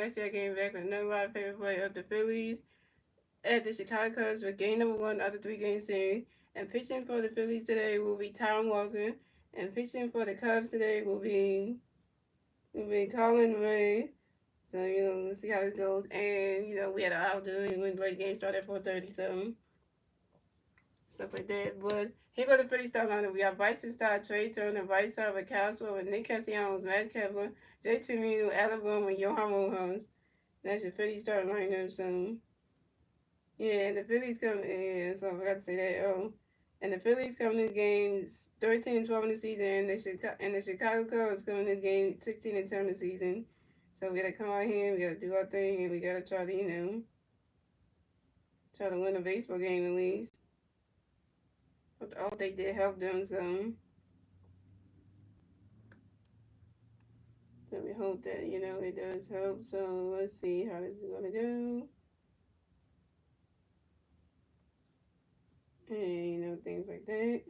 Garcia came back with another live favorite play of the Phillies at the Chicago Cubs for game number 1 of the 3-game series. And pitching for the Phillies today will be Tom Walker. And pitching for the Cubs today will be Colin Ray. So, let's see how this goes. And, we had an outdoor when late game started at 4:30, so stuff like that. But here go the Phillies start lineup. We got Bryson Stott, Trey Turner, Bryce Harper, Castro, with Nick Castellanos, Matt Kepler, Jay Trevino, Alabama, and Johan Rojas. That's your Phillies start lineup. So, yeah, and the Phillies come in. So I forgot to say that. Oh, and the Phillies come in this game 13-12 in the season, and the Chicago Cubs come in this game 16-10 in the season. So we gotta come out here, we gotta do our thing, and we gotta try to, try to win a baseball game at least. But all they did help them, so we hope that, it does help. So let's see how this is gonna go. And, things like that.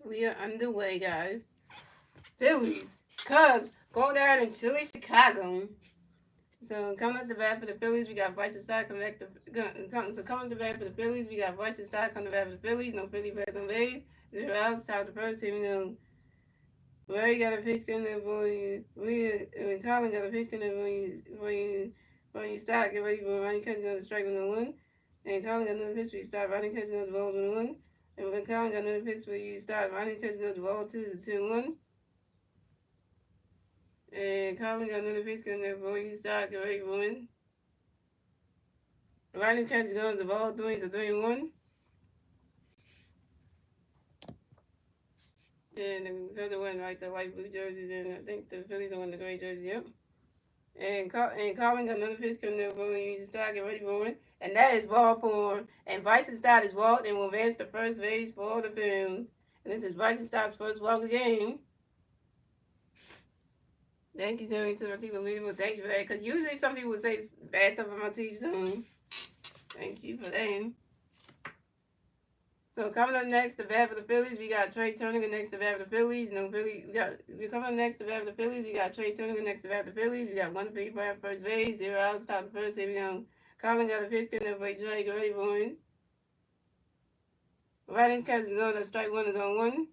We are underway, guys. Phillies, Cubs, go down and Philly, Chicago. So coming up the bat for the Phillies, we got Bryson Stott coming back so coming up the bat for the Phillies, we got Bryson Stott coming back for the Phillies. No Philly bats on base. 0 outs. Top of the first. Here we go. Ray got a pitch in there for you. Colin got a pitch in there for you. Stott get ready for Ronnie Catch goes to strike 1-1. And Colin got another pitch for you. Stott. Ronnie Catch goes to ball 1-1. And when Colin got another pitch for you, Stott. Ronnie Catch goes to ball 2-1. And Colin got another pitch in there for you. Stott get ready for win. Ronnie Catch goes to ball 3-1. And because it went like the light blue jerseys, and I think the Phillies are wearing the gray jersey, yep. And Colin got another pitch coming up for you. Stott get ready for it. And that is ball four. And Bryson Stott is walked and will advance to first base for the Phillies. And this is Bryson Stott's first walk of the game. Thank you, Jerry. So thank you for that. Because usually some people would say bad stuff on my team, so thank you for that. So coming up next to bat for the Phillies, we got Trey Turner next to bat for the Phillies. We're coming up next to bat for the Phillies. We got Trey Turner next to bat for the Phillies. We got 1 Philly player at first base, 0 outs, top of the first. Here we go. Colin got a pitch in there for Trey, get ready for it. Riding's catch is going to strike 1 is on 1.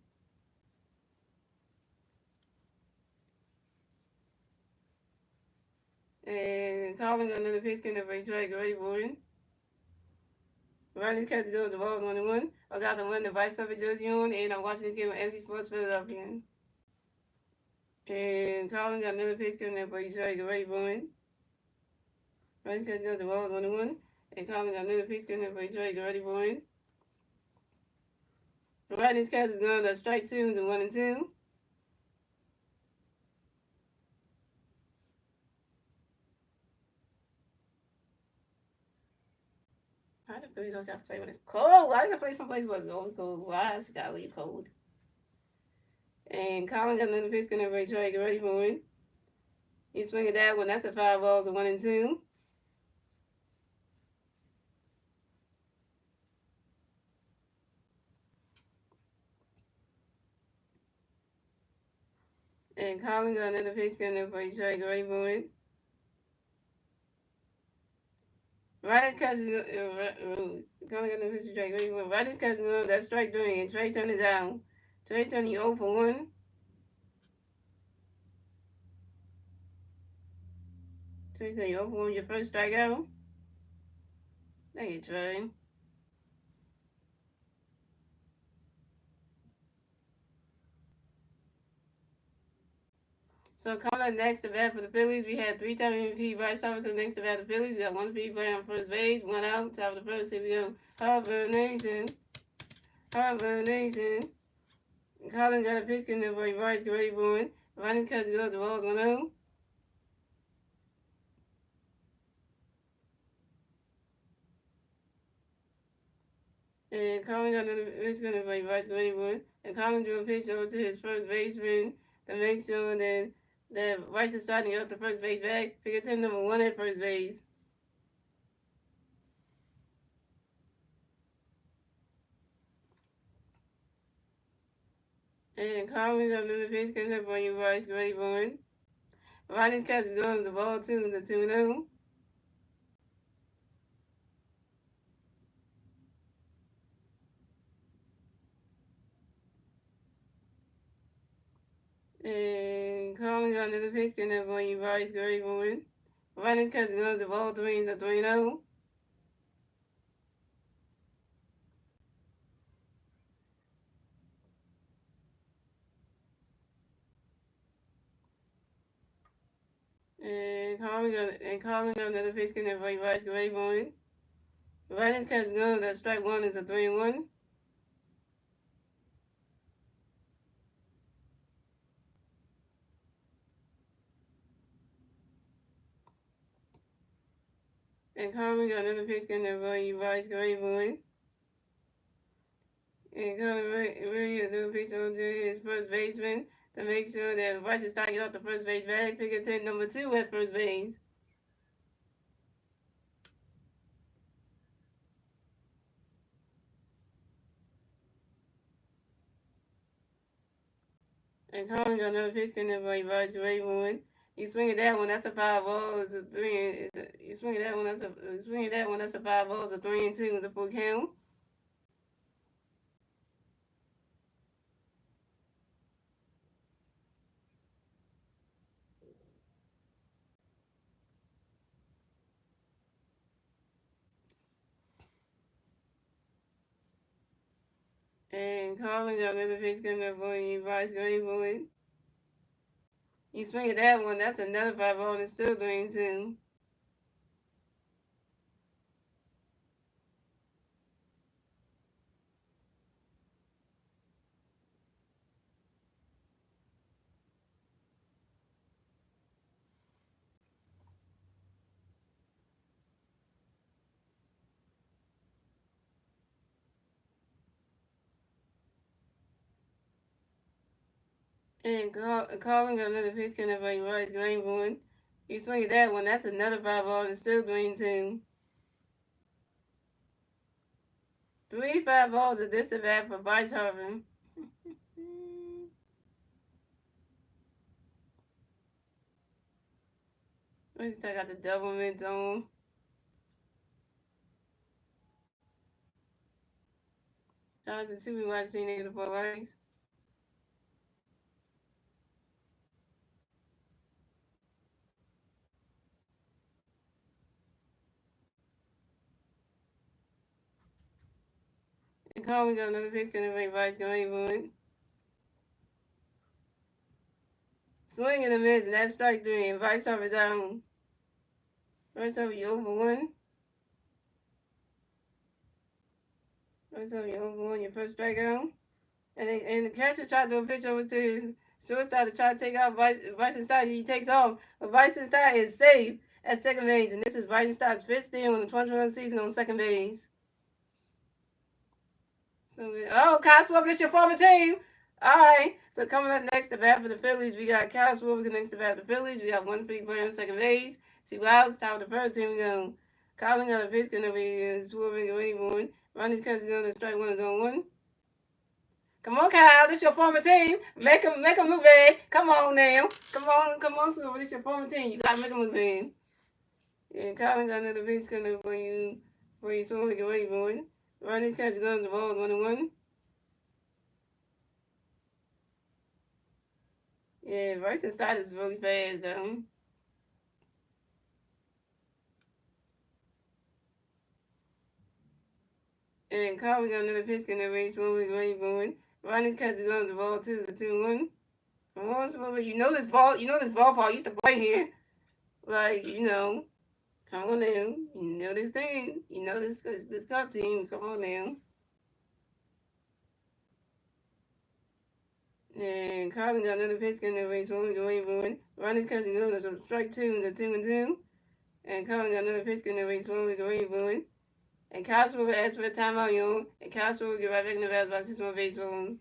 And Colin got another pitch in there for Trey, get ready for it. Riding's catch goes to balls 1-1. I got to win the Vice Summer jersey on, and I'm watching this game on MG Sports Philadelphia. And Colin got another pitch in there for Trey, get ready for it. Riding's catch goes to balls 1-1. And Colin got another pitch in there for Trey, get ready for it. Riding's catch is going to strike 2 and 1 and 2. Why the Phillies don't have to play when it's cold? Why do they play someplace where it's always cold? Why Chicago, you cold? And Colin got another pitch in there for Trey, get ready for it. You swing at that one, that's a 5 balls and 1 and 2. And Colin got another pitch in there for Trey, get ready for it. Riders catching Colin got another pitch for Trey, get ready for it. Riders catching that's strike 3, and Trey Turner is out. Trey Turner, you 0 for 1. Trey Turner, you 0 for 1, your first strikeout. Thank you, Trey. So coming up next to bat for the Phillies, we had 3-time MVP Bryce Harper next to bat for the Phillies. We got 1 Philly player on first base, 1 out, top of the first. Here we go. Harper Nation. Harper Nation. Colin got a pitch in there for Bryce, get ready for it. Ronnie's catch goes to balls 1-0. And calling on the pitch going to play Vice Greenwood. And calling to a pitch over to his first baseman to make sure that Vice is starting up the first base back. Pick 10 number 1 at first base. And calling on the pitch going to play Vice Greenwood. Ronnie's catch goes the ball 2 to 2-0. And calling on the pitch going to play Vice Greenwood. Ronnie's catch goes the ball 3 to 3-0. And calling on the pitch going to play Vice Greenwood. Ronnie's catch goes that strike 1 is a 3-1. And calling on the pitch going to play Vice Greenwood. And calling really a new pitch on to his first baseman to make sure that Vice is starting off the first base bag. Pick a 10 number 2 at first base. And calling on another pitch going to play Vice Greenwood. You swing at that one, that's a 5 ball. It's a 3. You swing at that one, that's a 5 ball. It's a 3-2. It's a full count. And calling on another pitch going to play Vice Greenwood. You swing at that one, that's another 5 ball. And it's still 3-2. And calling on another pitch going to play Vice Greenwood. You swing at that one, that's another 5 ball. And it's still 3-2. 3 5 balls are this at bat for Bryce Harper. We still got the double mid zone. Shout out to 2 watching negative 4 likes. And calling on another pitch going to make Vice Greenwood. Swing and a miss, and that's strike 3. And Vice Harper's out. Vice Harper, you over 1. Vice Harper, you over 1. Your first strikeout. And the catcher tried to pitch over to his shortstop to try to take out Bryson Stott. He takes off, but Bryson Stott is safe at second base. And this is Bryson Stott's fifth steal in the 2021 season on second base. So, Kyle Schwarber, this your former team. All right. So coming up next, the bat for the Phillies, we got Kyle Schwarber next to bat for the Phillies. We got one free player on second base. 2 outs, top of the first. Here we go. Calling on the pitch going to be Schwarber waiting. Ronnie's catch going to strike 1 is on 1. Come on, Kyle. This your former team. Make him look bad. Come on now. Come on, Schwarber. This your former team. You gotta make him look bad. And Kyle got another pitch going to for you Schwarber get ready for it. Ronnie's catch goes the balls 1-1. Yeah, Bryson Stott is really fast, And Kyle got another pitch in the race when we ready for it. Ronnie's catch goes the ball 2-1. Come on, Schwarber. You know this ballpark used to play here. Like, come on now. You know this thing. You know this Cup team. Come on now. And Colin got another pitch in the race when we go away. Ronnie's catching goes to strike 2 and 2-2. And Colin got another pitch in the race when we go away. And Cosmo will ask for a timeout, yo. And Cosmo will get right back in the basketball to some base rules.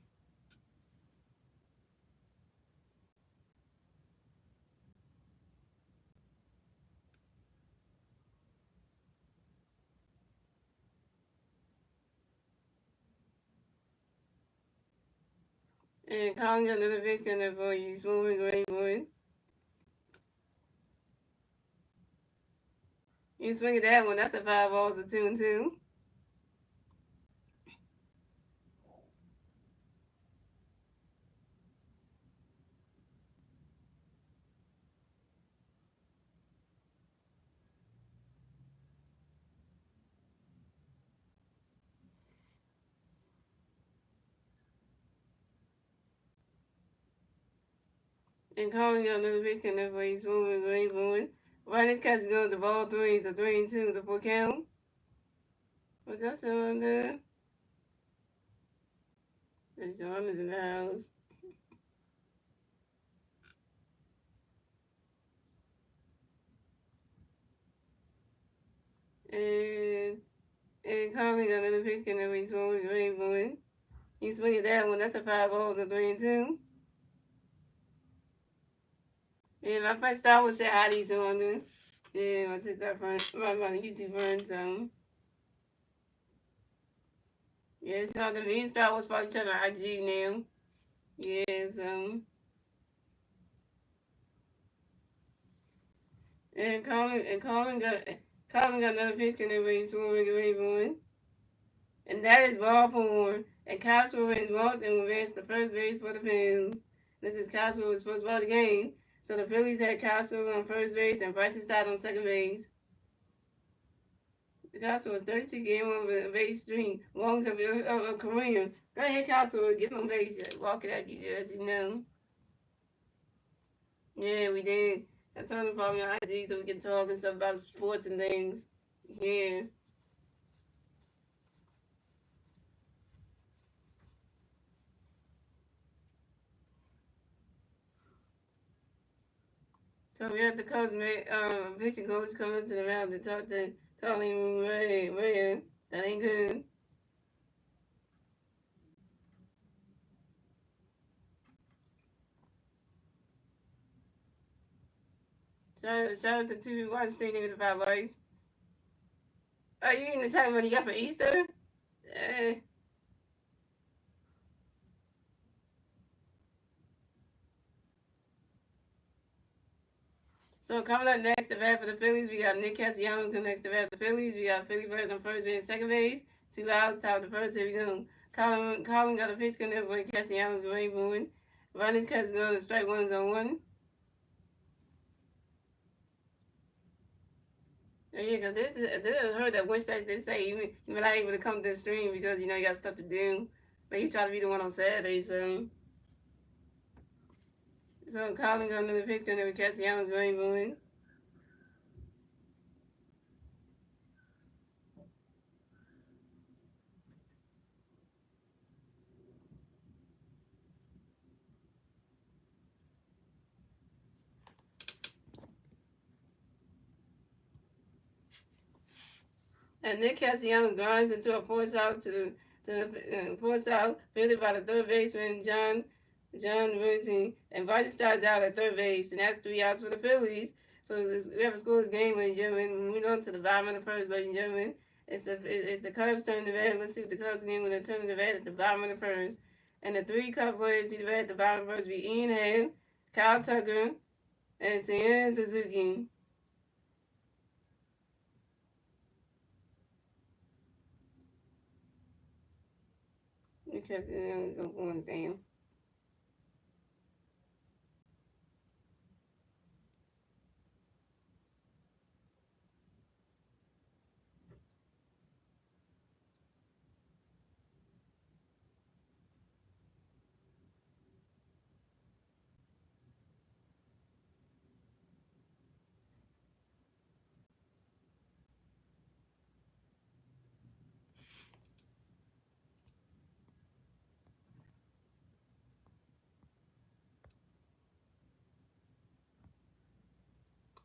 And calling another base gunner for you. Smoothing great boy. You swing at that one, that's a 5 balls, a 2-2. And calling another base gunner for you. Smoothing great boy. Ronnie's catch goes to ball three, it's a 3-2, it's a 4 count. What's that on there? And Sean is in the house. And calling another base gunner for you. Smoothing great boy. You swing at that one, that's a 5 balls, a 3-2. Yeah, my first star would say hi to you, Sean. Yeah, my TikTok friend, my YouTube friend, so. Yeah, it's not the main star was probably trying to IG now. Yeah, so. And Colin got another pitch in the race for Raven. And that is ball four. And Cosmo is walked and advanced the first base for the Phillies. This is Cosmo's first ball of the game. So the Phillies had Cosmo on first base and Bryson Stott on second base. Cosmo was 32 game over base streak, longest of a career. Go ahead, Cosmo, get on base. Walk it up, you guys, you know. Yeah, we did. I told him to follow me on IG so we can talk and stuff about sports and things. Yeah. So we had the Cubs pitching coach coming to the mound to talk to him Ray. That ain't good. Shout out to two watch street niggas about life. Oh, you in the time when you got for Easter? Eh. So coming up next, the bat for the Phillies, we got Nick Castellanos coming next to bat for the Phillies. We got Philly Birds on first base and second base. 2 outs, top of the first. Here we go. Colin got a pitch coming up with Castellanos going moving. Ronnie's catch going to strike ones on one. Yeah, because this is heard that one stage they say you're not able to come to the stream because you know you got stuff to do. But he tried to be the one on Saturday, so Colin got another pitch coming up with Castellanos going moving. And Nick Castellanos grinds into a force out to the force out, fielded by the third baseman John Winton, and Vardy starts out at third base, and that's 3 outs for the Phillies. So we have a scoreless game, ladies and gentlemen. Moving on to the bottom of the first, ladies and gentlemen. It's the Cubs turning the bat. Let's see what the Cubs do when they turn the bat at the bottom of the first. And the three Cub players do the bat at the bottom of the first be Ian Hamm, Kyle Tucker, and Seiya Suzuki. Because it's going down.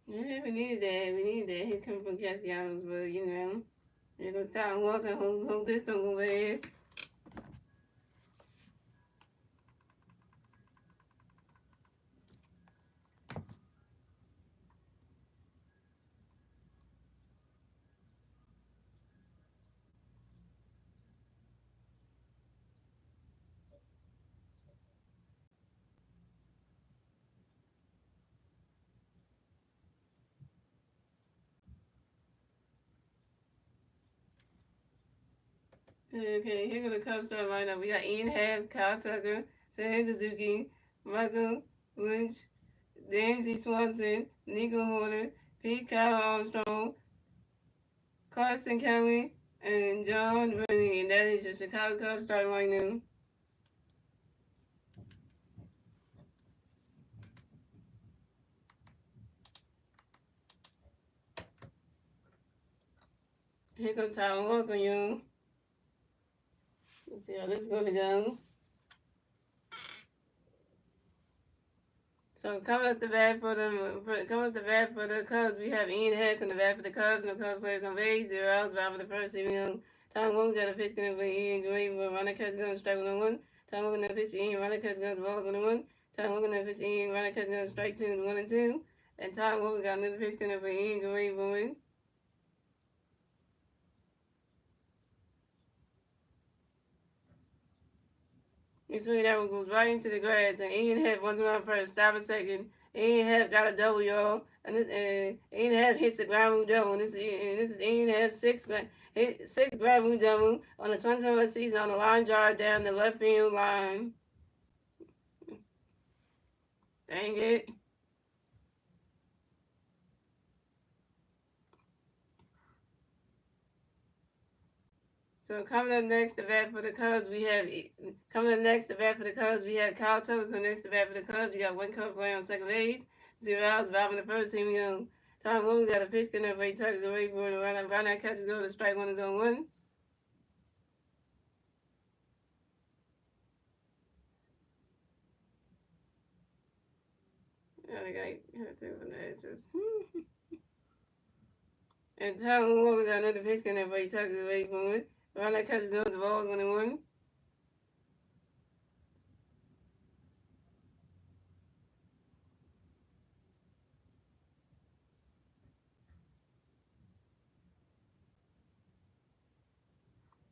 Yeah, we needed that. We needed that. He come from Castellanos, but you know. Here goes Tom Walker. Hold this don't go bad. Okay, here goes the Cubs start lineup. We got Ian Happ, Kyle Tucker, Sam Suzuki, Michael Lynch, Danzy Swanson, Nico Horner, Pete Kyle Armstrong, Carson Kelly, and John Rennie. And that is the Chicago Cubs starting lineup. Here comes Tyler Walker, you. Let's see how this is going to go. So coming up the bat for the Cubs, we have Ian Heck on the bat for the Cubs. No Cubs players on base. 0 outs. Bat for the first inning. Tom Wilson got a pitch going for Ian Green. Runner catch going strike 1-1. Tom Wilson got a pitch Ian. Runner catch goes balls 1-1. Tom Wilson got a pitch Ian. Runner catch goes strike 2 1-2. And Tom Wilson got another pitch going for Ian Green. 1. He swing that one goes right into the grass, and Ian Hepp runs around first, stop a second. Ian Hepp got a double, y'all, and Ian Hepp hits the ground rule double. And this is Ian Hepp's sixth ground rule double on the 2021 season on the line drive down the left field line. Dang it. So coming up next to bat for the Cubs, we have Kyle Tucker. Coming next to bat for the Cubs, we got one Cub player on second base, 0 outs, Bob in the first team. Tom Wilson got a pitch in there, Tucker go right for the run out catches go to strike one is on 1. Yeah, they got two from the edges. And Tom Wilson got another pitch in there, Tucker go right for it. Run out catches goes to balls 1-1.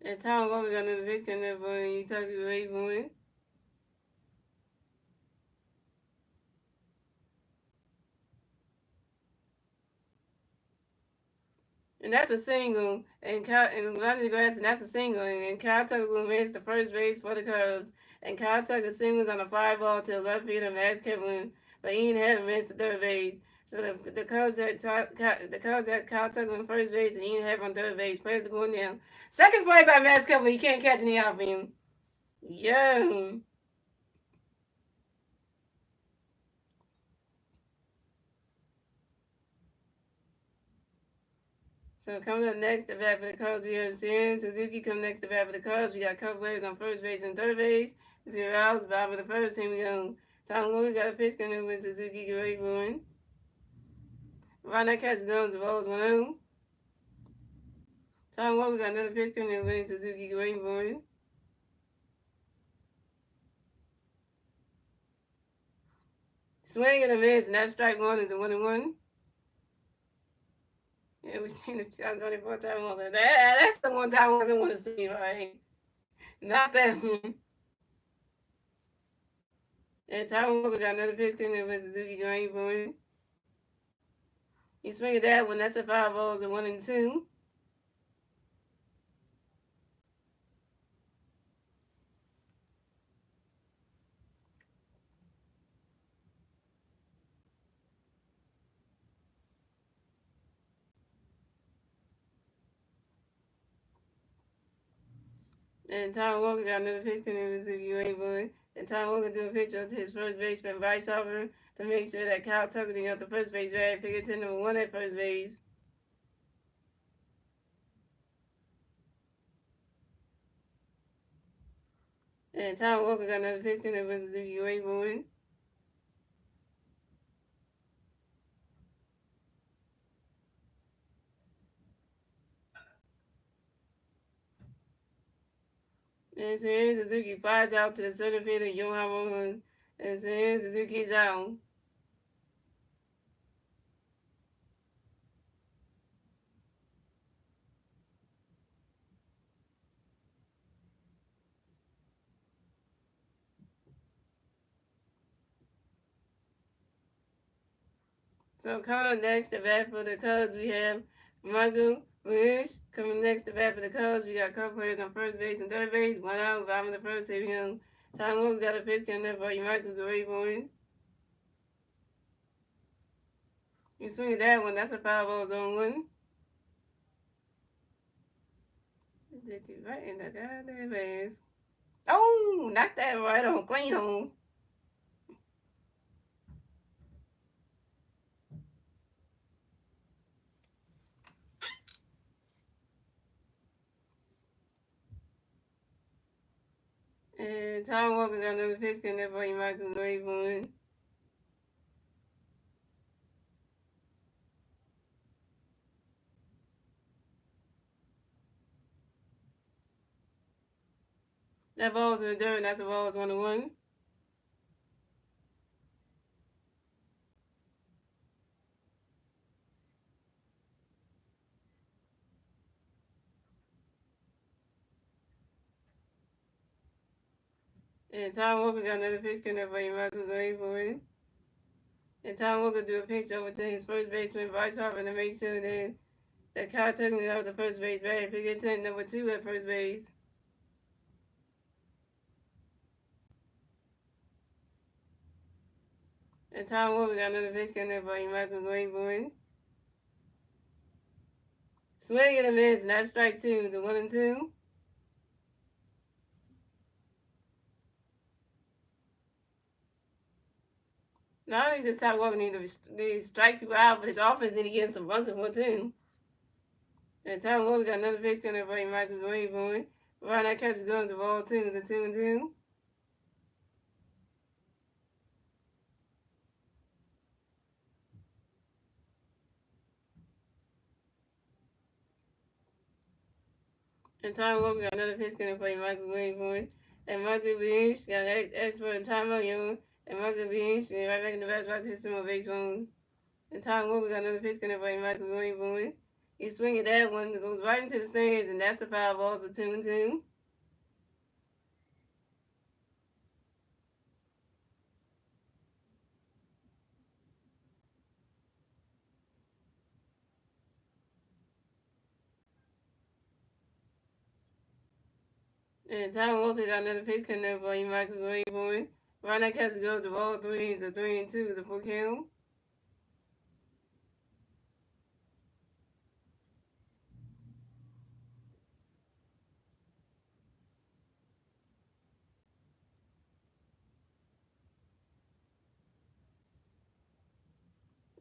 And Tom Wilson got another pitch in there, Tucker go right for it. And that's a single, and Lonnie Grass, and that's a single, and Kyle Tucker will miss the first base for the Cubs, and Kyle Tucker singles on a fly ball to the left field of Max Kipling, but Ian Hepp missed the third base. So the Cubs had Kyle Tucker on first base and Ian Hepp on third base. Players are going down. Second play by Max Kipling. You can't catch any outfield. Yeah. So coming up next, the bat for the Cubs, we have Sam Suzuki. Come next, the bat for the Cubs, we got Cubs players on first base and third base. 0 outs, Bob for the first. Here we go. Tom Wilson got a pitch coming with Suzuki, great run. Ron that catch goes, the balls 1-0. Tom Wilson got another pitch coming with Suzuki, great run. Swing and a miss, and that strike one is a 1-1. Yeah, we seen the 24 time Walker. That's the one time I want to see, right? Not that one. And Tom Walker got another pitch coming with Suzuki, great run. You swing at that one, that's a 5 balls and 1-2. And Tom Walker got another pitch coming with Suzuki Rainbow. And Tom Walker threw a pitch up to his first baseman, Bryce Harper, to make sure that Kyle Tucker didn't get the first base bag, pick to number 1 at first base. And Tom Walker got another pitch coming with Suzuki Rainbow. And then Suzuki flies out to the center field of Yohan. And then Suzuki's out. So coming up next, the bat for the Cubs, we have Michael Bush. Coming next, the bat for the Cubs, we got Cubs players on first base and third base. One out, bottom of the first, saving him. Time Walker got a pitch coming up for you, Michael Gray. You swing at that one, that's a foul ball zone one. Right in the goddamn base. Oh, knocked that right on, clean home. And Tom Walker got another pitch coming up for you, Michael Gray. That ball's in the dirt, and that's a ball's 1-1. And Tom Walker got another pitch coming up for you, Michael Gray. And Tom Walker do a pitch over to his first baseman, Bryce Harper, to make sure that Kyle Tucker got the first base bag. Pick it to number 2 at first base. And Tom Walker got another pitch coming up for you, Michael Gray. Swing and a miss, and that's strike 2. It's a 1-2. Not only does Tom Walker need to strike people out, but his offense need to give him some runs and one too. And Tom Walker got another pitch coming up for you, Michael Gray. Right that catch goes to ball 2, the 2-2. And Tom Walker got another pitch coming for you, Michael Gray. And Michael Beach got an expert in time out, yo. And Michael Beach right back in the back spot to hit some more base runs. And Tom Walker got another pitch coming for you, Michael Gray. He swing at that one, goes right into the stands, and that's a foul ball, it's a 2-2. And Tom Walker got another pitch coming up for you, Michael Gray. Right now, catch goes to ball 3, it's a 3-2, it's a full count.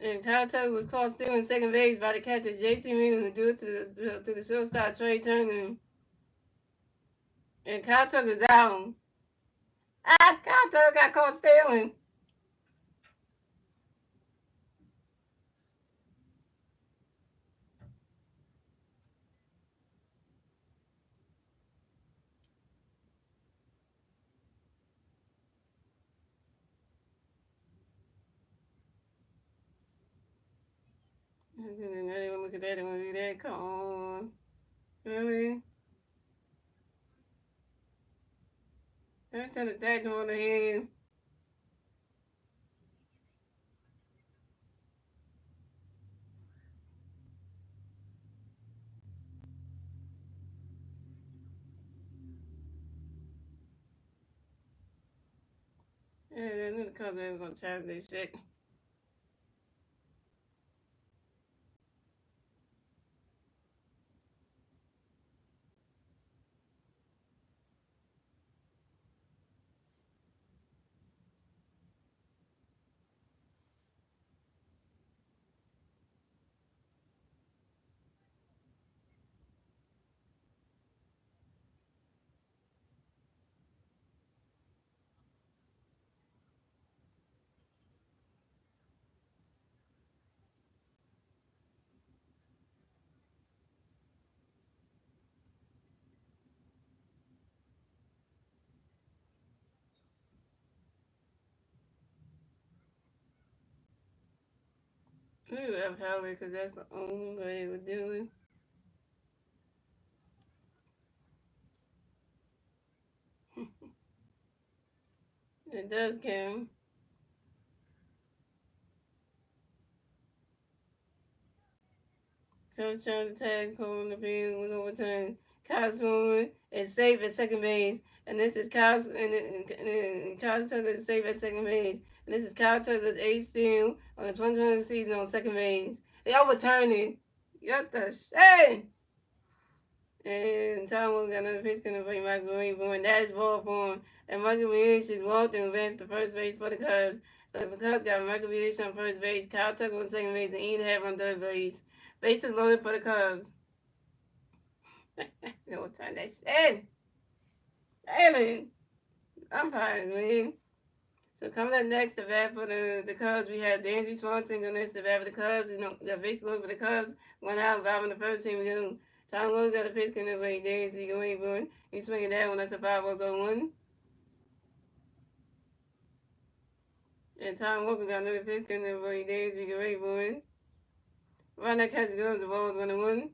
And Kyle Tucker was caught stealing second base by the catcher J.T. Miller, who do it to the shortstop Trey Turner. And Kyle Tucker's out. Kyle Tucker got caught stealing. And then they want to look at that and want to be that. Come on. Really? Every time the tag on the head. Yeah, then the Cubs are going to charge this shit. We left Howard because that's the only way we're doing. It does count. Coach trying to tag Cole in the field with overtime. Kyle Swimmer is safe at second base. And this is Kyle and Kyle Tucker is safe at second base. And this is Kyle Tucker's eighth steal on the 2020 season on second base. They overturned it. Got the shame. And Tom Wood got another pitch going to play Michael Rainbow, and that is ball for him. And Michael Williams is walked and advanced to first base for the Cubs. So the Cubs got Michael Williams on first base, Kyle Tucker on second base, and Ian Happ on third base. Bases loaded for the Cubs. Don't turn that shit. Damn it. Umpires, man. So coming up next, the bat for the Cubs, we have Dansby Swanson going next the bat for the Cubs. You know, the bases loaded for the Cubs. One out, Bob in the first team. We go. Tom Lowe got a pitch coming away. Dansby going one. He's swinging that one. That's a 5-0-1. And Tom Walker got another pitch coming away. Dansby going one. Around that catch goes, the ball is 1-1.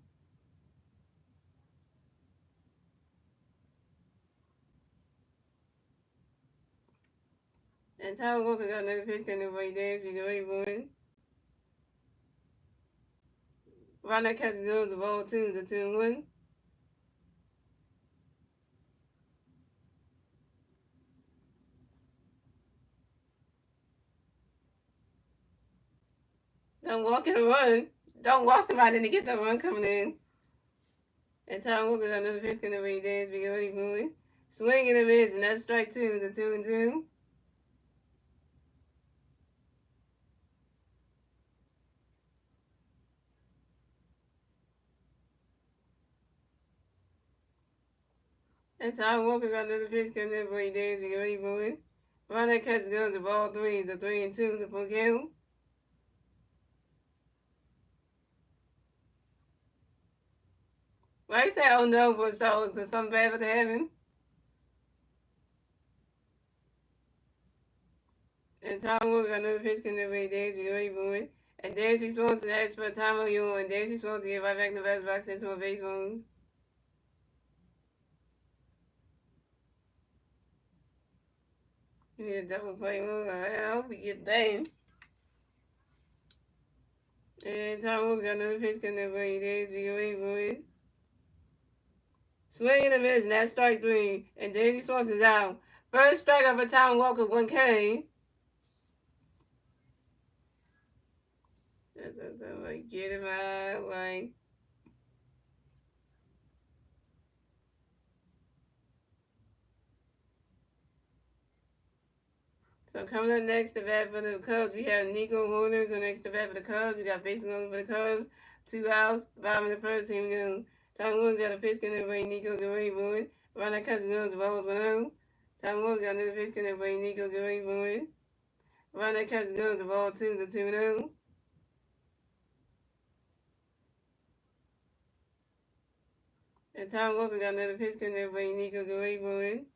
And Tom Walker got another pitch coming away. Dansby going one. Around that catch goes, the ball 2 is a 2-1. Don't walk and run. Don't walk somebody to get the run coming in. And Tom Walker got another pitch coming away. Dansby going one. Swing and a miss, and that's strike 2, the 2-2. And Tom Walker got another pitch coming in for Dansby going one. Around that catch goes, the ball 3 is a 3-2, the full count. Why you say, oh no, but was there something bad for the heaven? And Tom Walker got another pitch coming in for Dansby going one. And Dansby Swanson asked for a time on you, and Dansby Swanson get right back in the best box and some base moves. Yeah, double play move. I hope we get that. And Tom Walker got another pitch coming in for Dansby going one. Swing and a miss, and that's strike 3. And Dansby Swanson's out. First strikeout for Tom Walker, 1K. That's what I'm like, get him out, like. So coming up next, the bat for the Cubs, we have Nico Horner going next to bat for the Cubs. We got bases loaded for the Cubs. 2 outs. Bottom of the first, here we go. Tom Wood got a pitch coming away. Nico going one. Around that catch goes, the ball was 1-0. Tom Wood got another pitch coming away. Nico going one. Around that catch goes, the ball 2 to 2-0. And Tom Walker got another pitch coming away. Nico going one.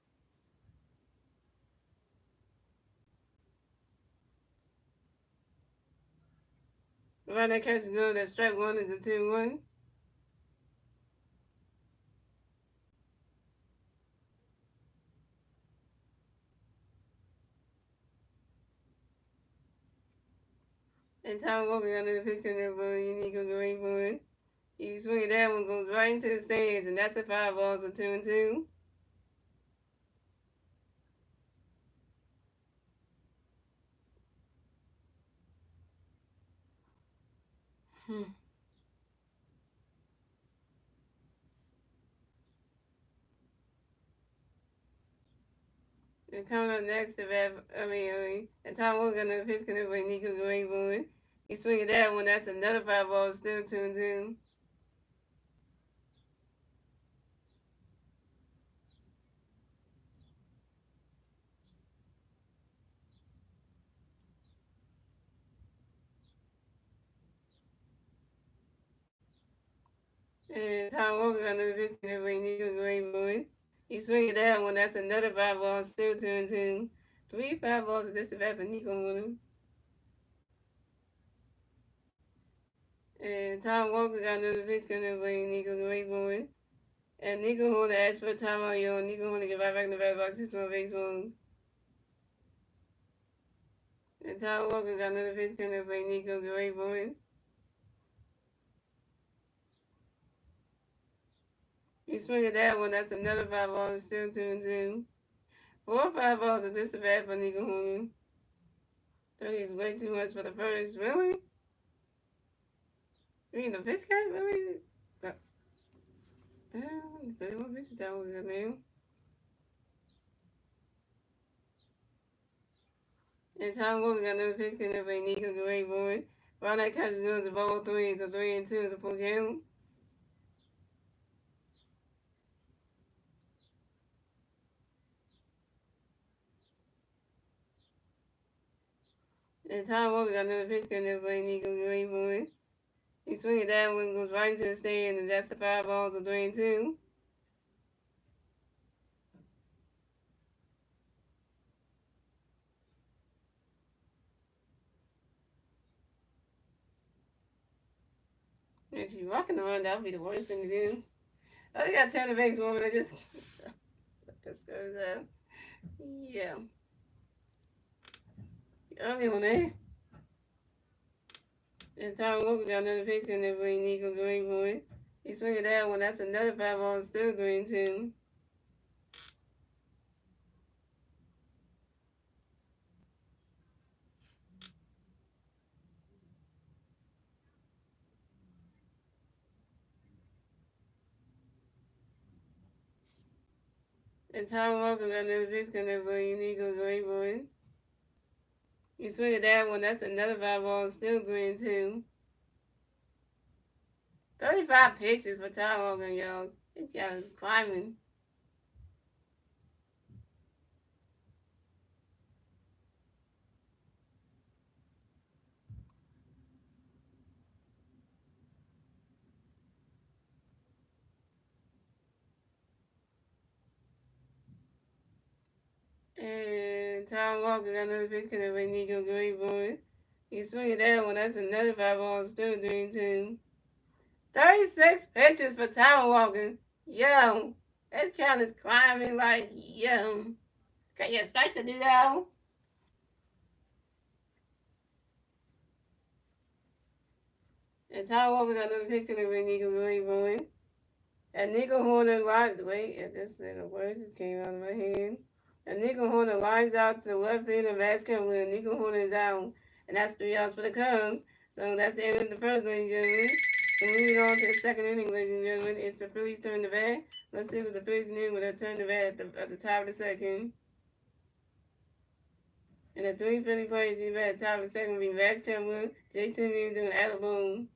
Around that catch goes, that strike 1 is a 2-1. And Tom Walker got another pitch coming away. Nico going one. You swing it, that one goes right into the stands, and that's a 5-ball, so 2-2. And coming up next, and Tom Walker got another pitch coming away. Nico going one. You swing it, that one, that's another 5-ball, still 2-2. And Tom Walker got another pitch coming away. Nico going one. You swing it, that one, that's another 5-ball, still 2-2. 3 5-balls, and this is back for Nico Horner. And Tom Walker got another pitch coming up playing Nico Grayboy. And Nico Horner asked for time on yo. Nico Horner get right back in the bat box, 6 more base balls. And Tom Walker got another pitch coming up playing Nico Grayboy. You swing at that one, that's another 5 balls, still 2-2. 4 or 5 balls are just a bad for Nico Horner. 30 is way too much for the first. Really? You mean the pitch count? Really? Well, 31 pitches that was good now. And Tom Walker got another pitch coming up by Nico Grayboy. While that catch goes to ball 3, so 3-2 is a full count. And Tom Walker got another pitch coming up by Nico Grayboy. He swings it down one, goes right into the stand, and that's the 5 balls of 3-2. If you're walking around, that would be the worst thing to do. Oh, you got to turn the base woman. I just goes out. Yeah. Early on there. And Tom Walker got another pitch coming up by Nico Grayboy. He swings it down one, that's another 5 balls, still 3-2. And Tom Walker got another pitch coming up by Nico Grayboy. You swing at that one, that's another 5 balls, still 3-2. 35 pitches for Tom Walker, y'all. This guy is climbing. And Tom Walker got another pitch coming up by Nico Grayboy. You swing at that one, that's another 5 balls, still 3-2. 36 pitches for Tom Walker. Yo, this count is climbing like, yo. Can you start to do that? And Tom Walker got another pitch coming up by Nico Grayboy. And Nico Horner lines, wait, I just said the words just came out of my head. And Nico Horner lines out to the left end of Max Kemler. Nico Horner is out. And that's 3 outs for the Cubs. So that's the end of the first, ladies and gentlemen. And moving on to the second inning, ladies and gentlemen, it's the Phillies turn to bat. Let's see what the Phillies do when they turn to bat at the top of the second. And the 3 Philly players in bat at the top of the second will be Max Kemler, J.T. Muser, and Adam Boone.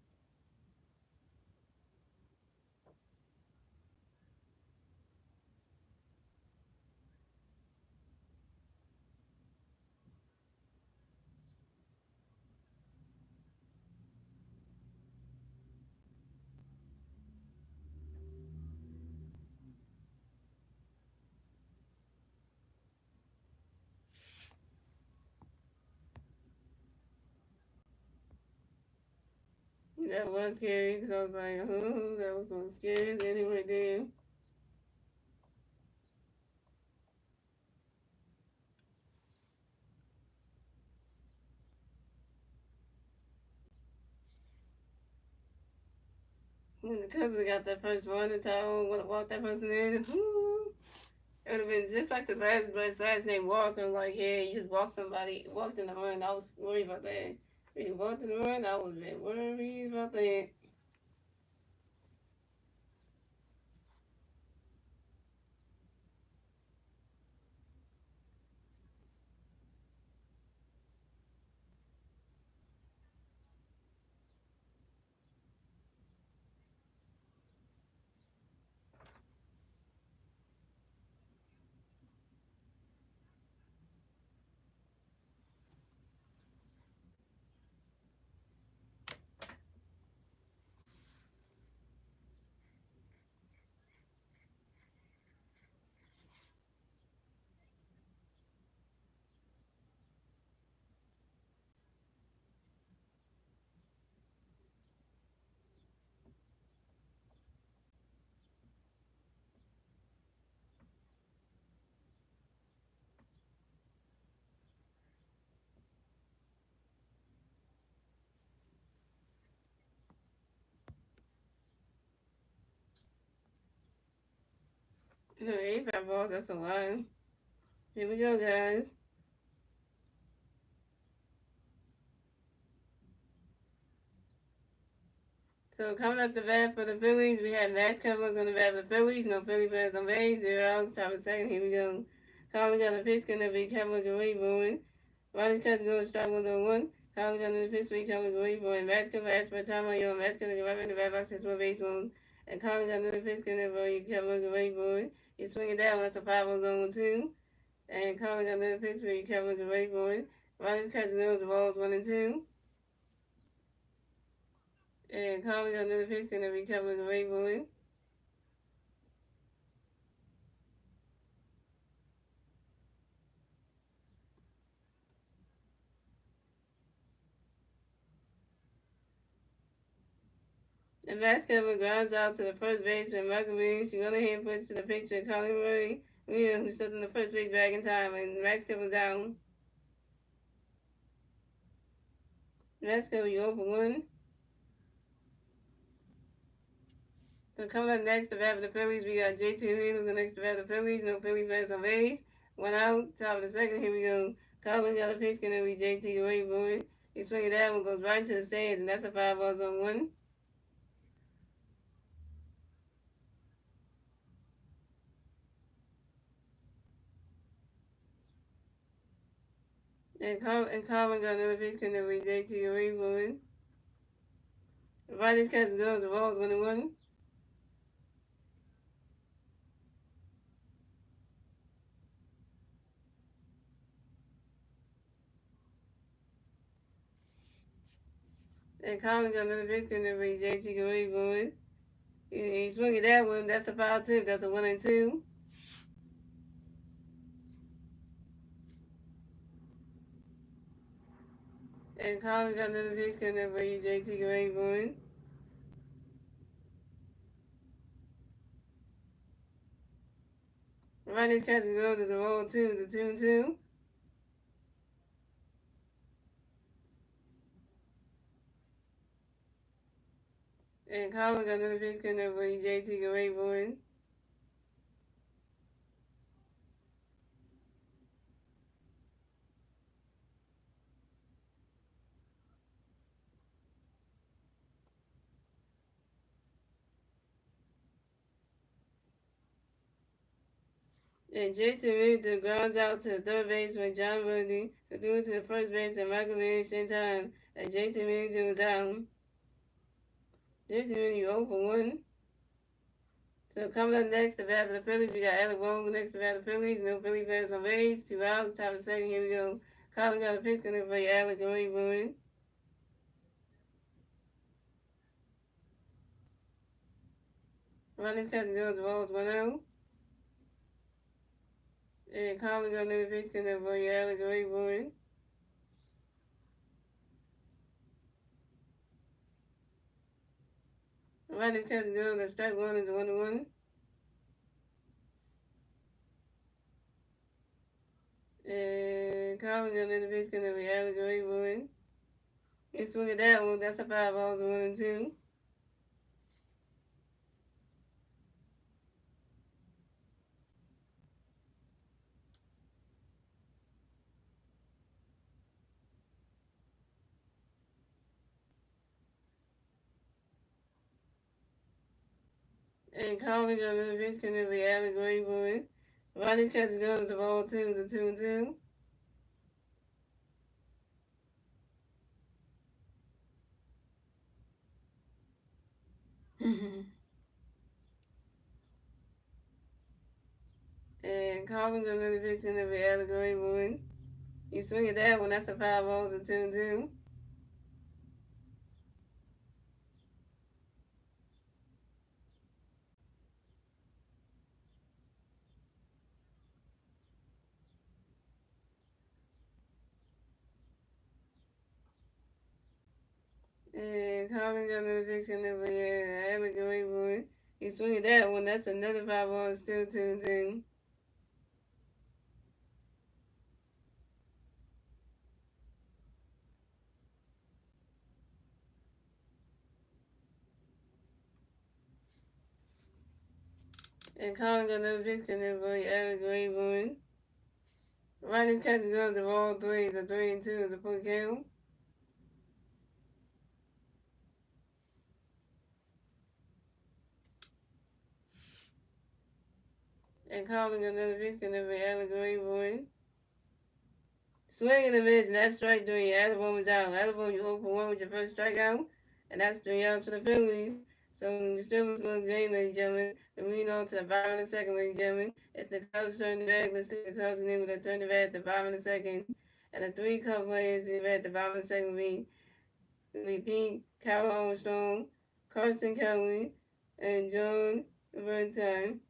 That was scary because I was like, oh, that was some scary ending right there. When the Cubs got that first run, the Tyrone would have walked that person in. Whoo, it would have been just like the last name Walker. Like, yeah, you just walked in the run. I was worried about that. When you walked in the run, I would have been worried about that. No, 85 balls, that's a lot. Here we go, guys. So coming up the bat for the Phillies, we have Max Kepler going to bat for the Phillies. No Philly players on base. 0 outs. Top of second. Here we go. Calling got the pitch. Going to be Kepler going bowling. Ronnie's catch goes strike 1-1. Calling got the pitch. Kepler going bowling. Max Kepler as per time on your Max Kepler right in the bat box. His one base one. And calling got the pitch. Going to be Kepler going bowling. You swing it down. That's a 5-0-2. And calling got the pitch. Kepler going bowling. Ronnie's catch goes the balls 1-2. And calling another pitch going to be Kepler going bowling. The basketball grounds out to the first baseman, Michael Williams. She went ahead and puts to the picture of Colin Murray, Williams, who stood in the first base back in time, and the basketball's down. The basketball, you open one. So coming up next, the bat for the Phillies, we got JT Realmuto next to bat for the Phillies. No Philly fans on base. One out, top of the second. Here we go. Colin got a pitch, going to be JT Realmuto. He swinging that one, goes right into the stands, and that's a 5-0-1. And Colin got another pitch, going to be JT Realmuto. Right, this catch goes, the ball's 1-1. And Colin got another pitch, going to be JT Realmuto. He swung at that one, that's a foul tip, that's a 1-2. And Colin got another pitch, going to be JT Realmuto. Right, this catch goes, there's a roll 2, the 2-2. And Colin got another pitch, going to be JT Realmuto. And JT Realmuto grounds out to the third baseman, John Bundy, who threw it to the first baseman, Michael Williams, in time. And JT Realmuto was out. JT Realmuto 0 for 1. So coming up next, the bat for the Phillies, we got Alec Bohm next to bat for the Phillies. No Philly fans on base. 2 outs, top of the second. Here we go. Colin got a pitch, going to play Alec Bohm. Running catch goes, the ball's 1-0. And Colin got another pitch, going to play Alec Bohm. Running catch goes, the strike one is 1-1. And Colin got another pitch, going to be Alec Bohm. You swing at that one, that's a 5 balls, 1-2. And Colin got another pitch, going to be Alec Bohm. Running catch goes, the ball 2, the 2-2. And Colin got another pitch, going to be Alec Bohm. You swing at that one, that's a 5 balls, a 2-2. And Colin got another pitch, going to be Alec Bohm. You swing at that one, that's another 5 balls, 2-2. And calling another pitch connect for Alex Rayburn. Riders catching goes to all three. It's a 3-2. It's a full count. And calling another pitch connect for Alex Rayburn. Swing and a miss, and that's strike three. Alabama was out. Alabama, you 0 for 1 with your first strikeout. And that's 3 outs for the Phillies. So we still in this game, ladies and gentlemen. And we know to the bottom of the second, ladies and gentlemen. It's the Cubs turning the back. Let's see the Cubs can able to turn the back at the bottom of the second. And the three Cub players in the back at the bottom of the second will be Pete, Kyle Armstrong, Carson Kelly, and John Valentine.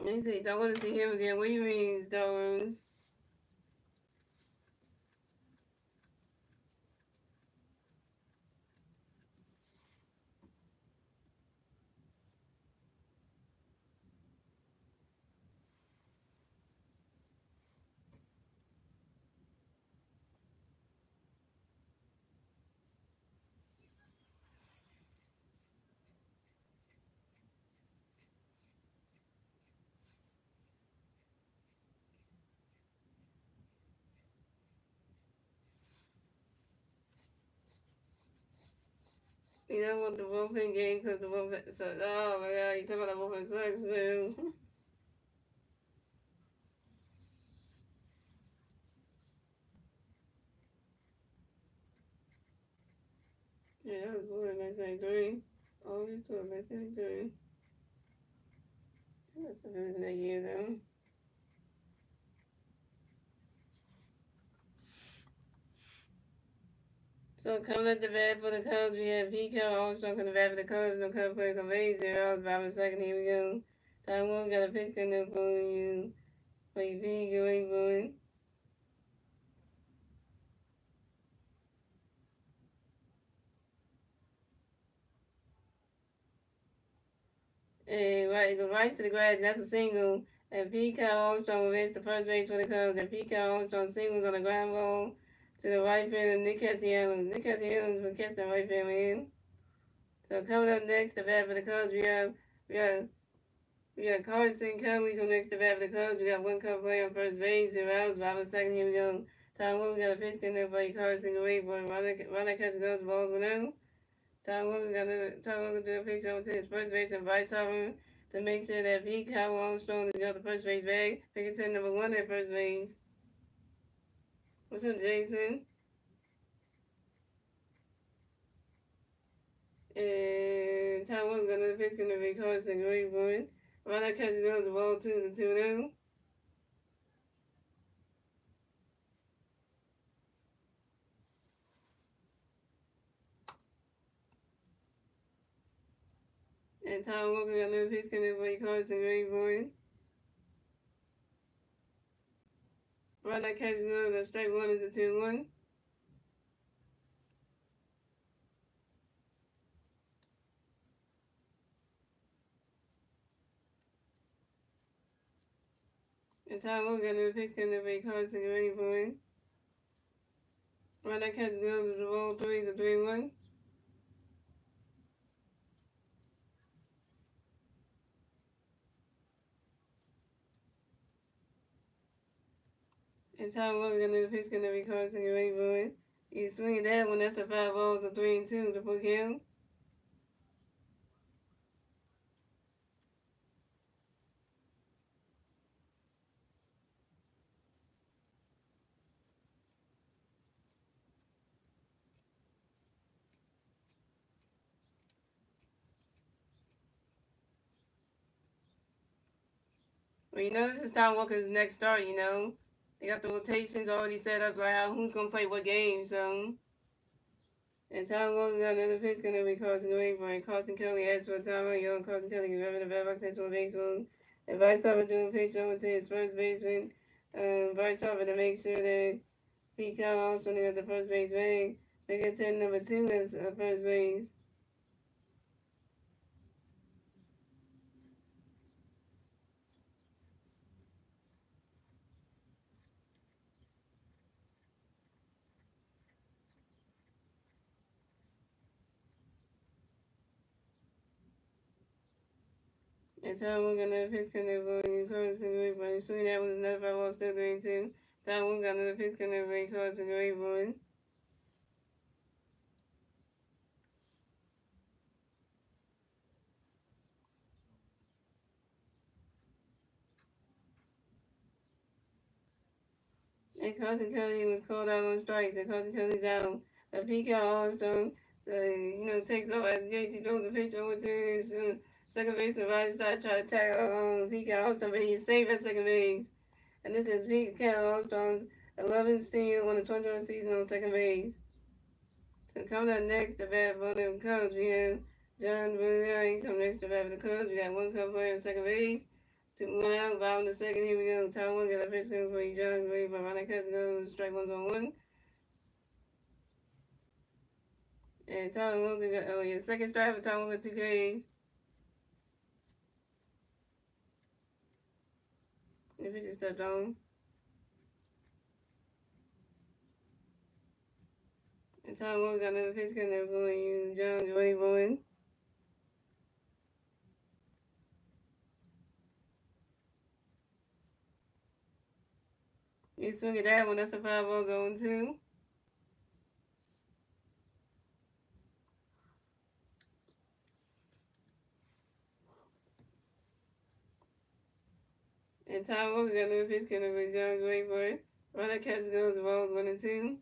Let me see. Don't want to see him again. What do you mean, Stones? You don't want the bullpen game because the bullpen sucks. Oh my god, you talking about the bullpen sucks, man. Yeah, that was born in 1993. August 12, 1993. That's the first that year, though. So coming at the bat for the Cubs, we have Pete Carroll Armstrong on the bat for the Cubs. No Cubs players on base. 0 outs, bottom of the second. Here we go. Time one got a pitch coming up for you. For you, Pete. Good way, boy. And right, go right to the grass. That's a single. And Pete Carroll Armstrong will race the first base for the Cubs. And Pete Carroll Armstrong singles on the ground ball to the right fielder, Nick Castellanos. Nick Castellanos will catch the right fielder in. So coming up next, the bat for the Cubs, we got we got Carson Kelly come next to bat for the Cubs. We got one Cub player on first base, 0 outs, bottom second. Here we go. Tom Wilson got a pitch coming up by Carson away, boy. Runner catch goes, balls went out. Tom Wilson do a pitch over to his first base and vice over to make sure that Pete Kyle Armstrong is got the first base bag. Picking to number one at first base. What's up, Jason? And Tom Wilson got another pitch coming up by Carson away, boy. Runner catch goes, the ball 2 to 2 now. And Tom Walker got another pitch coming up by Carson away, boy. Runner catch goes, the strike one is a 2-1. And Tom Walker got another pitch coming up by Carson away, boy. Runner catch goes, the ball 3 is a 3-1. And Tom Walker got another pitch coming up by Carson away, boy. You swing that one, that's a 5 balls, a 3-2 to put him. Well, this is Tom Walker's next start. They got the rotations already set up, like how who's gonna play what game. So, and Tom Walker got another pitch gonna be Carson Wayburn. Carson Kelly asked for a timeout. Carson Kelly remember the back box central baseball. And Bryce Harper doing pitch over to his first baseman. Bryce Harper to make sure that Pete Carroll also got the first base bag. They get 10 number 2 as first base. And Tom Wood got another pitch coming over and Carson Wayburn. Soon that was another 5 ball still 3-2. Tom Wood got another pitch coming over and Carson Wayburn. And Carson Kelly was called out on strikes, and Carson Kelly's out. But Pete Armstrong, so, takes off as JT throws the pitch over to his second base. The right side try to tackle Pete Armstrong, but he's safe at second base. And this is Pete Armstrong's 11th steal on the 2020 season on second base. So coming up next to bat for the Cubs, we have John Boone. Come next to bat for the Cubs. We got one Cub player on second base. 2 1 out, bottom the second. Here we go. Tom One got a pitch for you, John Boone. But Ronnie Cousins goes strike 1-1. And Tom Walker got second strike for Tom Walker 2 Ks. The pitch is stepped on. And Tom Walker got another pitch coming for you, John Boone. You swing at that one, that's a 5-ball zone 2. And Tom Walker got another pitch coming for John Boone. Runner catch goes, balls 1-2.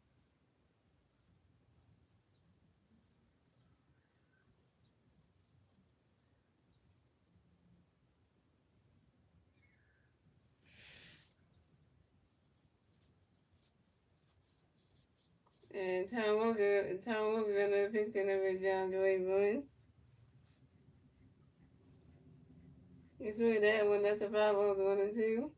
And Tom Walker got another pitch coming for John Boone. You swing at that one, that's a 5-ball 1-2.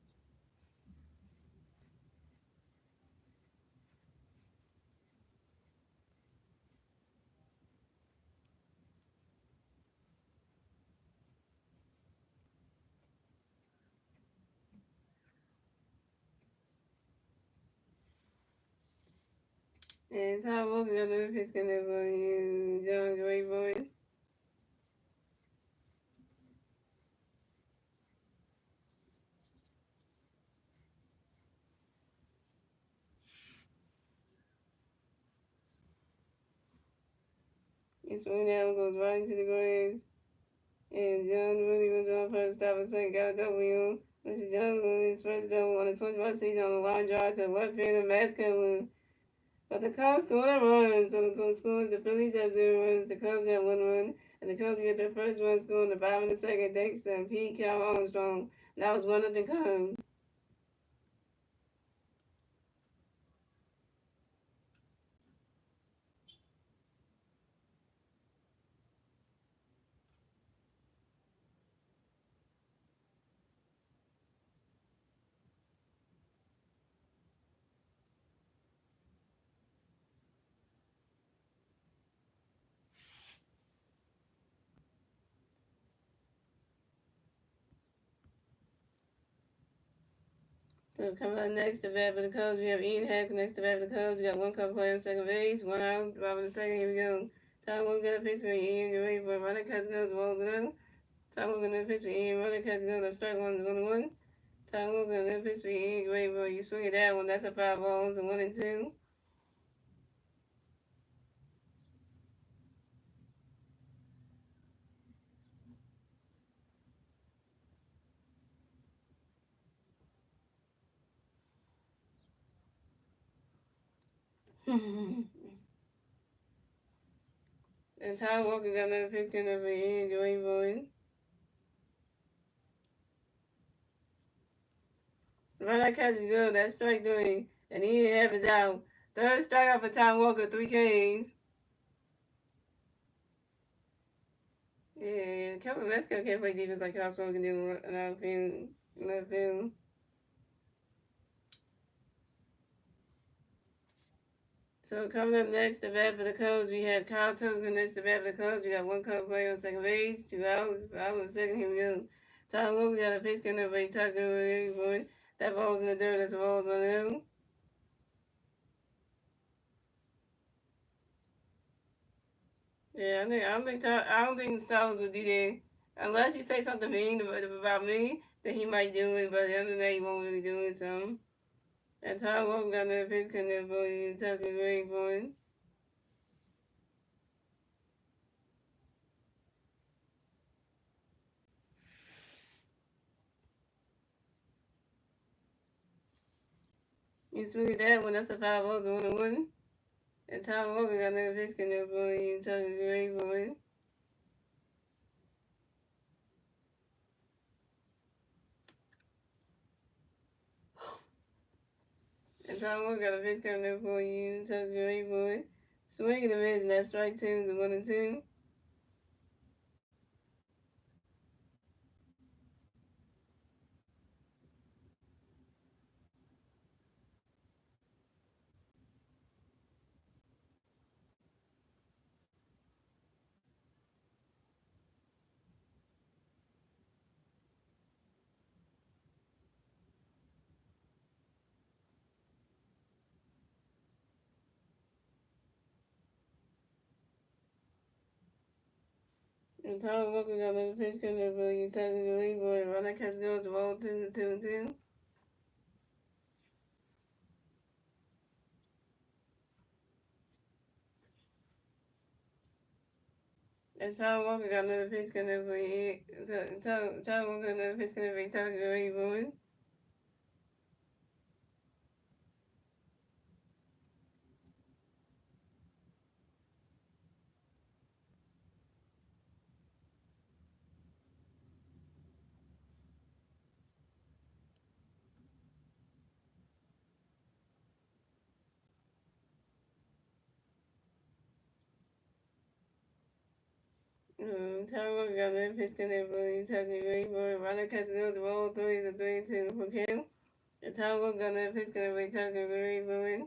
And Tom Walker got another pitch coming for you, John Boone. You swing that one, goes right into the grass. And John Mooney was on first stop and second, got a double on. This is John Mooney's first double on the 21st season on the line drive to the left field of mascot win. But the Cubs scored a run, so the scores the Phillies have 0 runs, the Cubs have 1 run, and the Cubs get their first run scored in the bottom of the second thanks to Pete Carroll Armstrong. That was one of the Cubs. So coming up next to bat for the Cubs, we have Ian Hack next to bat for the Cubs. We got one Cub player on second base, 1 out, bottom of the second. Here we go. Tom will get a pitch for Ian, get ready for a runner, catch goes, balls go. Tom will get a pitch for Ian, runner, catch goes, strike 1-1. Tom will get a pitch for Ian, get ready for you swing at that one. That's a 5-ball, so 1-2. And Tom Walker got another pitch coming for Ian, Joey Boyd. Run that catch is good. That's strike three. And he didn't have his out. Third strikeout for Tom Walker, 3 Ks. Yeah, Kevin Mexico can't play defense like Cosmo can do another field. Another field. So coming up next, the bat for the Cubs, we have Kyle Tucker next, the bat for the Cubs. We got one Cub player on second base, 2 outs, out on second. Here we go. Tyler Logan got a pitch coming up, but Tucker, that ball's in the dirt. That's a ball's 1-0. Yeah, I don't think Styles would do that unless you say something mean about me. Then he might do it, but at the end of the day, he won't really do it. So, and Tyler Logan got another pitch coming up, but Tucker, great boy. You swing at that one. That's a 5-0, 1-1. And Tom Walker got another pitch coming up on you, talking great boy. And Tom Walker got a pitch coming up on you, talking great boy. Swing and a miss, and that's strike two, the 1-2. And Tom Walker got another pitch coming up on you, talking great boy. Run that catch goes to ball 2-2. And Tom Walker got another pitch coming up on you. Tom Walker got another pitch coming up on you, talking great boy. Tom Walker got another pitch coming up on you, talking great boy. Run that catch goes to ball 3-2 for Kim. And Tom Walker got another pitch coming up on you, talking great boy.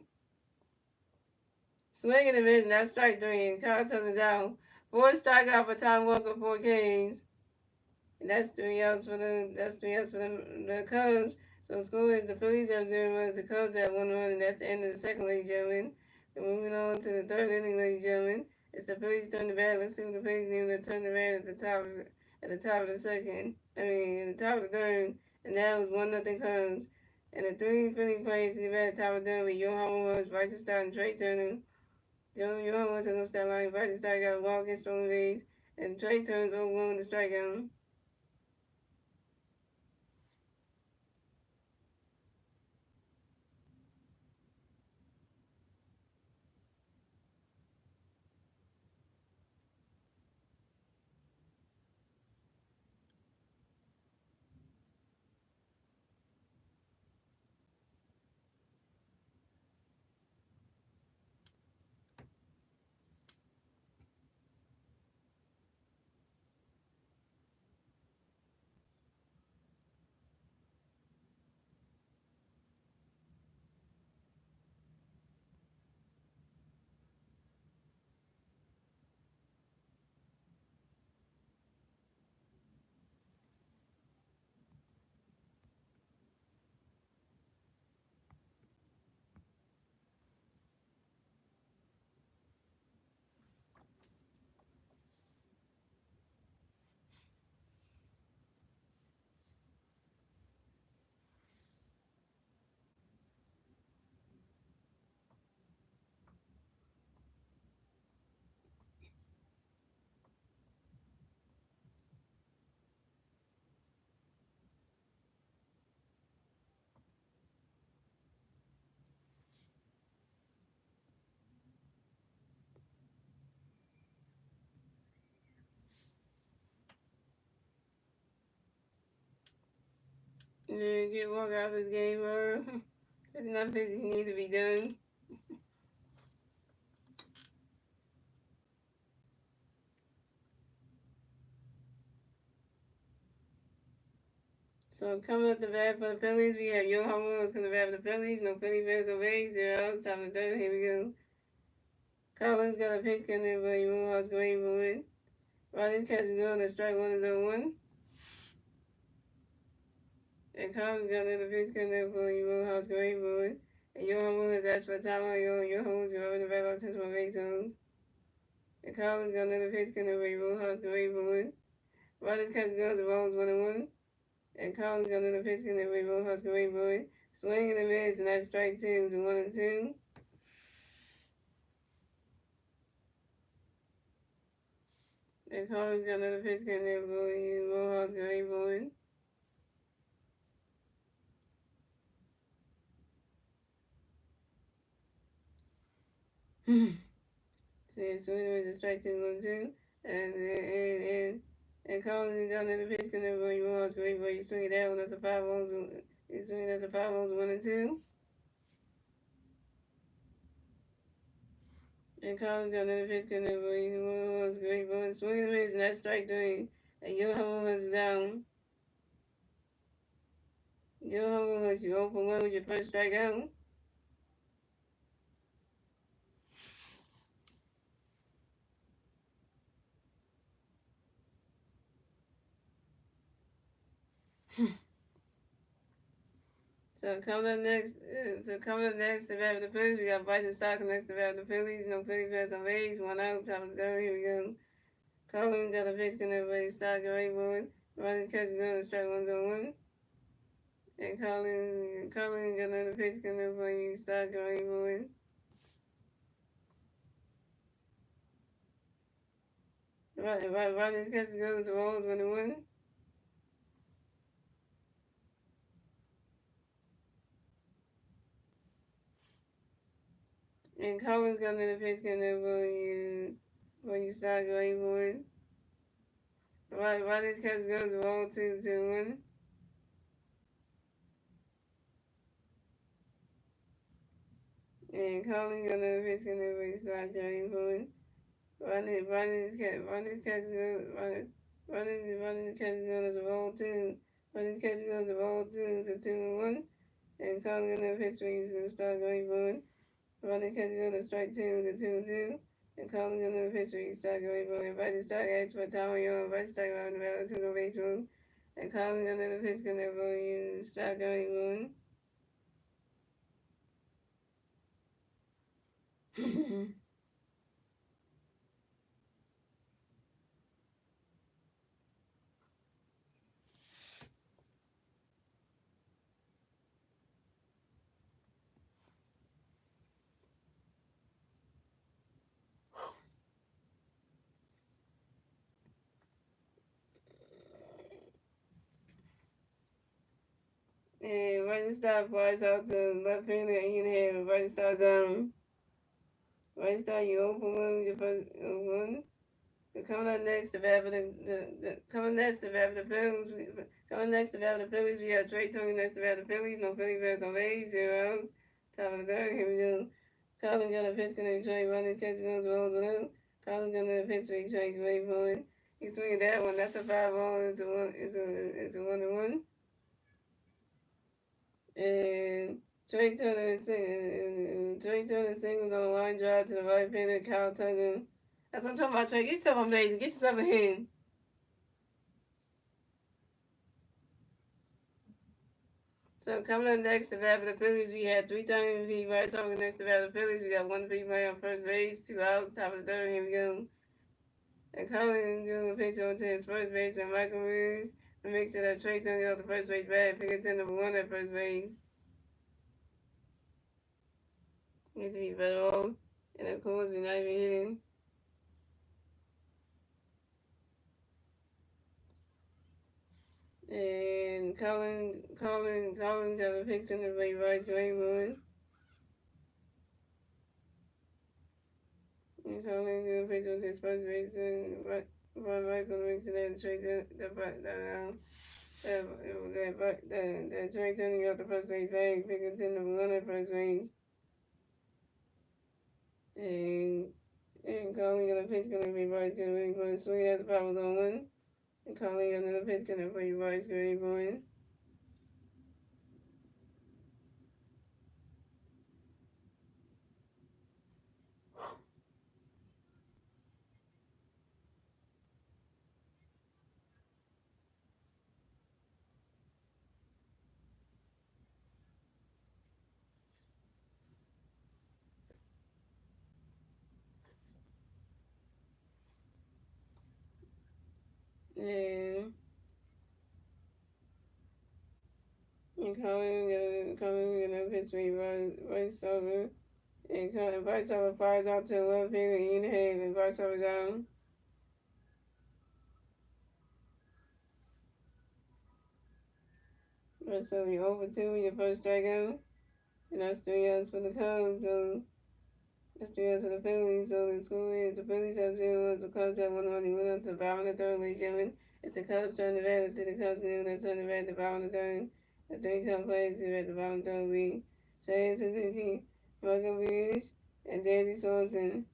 Swing and a miss, now strike three, and Kyle Tucker's out. Four strikeout for Tom Walker, 4 Ks. And that's 3 outs for the Cubs. So score is the Phillies have 0 runs, the Cubs have 1 run, and that's the end of the second, ladies and gentlemen. And moving on to the third inning, ladies and gentlemen. It's the Phillies turn the bat. Let's see what the Phillies do. They turn the bat at the top of the second. At the top of the third. And now it's 1-0 Cubs. And the three Philly players in the bat at the top of the third with Johan Woods, Bryson Stott, and Trey Turner. Johan Woods has no stat line. Bryson Stott got a walk against stolen base. And Trey Turner's over 1 with the strikeout. Yeah, get walk out this game, bro. There's nothing he need to be done. So coming up the bat for the Phillies, we have Johan Williams coming to bat for the Phillies. No Philly fans away, 0 outs, top of the third. Here we go. Collins got a pitch coming in, but Moonhouse going for it. Riley's catching good. The strike one is 0-1. And Collins got another pitch coming in for Moonhouse going for it. And Johan Williams asked for time on Johan Williams grabbing the bat out since one base runs. And Collins got another pitch coming in for Moonhouse going for it. Riley's catching good. The ball is 1-1. And Collins got another pitch coming in for Moonhouse going for it. Swing and a miss, and that's strike two to 1-2. And Collins got another pitch coming in for Mohawks going for it. So yeah, swing with a strike two 1-2. And Collins got another pitch coming in for Mohawks going for it. You swing it that one, that's a 5-0. You swing it, that's a 5-0, 1-2. And Collins got another pitch coming in for Mohawks going for it. Swing and a miss, and that's strike three. And Johan was down. Johan was you open one with your first strikeout. So coming up next to bat the Phillies, we got Bryson Stock next to bat the Phillies. No Philly fans on base, 1 out, top of the third. Here we go. Collins got a pitch connect by Stock and Rayburn. Riley catching gun, strike 1-1. And Collins got another pitch connect by Stock and Rayburn. Riley's catching gun, the ball is 1-1. And Collins got another pitch connect by Stock and Rayburn. Riley's catching gun, the ball 2-1. And Collins got another pitch connect by Stock and Rayburn. Ronnie's catching goes. Ronnie's catching goes a roll two. Ronnie's catching goes a roll two to 2-1. And calling in the pitch swings and start going for it. Ronnie catching goes a strike two to 2-2. And calling in the pitch swings start going for it. Ronnie start asks for time on your Ronnie start around the battle to the base move. And calling in the pitch gonna for you start going for it. And Ronnie Star flies out to left field and you have Ronnie Star's Ronnie Star you open one your first one. Coming up next to bat for the coming next to bat for the Phillies. Coming next to bat for the Phillies, we have Trey Tony next to bat for the Phillies. No Philly fans on base, 0 outs. Top of the third. Here we go. Collins got a pitch gonna Trey Ronnie's catch goes well blue. Collins got a pitch for Trey Gray for it. He's swinging that one. That's a 5-0. It's a 1-1. And Trey Turner singles on a line drive to the right fielder, Kyle Tucker. That's what I'm talking about, Trey. Get yourself on base and get yourself a hit. So coming up next to bat for the Phillies, we had 3-time MVP Bryce Harper next to bat for the Phillies. We got 1 free play on first base, 2 outs, top of the third. Here we go. And Collins doing a pitch on to his first base and Michael Williams to make sure that Trey Turner got the first base bat. Pick 10 number 1 at first base. Needs to be better off. And of course, we're not even hitting. And Collins got a pitch in the play Bryce Greenwood. And Collins doing a pitch on his first base and Michael makes it and trade the The Trey Turner got the first base bag, picking 10 number 1 at first base. And calling on the pitch gonna be Bryce gonna going to swing at the power on 1. And calling another pitch gonna be Bryce going. And calling another pitch be Bryce over. And Bryce over flies out to the left field and in the head and Bryce over down. Bryce over over 2 your first strikeout. And that's 3 outs for the Cubs, so that's 3 outs for the Phillies. So the score is the Phillies have 0, the Cubs have 1 He went on to the bottom of the third league given. It's the Cubs turn the bat. It's the Cubs getting that turn the bat at the bottom of the third. The 3 Cubs players give at the bottom of the third league. Shea Suzuki, Michael Beach, and Daisy Swanson.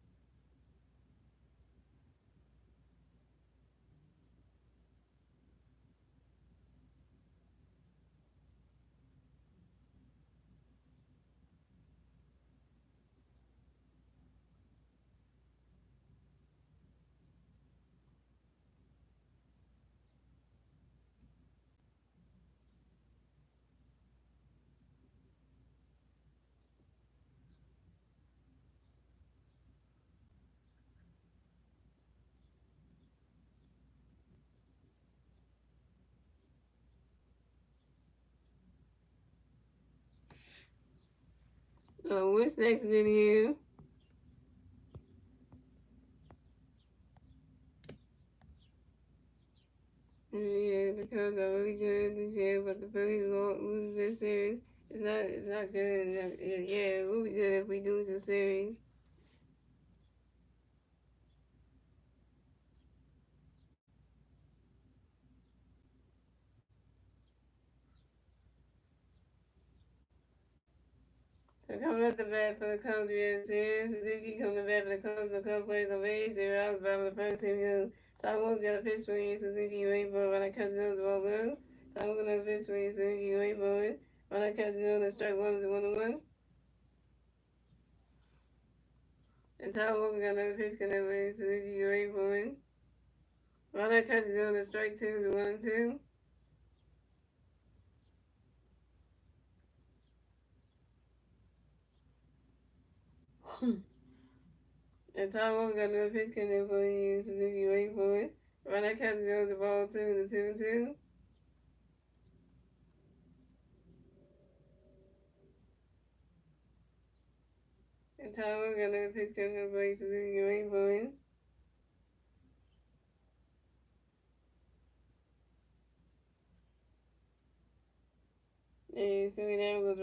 What's next is in here? Yeah, the Cubs are really good this year, but the Phillies won't lose this series. It's not good. Yeah, really good if we lose the series. So coming up the bat for the Cubs, we have Suzuki coming to bat for the Cubs. The Cubs plays on base, 0 outs, batting the first team goes. Tom Walker got a pitch for you, Suzuki waiting for it. When I catch goes the ball low. Tom Walker got a pitch for you, Suzuki waiting for it. When I catch goes, the strike 1 is 1-1. And Tom Walker got another pitch connect with Suzuki waiting for it. When I catch goes, the strike 2 is 1-2. And Tom Walker got another pitch connect for you, Suzuki waiting for it. When I catch goes the ball 2 to 2-2. And Tom Walker got another pitch connect for you, Suzuki waiting for it. And so that goes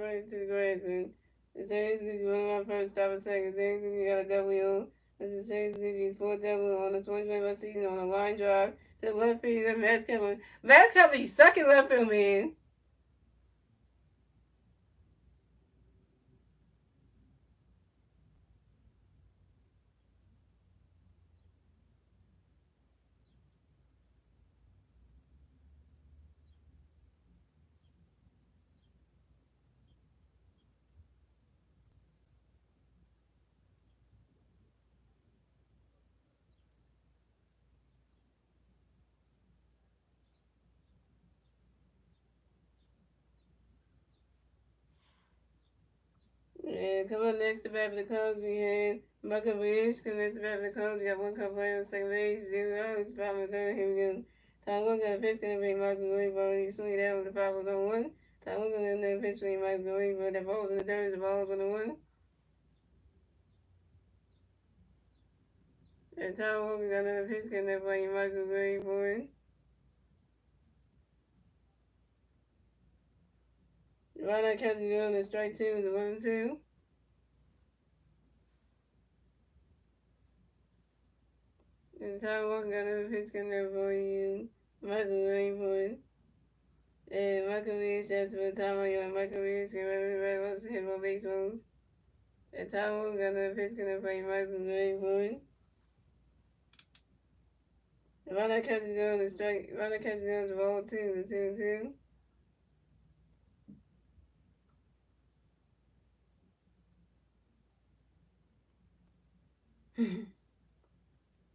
right to the grass. And the Sage Suzuki, one of my first stop at second. Sage Suzuki got a W. This is Sage Suzuki's fourth W on the 2021 season on a line drive to the left field. And Max Kemper. Max Kemper, you suck in left field, man. And coming up next to bat for the Cubs, we had Michael Beach. Coming next to bat for the Cubs, we got one Cub player on second base, 0 outs, bottom of the third. Here we go. Tom Walker got a pitch gonna be Michael Beach, but he swung it out with the foul was on 1. Tom Walker got another pitch for Michael Beach, but that ball was in the third, the ball was on the 1. And Tom Walker got another pitch connect by Michael Gray for it. Right now, catching you on the strike 2 is a 1-2. And Tom Walker got another pitch connect for you. Michael Greenwood. And Michael Reed, that's what time on you and Michael Reed, remember Red Rose hit more baseballs. And Tom Wolf got another pitch gonna play Michael Greenwood. The runner catches goes the strike runner catches goes roll two, the 2-2.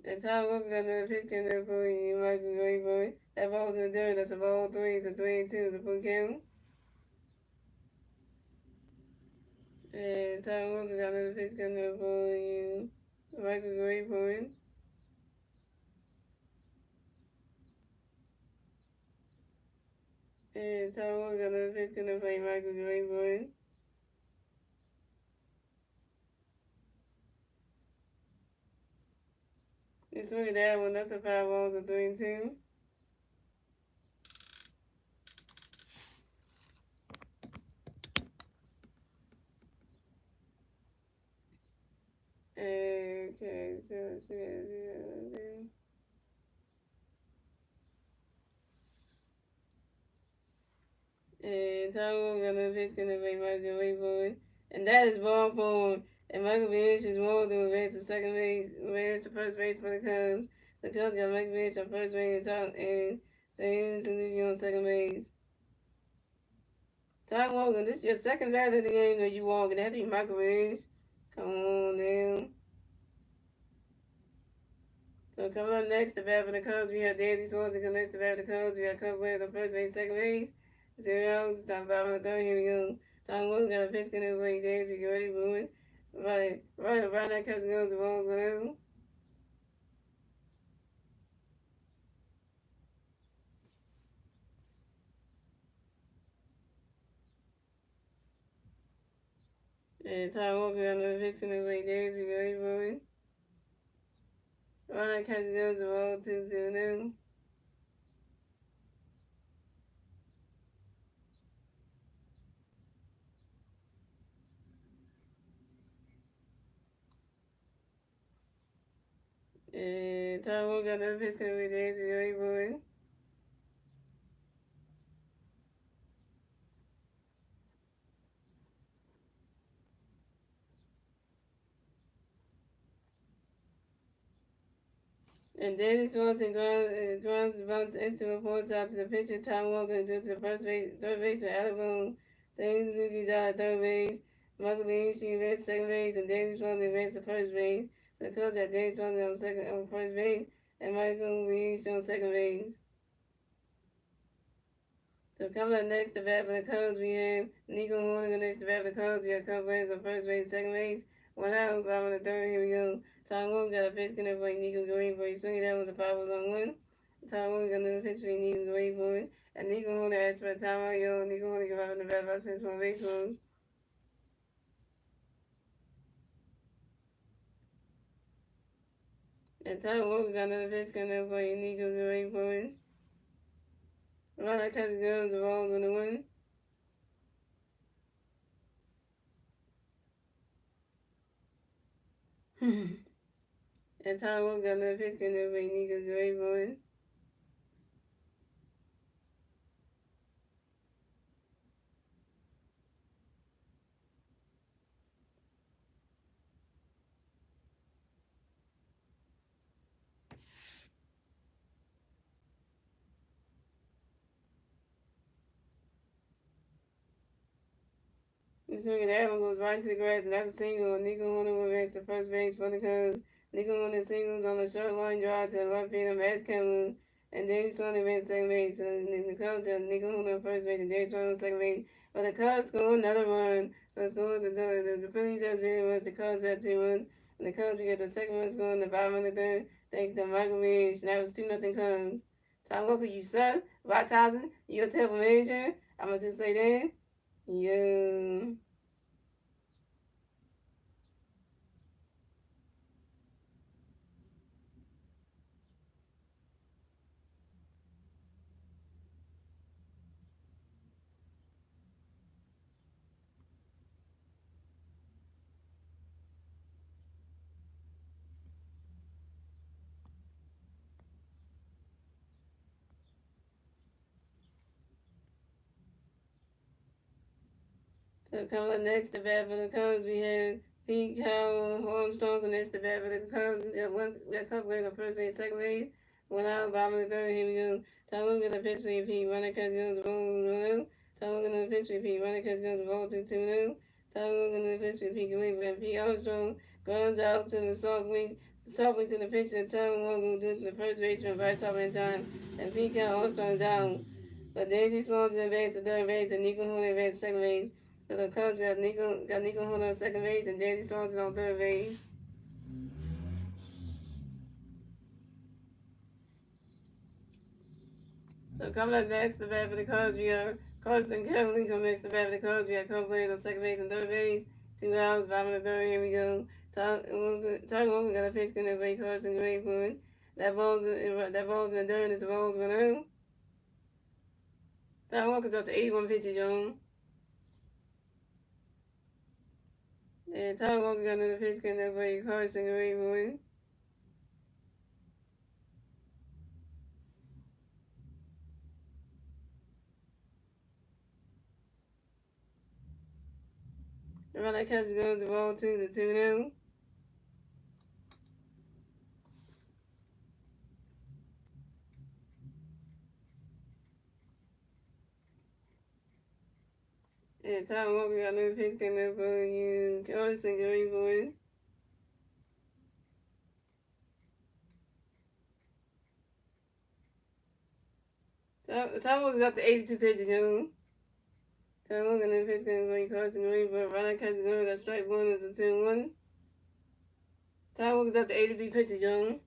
And Tom Wolf got another pitch gonna play Michael Greenwood. That ball's in the dirt, that's a ball three, it's a 3-2, the full count. And Tom Wolf got another pitch gonna play Michael Greenwood. And Tom Wolf got another pitch gonna play Michael Greenwood. You swing at that one, that's a 5 balls, a 3-2. Okay, so okay. And Tom got another pitch gonna play Michael Greenwood. And that is ball four. And Michael Beach is more to advance to second base, advance to first base for the Cubs. The Cubs got Michael Beach on first base and Tom and Sam Suzuki on second base. Tom Walker, this is your second batter of the game that you walk, and that be Michael Beach. Come on now. So coming up next, the bat for the Cubs, we have Daisy Swanson. Coming next, the bat for the Cubs, we have Cubs players on first base, second base. 0 outs, top bottom of the third. Here we go. Tom Wilson got a pitch going away. Daisy, get ready for it. Right around that Cubs goes the balls whatever. And Tom Walker got another pitch going away. Daisy, get ready for it. Around that Cubs goes the ball 2-2 now. And Tom Walker got another pitch going away. Daisy, get ready for it. And Danny Swanson grounds bumps into a force after the pitcher Tom Walker due to the third baseman Alabama. Sam Suzuki's out at third base. Michael Bianchi advanced second base, and Danny Swanson advanced to first base. So the Cubs had Danny Swanson on first base, and Michael Bianchi on second base. So coming up next, the bat for the Cubs, we have Nico Hornigan next to bat for the Cubs. We have Cubs players on first base, second base. One out, bottom of the third. Here we go. Tom Wolf got a pitch connect by Nico Green for he's swinging down with the power was on one. Tom Wolf got another pitch for Nico Green for it. And Nico Hornigan asked for a timeout. Yo, Nico Hornigan got in the bat by 6 more baseballs. And Tom Wolf got another pitch connect by Nico Green for it. Around that catch goes the balls on the win. And Tom Wolf got another pitch connect by Nico Green for it. The swing of that one goes right into the grass, and that's a single. Nico Horner will advance to first base for the Cubs. Nico Horner singles on the short line drive to the left field of Max Cameron, and Danny Swan advanced second base. So the Cubs have Nico Horner on first base and Danny Swan on second base. But the Cubs score another run. So it's going the Phillies have 0 runs, the Cubs have 2 runs. And the Cubs get the second run score in the bottom of the third. Thanks to Michael Ridge. And that was 2-0 Cubs. Tom Walker, you suck. Rock Thousand, you're a terrible manager. I'm going to just say that. Yeah. So coming up next, the bat for the Cubs, we have Pete Carroll, Armstrong, and next the bat for the Cubs. We got a couple in the first base, second base. One out, bottom of the third. Here we go. Tom gonna pitch repeat. Runner catch goes the ball 1-0. Tom gonna pitch repeat. Runner catch goes the ball 2-2-0. Tom gonna pitch repeat. Pete Armstrong grounds out to the softly to the pitcher. Tom Logan to the first baseman by stopping time. And Pete Carroll Armstrong's out. But Daisy Swan's in base at third base and Nico Hoon in base at second base. So the Cubs got Nico Hoon on second base and Daisy Swan's on third base. So coming up next, the bat for the Cubs, we got Carson Kelly coming next to the bat for the Cubs. We got Cubs players on second base and third base. 2 outs, bottom of the third. Here we go. Tyler Walker got a pitch in the way. Carson Gray for it. That ball's in the dirt. It's the ball's going out. Tyler Walker's up to 81 pitches, y'all. And Tyler Walker got another pitch in the way. Carson Gray for it. The runner catches goes the ball 2-2 now. And Tyler Walker got another pitch coming up for you. Carson Gray for it. Tyler Walker's up to 82 pitches, yo. Tyler Walker another pitch coming for you. Carson Gray for it. Runner catches goes. That strike one is a 2-1. Tyler Walker's up to 83 pitches, yo.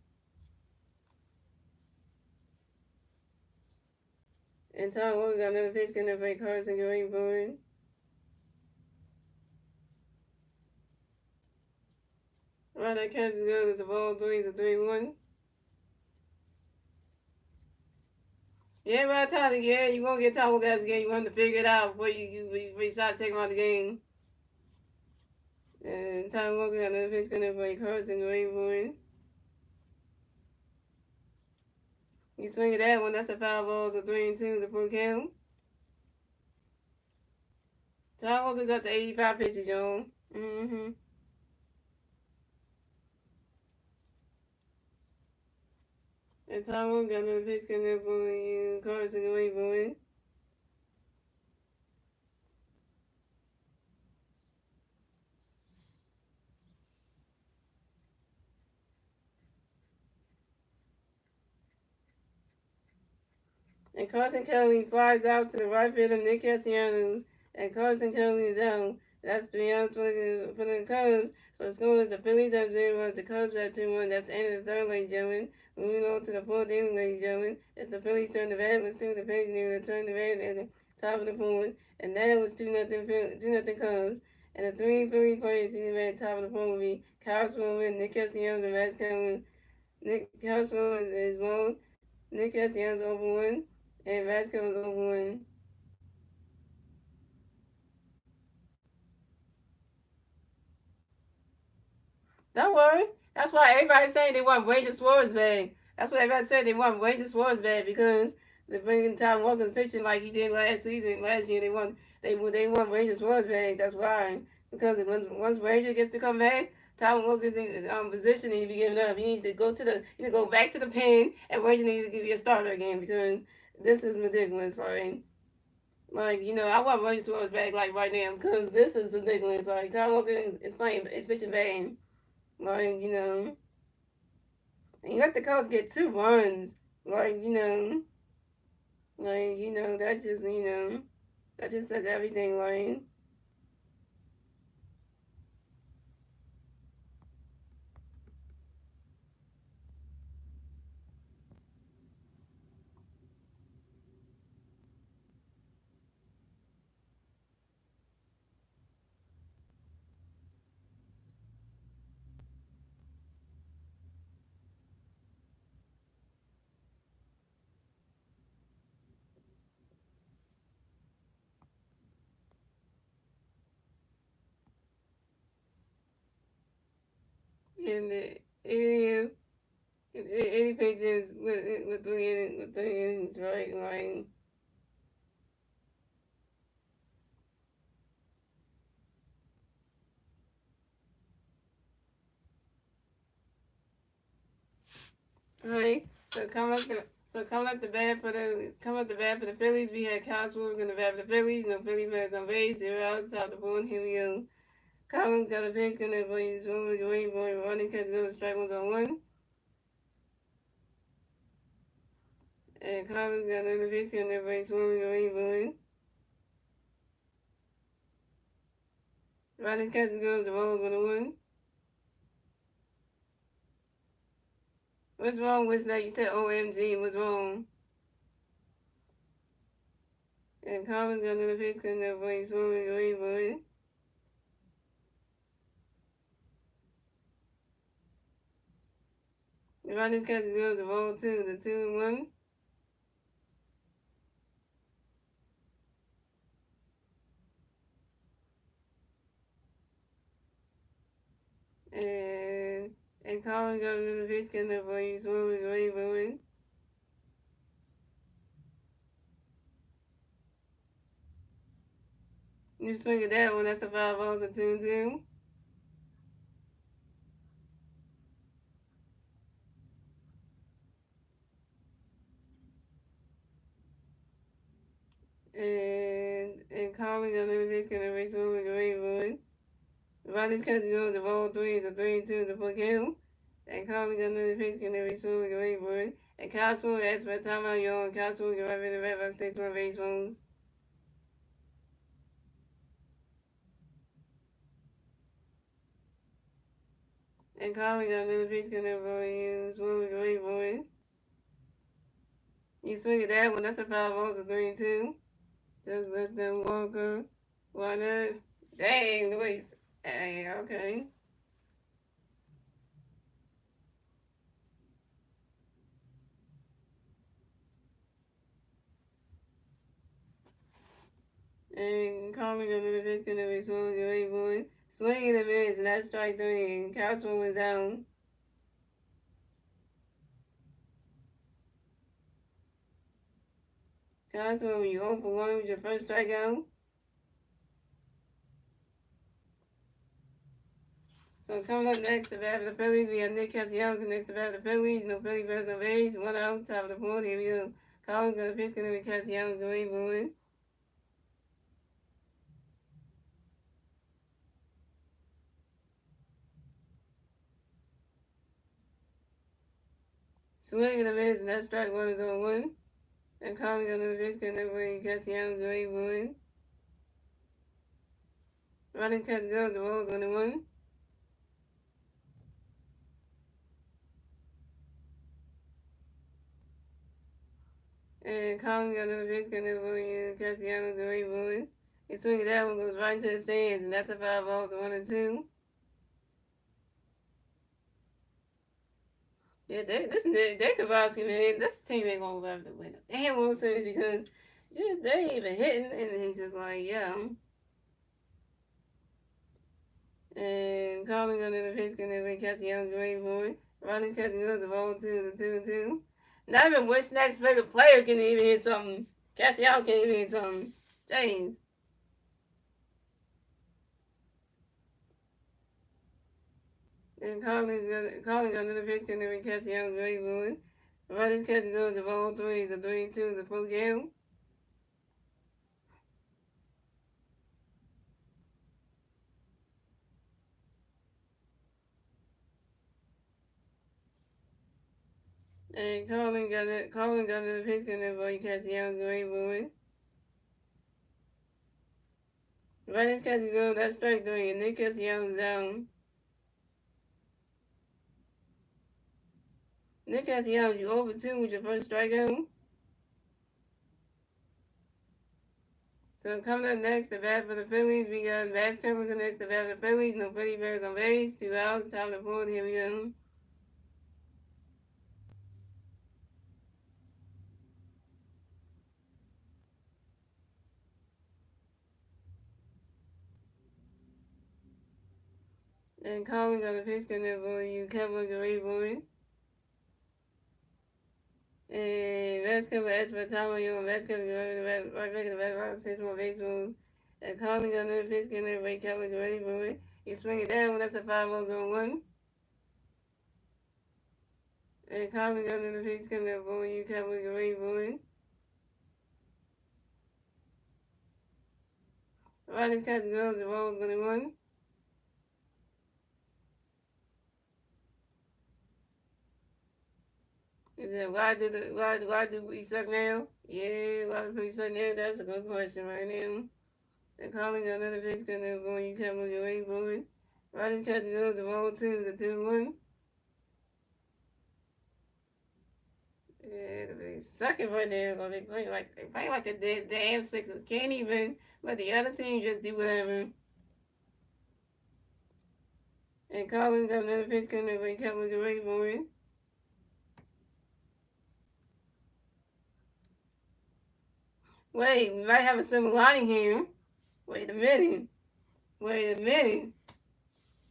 And Tyler Walker got another pitch coming up for you. Carson Gray for it. Runner catches goes. It's a ball 3. It's a 3-1. Yeah, by the time, yeah, you won't get Tyler Walker out of the game. You want to figure it out before you start taking him out of the game. And Tyler Walker got another pitch coming up for you. Carson Gray for it. You swing at that one, that's a foul ball. It's a 3-2, the full count. Tyler Walker's up to 85 pitches, y'all. And Tyler Walker got another pitch coming up for you. Carson Gray for it. And Carson Kelly flies out to the right field of Nick Castellanos. And Carson Kelly is out. That's 3 outs for the Cubs. So the score is the Phillies have 0, the Cubs have 2-1. That's the end of the third, ladies and gentlemen. Moving on to the fourth inning, ladies and gentlemen. It's the Phillies turn the bat. Let's see the Phillies near the turn the bat at the top of the fourth. And that was 2-0 Cubs. And the 3 Philly players sitting at the top of the fourth will be Kyle Swilling, Nick Castellanos, and Max Kelly. Kyle Swilling is 1. Nick Castellanos over 1. And Vasquez was over 1. Don't worry. That's why everybody's saying they want Ranger Suarez back. That's what everybody said they want Ranger Suarez back because they're bringing Tom Walker's pitching like he did last season. Last year they want Ranger Suarez back. That's why. Because once Ranger gets to come back, Tom Walker's in position and he be giving up. He needs to go back to the pen and Ranger needs to give you a starter again because this is ridiculous. Like, I want Ranger Suarez back like right now because this is ridiculous. Like Tom Walker is pitching bad. Like, and you let the Cubs get 2 runs. Like, that just says everything, like. And any pitches with 3 innings, right? Like, Right. So coming up the bat for the Phillies, we had Kyle Schwarber going to bat for the Phillies. No Philly players on base. 0 outs. Top of the board. Here we go. Collins got a pitch. Going to play his one with away. Boy, running catch goes. Strike one's on one. And Collins got another pitch. Going to play his one with away. Boy. Running catch goes. The rolls 1-1. What's wrong with that? You said OMG. What's wrong? And Collins got another pitch. Going to play his one with away. Boy. The running catch goes. The roll 2. The 2-1. And Colin got another pitch getting up for you, swinging away, moving. You swing at that one, that's the 5 balls and 2-2. And Colin got another pitch getting up for you, swinging away, moving. Ronnie's catch goes to ball 3, it's a 3-2 to full count. And Colin got another pitch getting up for you, swinging away, moving. And Kyle Swoon asked for a timeout, y'all. And Kyle Swoon get right in the red box, takes one base phones. And Colin got another pitch getting up for you, swinging away, moving. You swing at that one, that's a 5 balls and 3-2. Just let them walk up. Why not? Dang, Luis. Hey, okay. And calling under the pitch gonna be swinging away, boy. Swinging a miss, and that's strike 3. And Cosmo was out. Cosmo, you 0 for 1 with your first strikeout. So coming up next to bat for the Phillies, we have Nick Castellanos next to bat for the Phillies. No Philly players on base. 1 out, top of the board. Here we go. Collins gonna pitch, gonna be Castellanos going, boy. Swinging a miss, and that strike 1 is on 1. And Collins gonna pitch, gonna be Castellanos going, boy. Running catch goes, the rolls 1-1. And Collins got another pitch, gonna go you. Castellanos away, boy. He swinging that one, goes right into the stands, and that's a 5 balls, 1-2. Yeah, they Kowalski, man, this team ain't gonna love to win a damn World Series because yeah, they ain't even hitting, and he's just like, yeah. And Collins got another pitch, gonna be Castellanos away, boy. Running catch goes the ball 2, the 2-2. Not even West next favorite player can even hit something. Castellanos can't even hit something. James. And Collins got another pitch, gonna be Castellanos away, boy. Running catch goes the ball 3, the 3-2, the full count. And Colin got another pitch, gonna be Castellanos away, boy. Running catch goes, that's strike 3, and Nick Castellanos down. Nick Castellanos, you over 2 with your first strikeout. So coming up next, the bat for the Phillies, we got Bass Chemical next to bat for the Phillies. No Philly Bears on base. 2 outs, top of the board. Here we go. And Colin got a pitch, gonna be you. Kevin Gray, boy. And Vasquez will ask for time on you, and Vasquez will right back in the back box, 6 more base moves. And Colin got another pitch, gonna be Kevin Gray, boy. You swing it down, that's a 5 balls on 1. And Colin got another pitch coming up on you, Cowboys get ready for it. Riley's catch goes, the ball's gonna run. Is it why do we suck now? Yeah, why do we suck now? That's a good question right now. And Colin got another pitch coming up on you, Cowboys get ready for it. Riley's catch goes, the ball two, the 2-1. Yeah, they sucking right now. They play like the damn Sixers. Can't even let the other team just do whatever. And Collins got another pitch coming up. He kept looking ready for it. Wait, we might have a silver lining here. Wait a minute. Wait a minute.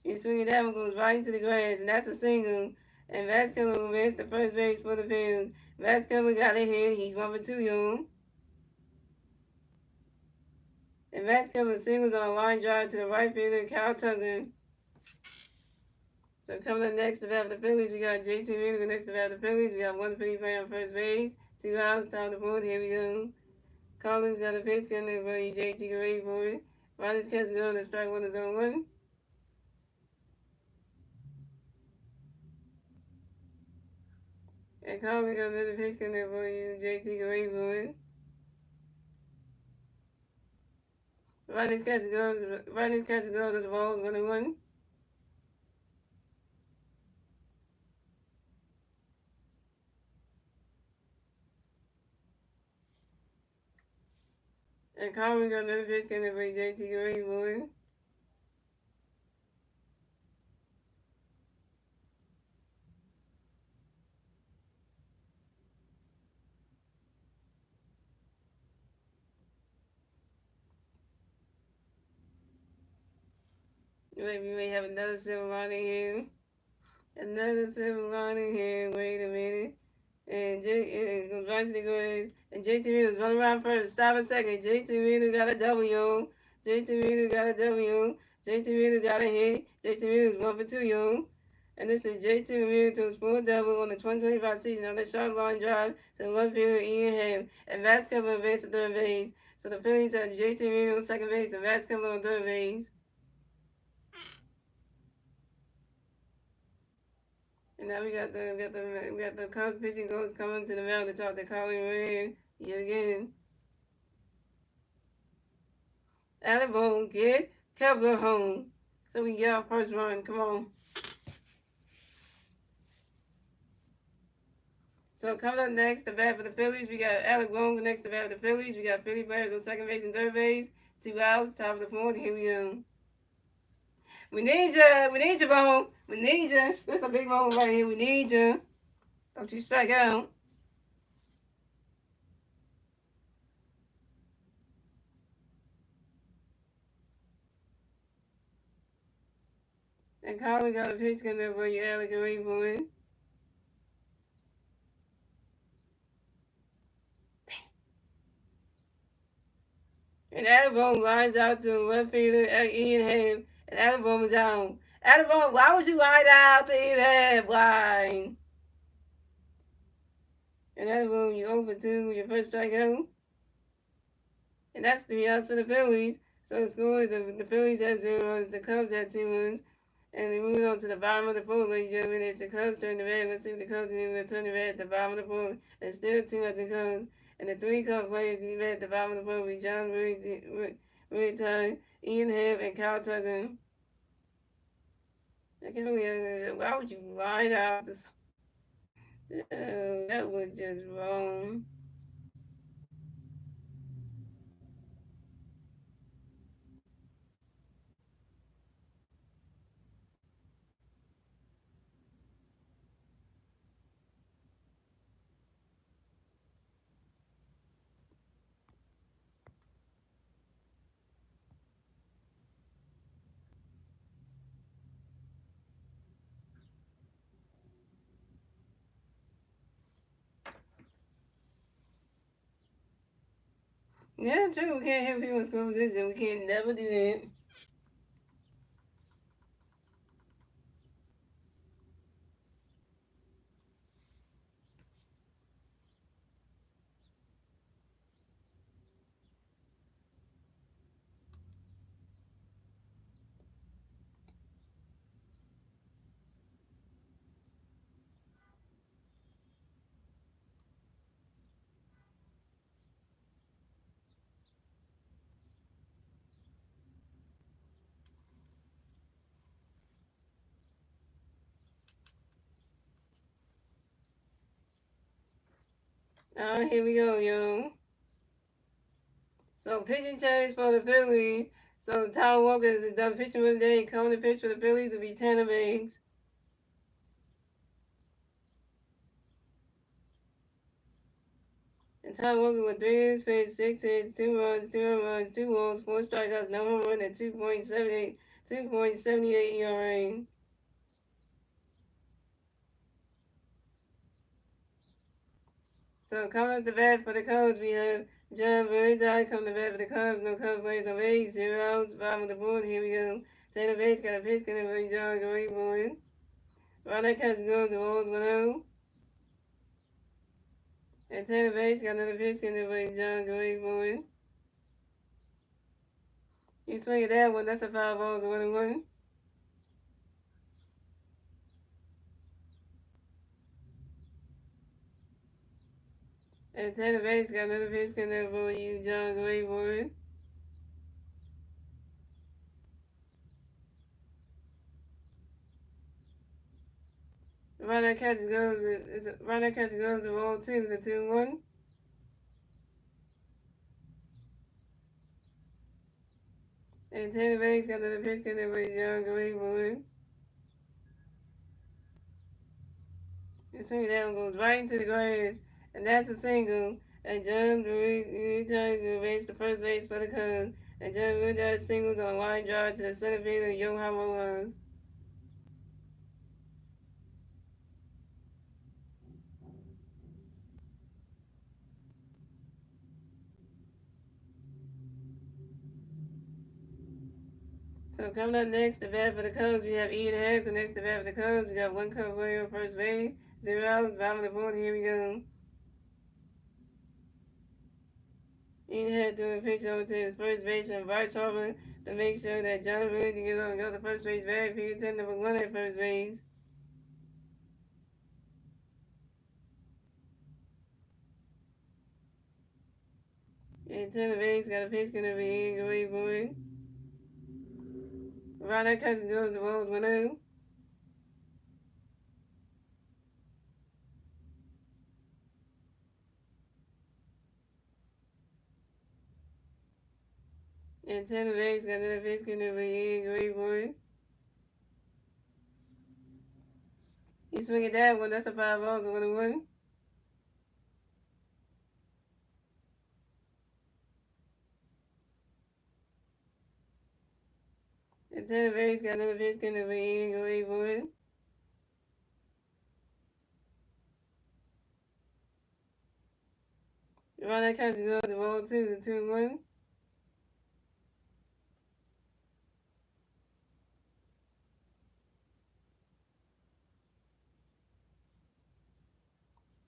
He swinging that one goes right into the grass, and that's a single. And Vasquez will miss the first base for the Phillies. Vasquez got a hit. He's 1 for 2, y'all. And Vasquez singles on a line drive to the right fielder, Cal Tucker. So coming up next to bat for the Phillies, we got J.T. Reader next to bat for the Phillies. We got one Philly player on first base. 2 outs, top of the board. Here we go. Collins got a pitch coming for you, J.T. Get ready for it. Riley's catch goes to strike one is on one. And Collins got another pitch coming for you, J.T. Get ready for it. Riley's catch goes as the ball is 1-1. And Collins got another pitch coming for you, J.T. Get ready for it. We may have another silver lining here. Another silver lining here. Wait a minute. And it goes right to the grass. And JT Reader's running around first. Stop a second. JT Reader got a W. JT Reader got a W. JT Reader got a hit. JT Reader's 1 for 2, yo. And this is JT Reader to a sport double on the 2025 season on the short line drive to the left fielder Ian Ham. And Vasquez advanced to third base. So the Phillies have JT Reader on second base and Vasquez on third base. And now we got the Cubs pitching coach coming to the mound to talk to Colin Ray yet again. Alabama, get Kepler home so we can get our first run. Come on. So coming up next, the bat for the Phillies, we got Alec Boone next to bat for the Phillies. We got Philly players on second base and third base. 2 outs, top of the fourth. Here we go. We need you, Boone. We need you. This is a big moment right here. We need you. Don't you strike out. And Colin got a pitch coming for you, Alec, and wait for it. And Adabone lines out to the left fielder, Ian Ham. And Adabone is out. Adabone, why would you line out to Ian Ham? Why? And Adabone, you 0 for 2 with your first strikeout. And that's 3 outs for the Phillies. So the score is the Phillies have 0 runs, the Cubs have 2 runs. And we move on to the bottom of the fourth, ladies and gentlemen. It's the Cubs turn the red. Let's see if the Cubs are going to turn the red at the bottom of the fourth. It's still 2-0 Cubs. And the 3 Cubs players in red at the bottom of the fourth with John Ray Time, Ian Ham, and Kyle Tucker. I can't really, why would you line out this? That was just wrong. Yeah, true. We can't have people in school position. We can't never do that. Alright, here we go, yo. So pitching change for the Phillies. So Tyler Walker is done pitching for the day. Coming to pitch for the Phillies will be Tanner Banks. And Tyler Walker with 3 innings, 6 hits, 2 runs, 2 home runs, 2 walks, 4 strikeouts, no home run at 2.78 ERA. So coming up the bat for the Cubs, we have John Verdi coming to bat for the Cubs. No Cubs players on base, 0 outs, bottom of the board. Here we go. Taylor Bates got a pitch, gonna be John Great Boy. Ronald catch goes, the Wolves 1-0. And Taylor Bates got another pitch, gonna be John Great Boy. You swing at that one, that's a 5 balls, 1-1. And Taylor Bates got another pitch, gonna be John Great Boy. Ronald catch goes, the roll 2, the 2-1. And Taylor Bates got another pitch, gonna be John Great Boy. The swing down goes right into the grass, and that's a single. And John Tiger makes the first base for the Cubs. And John Woodard singles on a line drive to the center field of Johan Rojas. So coming up next, the bat for the Cubs, we have Ian Happ. The next, the bat for the Cubs, we got 1 Cub player on first base, 0 outs, bottom of the board. Here we go. Ian Happ doing a pitch over to his first baseman, Bryce Harper, to make sure that John Wood can get on go to first base bag. He gets number 1 at first base. And Taylor Bates got a pitch gonna be Ian Great Boy. Around that catch goes the Wolves 1-0. And Tanner Bates got another pitch gonna be Ian Great Boy. You swing at that one, that's a 5 balls, 1-1. And Tanner Bates got another pitch gonna be Ian Great Boy. Around that catch goes the Wolves 2, the 2-1.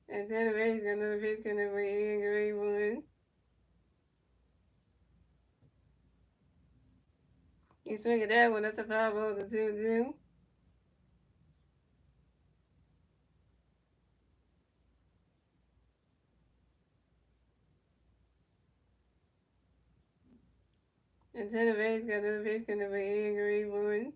And Tanner Bates got another pitch gonna be Ian Great Boy. You swing at that one, that's a 5 balls, 2-2. And Tanner Bates got another pitch gonna be Ian Great Boy.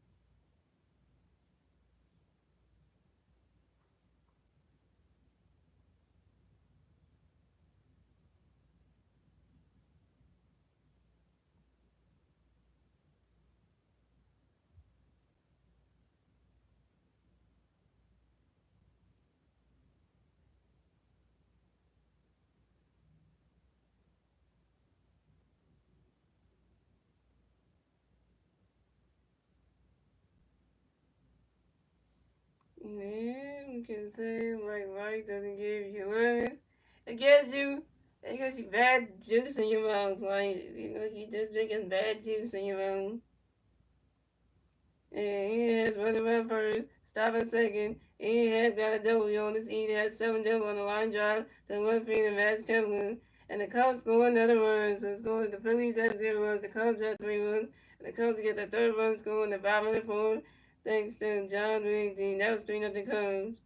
Man, you can say like life doesn't give you lemons. It gives you bad juice in your mouth. Like, you just drinking bad juice in your mouth. And he has running around first, stop a second. He had got a double on this. He had 7 double on the line drive to one field and Max Kevlin. And the Cubs score another run. So score the Phillies have 0 runs, the Cubs have 3 runs. And the Cubs get the third run score in the bottom of the fourth. Thanks to John Rigby. That was 3-0 Cubs.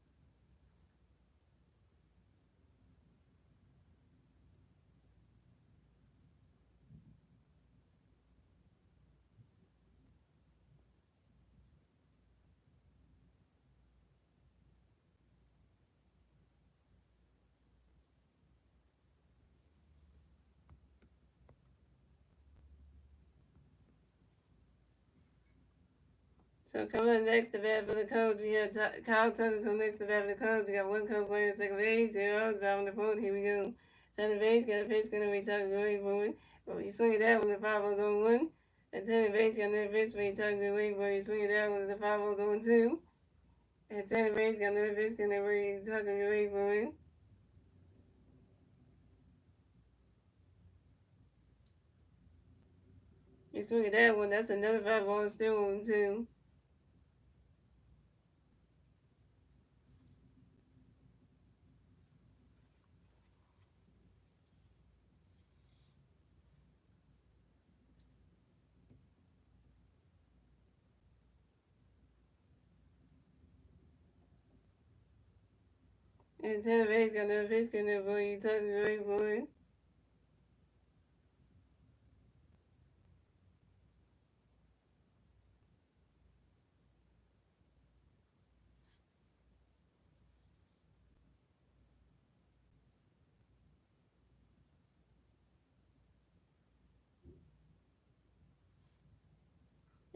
So coming up next, the bat for the Cubs, we have Kyle Tucker come next to bat for the Cubs. We got one Cub player second base, 0 outs, bat on the phone. Here we go. Center base, got a pitch gonna be Tucker away for it. But we swing it out when the 5 on 1. And center base got another pitch for Tucker away for it. Swing it out when the 5 on 2. And center base got another pitch gonna be Tucker away for it. You swing at that one, that's another 5 ball still on 2. And center base got another pitch gonna be Tucker away for it.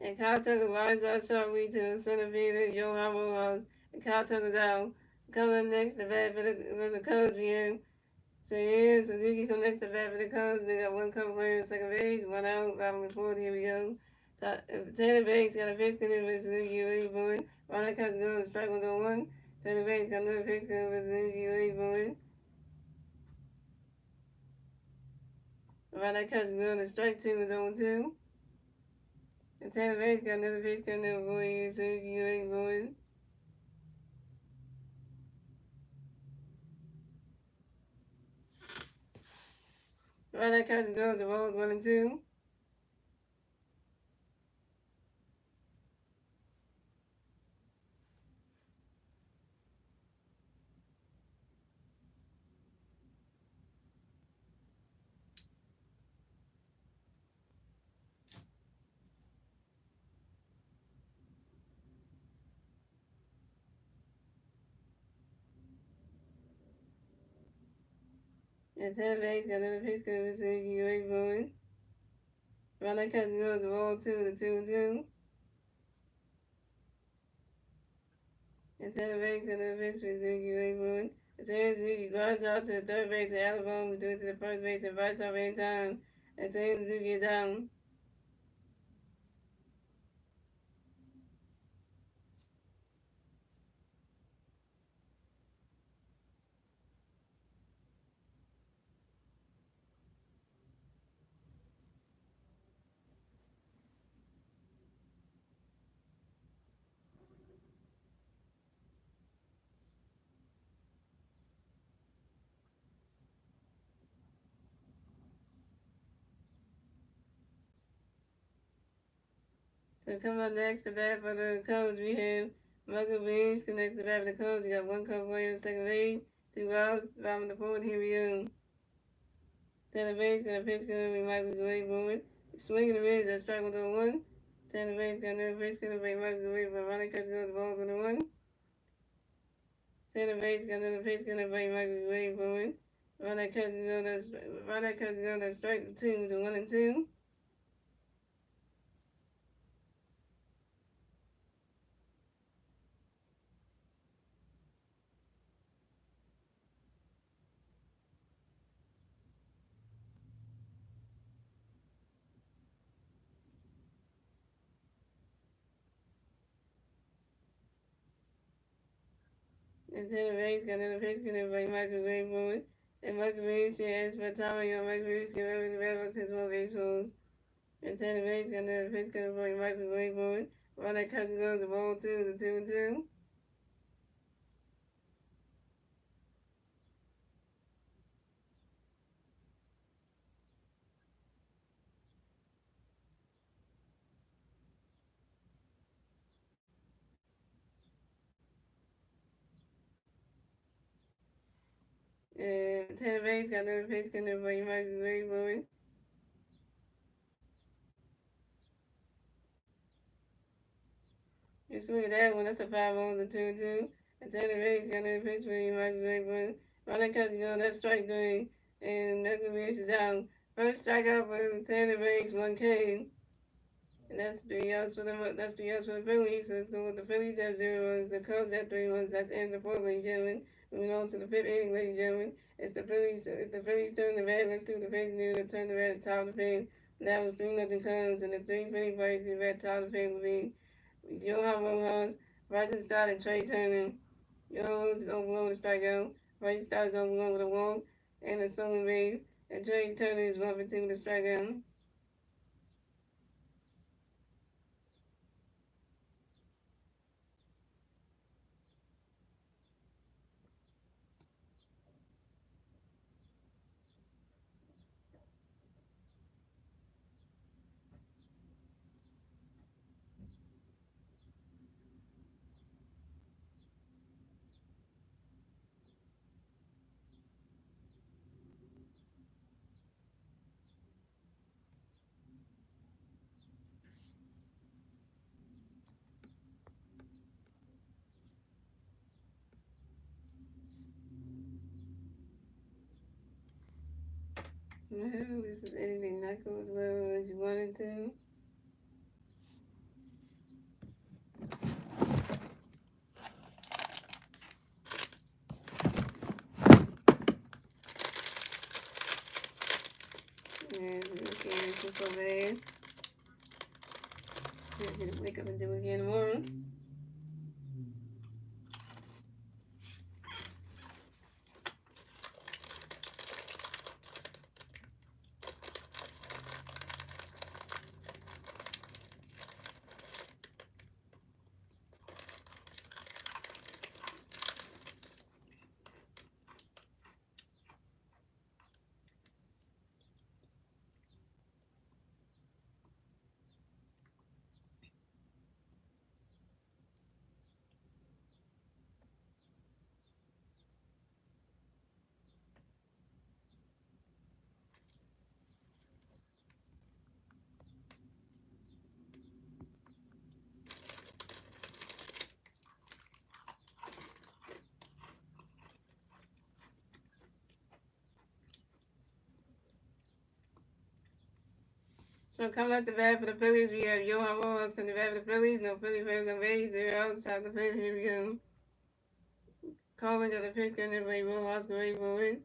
And Kyle Tucker lines out sharply to the center fielder, Johan Rojas. And Kyle Tucker's out. Coming up next, the bat for the Cubs begin. So yeah, Suzuki come next to bat for the Cubs. They got one Cub player in second base, one out, bottom of the fourth. Here we go. Taylor Banks got a pitch connect with Suzuki early going. Ronald Cuts goes, strike was on 1. Taylor Banks got another pitch connect with Suzuki early going. Ronald Cuts goes, strike 2 is on 2. And Taylor Banks got another pitch connect with Suzuki early going. Ronald Cuts goes, the balls 1 and 2. And Taylor Banks got another pitch connect with Suzuki early going. Ronald Cuts goes, the ball 2 to 2 and 2. And Taylor Banks got another pitch with Suzuki early going. And Taylor Suzuki guards out to the third base and Alabama who do it to the first base and vice off any time. And Taylor Suzuki is down. So coming up next, the bat for the Cubs, we have Michael Beans connects the bat for the Cubs. We got one Cub player in second base, 2 outs, bottom of the fourth. Here we go. Taylor Banks got a pitch gonna be Michael Gray Bowman. Swinging the mids, that strike was on 1. Taylor Banks got another pitch gonna be Michael Gray, but Ronald Cuts goes, the ball's on the 1. Taylor Banks got another pitch gonna be Michael Gray Bowman. Ronald Cuts goes, to strike 2, so 1 and 2. And Taylor Banks got another pitch gonna be Michael Gray Bowman. And Michael Banks should ask for time on Michael Banks can remember the Rebels since one baseballs. And Taylor Banks got another pitch gonna be Michael Gray Bowman. Ronald Cuts goes, the ball 2 to 2 and 2. And Taylor Banks got another pitch gonna be Michael Gray Bowman. You swing at that one, that's a 5 balls and 2 and 2. And Taylor Banks got another pitch for Michael Gray Bowman. Ronald Cuts goes, that's strike 3. And Michael Banks is out. First strikeout for Taylor Banks, 1K. And that's 3 outs for the Phillies. So let's go with the Phillies have 0 runs, the Cubs have 3 runs. That's the end of the fourth, ladies and gentlemen. Moving on to the fifth inning, ladies and gentlemen. It's the Phillies turn the bat. Let's see what the Phillies do to turn the bat at the top of the fifth. That was 3-0 Cubs, and the three Philly players who at the top of the fifth will be Johan Rojas, Bryson Stott, and Trey Turner. Johan Rojas is over with a strikeout. Bryson Stott is over with a walk and a stolen base. And Trey Turner is 1 for 2 with a strikeout. No, this is anything not go as well as you wanted to. And this game is just so bad. I didn't wake up and do it again tomorrow. So coming up the bat for the Phillies, we have Johan Rojas coming to bat for the Phillies. No Philly players on base. 0 outs. Top of the fifth. Here we go. Calling of the pitch gunner by Rojas going forward.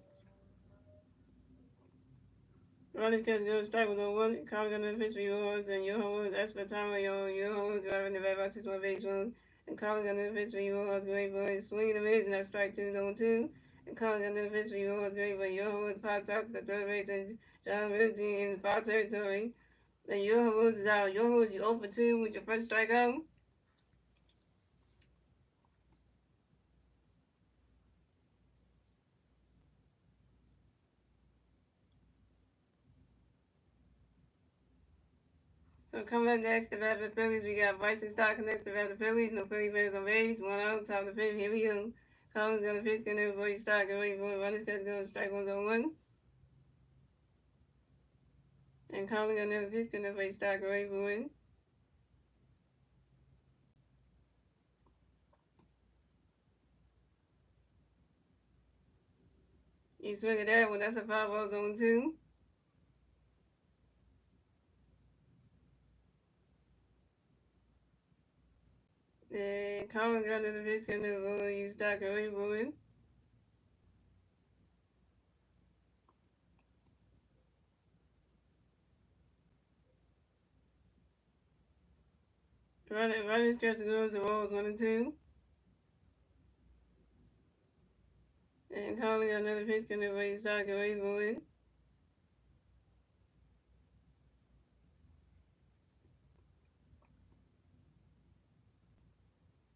Running test goes strike was on one. Calling of the pitch for Rojas and Johan Rojas. That's for time. Johan Rojas driving the bat by 6-1 base run. And calling of the pitch for Rojas going forward. Swinging the miss and that strike 2 is on 2. And calling of the pitch for Rojas going forward. Johan Rojas pops out to the third base and John Ridley in foul territory. Then Johan Rojas is out. Johan Rojas, you 0 for 2 with your first strikeout. So coming up next, the bat for the Phillies, we got Bryson Stott next to the bat for the Phillies. No Philly players on base. 1 out, top of the fifth. Here we go. Collins gonna pitch, gonna before you start, go wait for runners, cause go strike 1 on 1. And Collins gonna pitch, gonna before you start, go wait for it. You swing at that one, that's a 5-0 zone 2. And Collins gonna pitch, gonna before you start, go wait for it. Runners catch goes the balls 1 and 2. And Collins got another pitch, gonna before you start, go wait for it.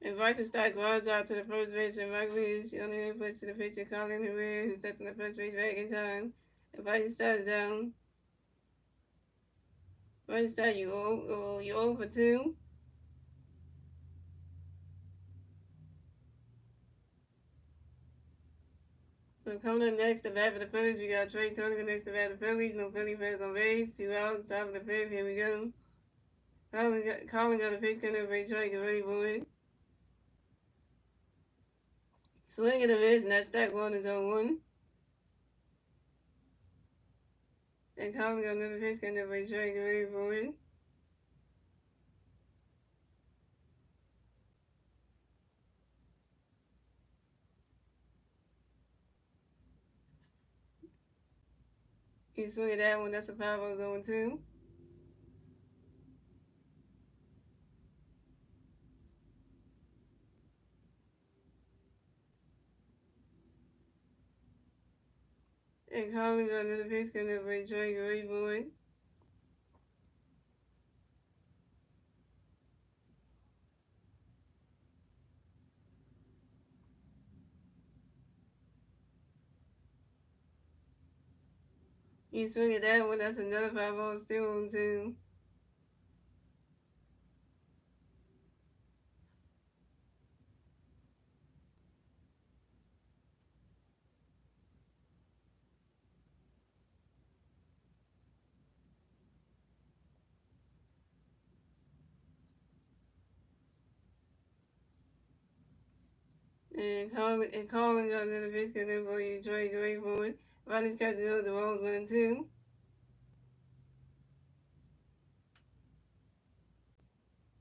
And Bryson Stott grounds out to the first base, and Mike Williams only input to the pitcher, Colin Herrera, who's stepped on the first base back in time. And Bryson Stott is down. Bryson Stott, you 0 for 2. So coming up next, the bat for the Phillies, we got Trey Turner next to the bat for the Phillies. No Philly fans on base. 2 outs, top of the fifth. Here we go. Colin got a pitch coming for Trey, get ready for it. Swing and a miss, and that strike 1 is on 1. And Colin got another pitch coming for Trey, get ready for it. You swing at that one, that's a 5-0 zone 2. And calling under the pitch gonna be Trey Grayboard. You swing at that one, that's another 5-0 still on 2. And calling under the pitch gonna be Trey Grayboard. Ronnie's catching goes the Rolls 1 and 2.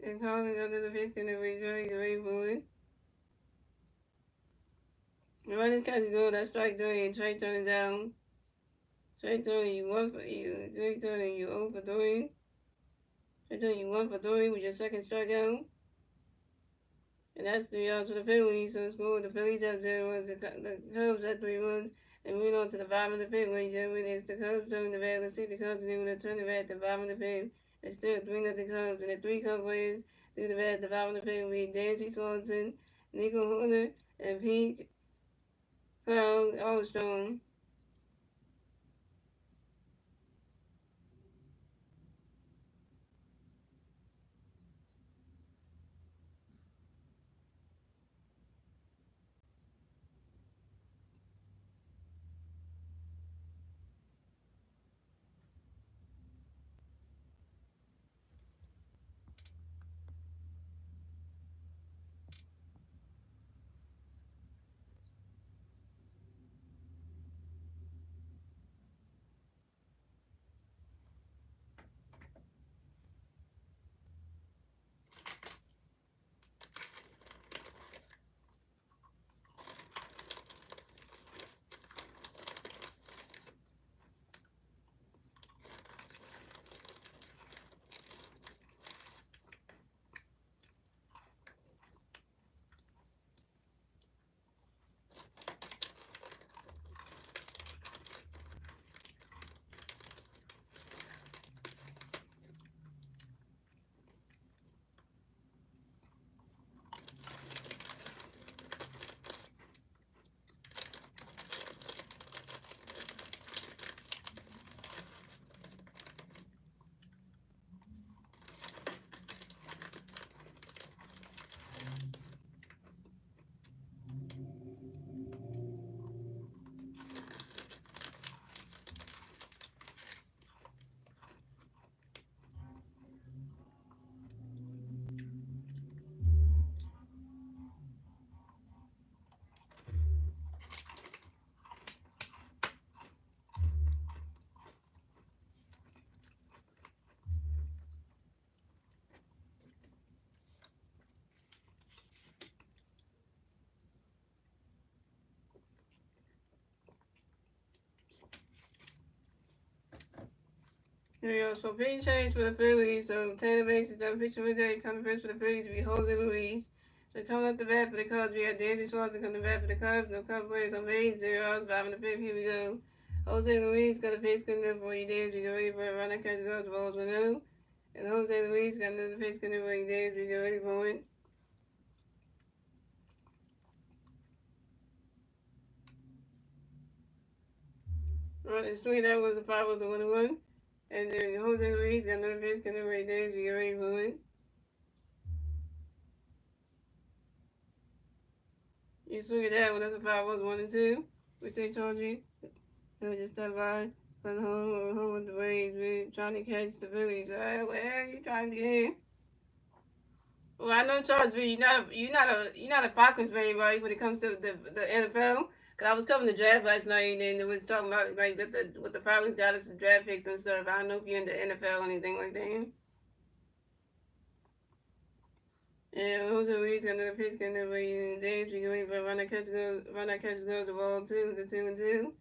And calling under the pitch gonna be Trey Grayboard. Ronnie's catching goes that strike 3 and Trey turning down. Trey turning you 1 for you. Trey turning you 0 for 3. Trey turning you 1 for 3 with your second strikeout. And that's 3 outs for the Phillies. So score the Phillies have 0 runs, the Cubs have 3 runs. And moving on to the bottom of the fifth, ladies and gentlemen, it's the Cubs turning the bat. Let's see the Cubs doing the turn the bat at the bottom of the fifth. It's still 3-0 Cubs. And the 3 Cubs players do the bat at the bottom of the fifth will be Dancy Swanson, Nico Horner, and Pete Crow Armstrong. Here we go. So pitching change for the Phillies. So Tanner Banks is done pitching for the day. Coming first for the Phillies will be Jose Luis. So coming up the bat for the Cubs, we have Dancy Swanson coming back for the Cubs. No Cubs players on base. 0 outs, 5 in the fifth. Here we go. Jose Luis got a pitch coming up for you, Dancy. We go ready for it. Run that catch goes. Balls 1-0. And Jose Luis got another pitch coming up for you, Dancy. We go ready for it. Right, swing that was the 5 was a 1-1. And then Jose Luis got another pitch coming up for you, Dancy. We go ready for it. You swing at that one. That's a 5 was 1-2. We say charge you. He'll just step by, run home with the Braves. We're trying to catch the Phillies. Where are you trying to get in? Well, I know Charles B. You're not a Falcons fan, right? When it comes to the NFL, cause I was covering the draft last night and it was talking about like what the Falcons got us the draft picks and stuff. I don't know if you're in the NFL or anything like that. Yeah, Jose Ruiz got another pitch, got another days. We going for run that catch goes the ball 2, the 2-2.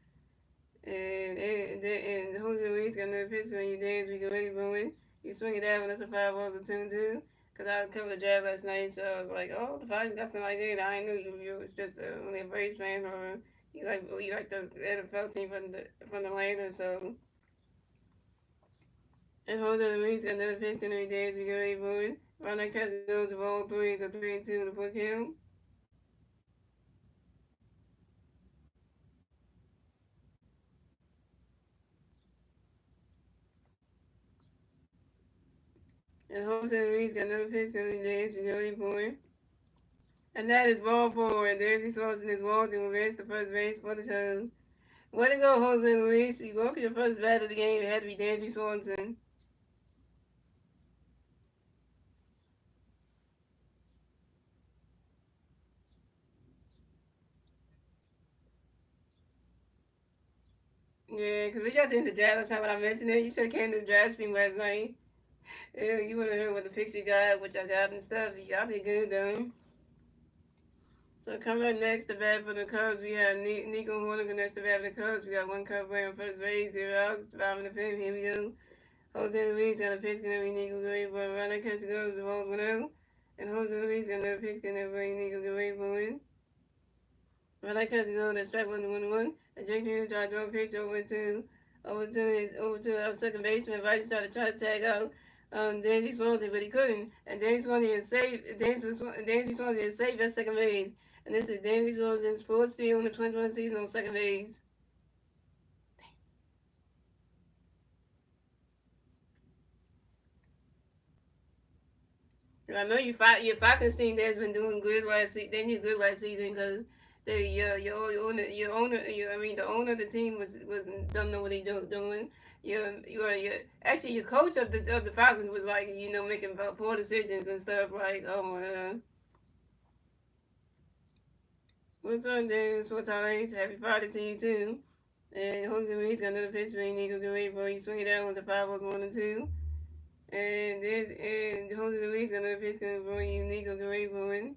And Jose Luis got another pitch when you dance, we get ready for it. You swing it out when that's a 5 balls a 2-2. Because I covered the draft last night, so I was like, oh, the Phillies got something like that. I knew you was just only a Braves fan or you like the NFL team from the Atlanta, so. And Jose Luis got another pitch going to be dance, we get ready for it. Ron that catch goes to ball three, so 3-2 in the full count. And Jose Luis got another pitch going to be dance, we get ready for it. And that is ball four, and there's his Swanson is walked and advanced to first base for the Cubs. Way to go, Jose Luis. You broke your first bat of the game. It had to be Dancy Swanson. Yeah, because we got into the draft last time when I mentioned it. You should have came to the draft stream last night. Yeah, you would have heard what the picture you got, what y'all got and stuff. Y'all did good, though. So coming up next, the bat for the Cubs, we have Nico Hornigan. That's the bat for the Cubs. We got one Cub player on first base, 0 outs, 5 in the fifth. Here we go. Jose Luis got a pitch, gonna be Nico Gray, but runner catch goes, the balls went out. And Jose Luis got another pitch, gonna be Nico Gray for it. But I catch go, the strike 1-1. And Jake Jr. tried to throw a pitch over to our second baseman. Vice started to try to tag out Danny Swansea, but he couldn't. And Danny Swansea is safe. Danny Swansea is safe at second base. And this is Danny Swansea's fourth steal in the 2020 season on second base. And I know your Falcons team that's been doing good last season. They did good last season because the owner of the team was don't know what he doing. Your actually your coach of the Falcons was like making poor decisions and stuff like oh my god. What's up, dudes? What's all right? Happy Friday to you too. And Jose Luis got another pitch, but he need to get ready for you swing it out with the 5-1-2. And Jose Luis got another pitch going for you need to get ready for it.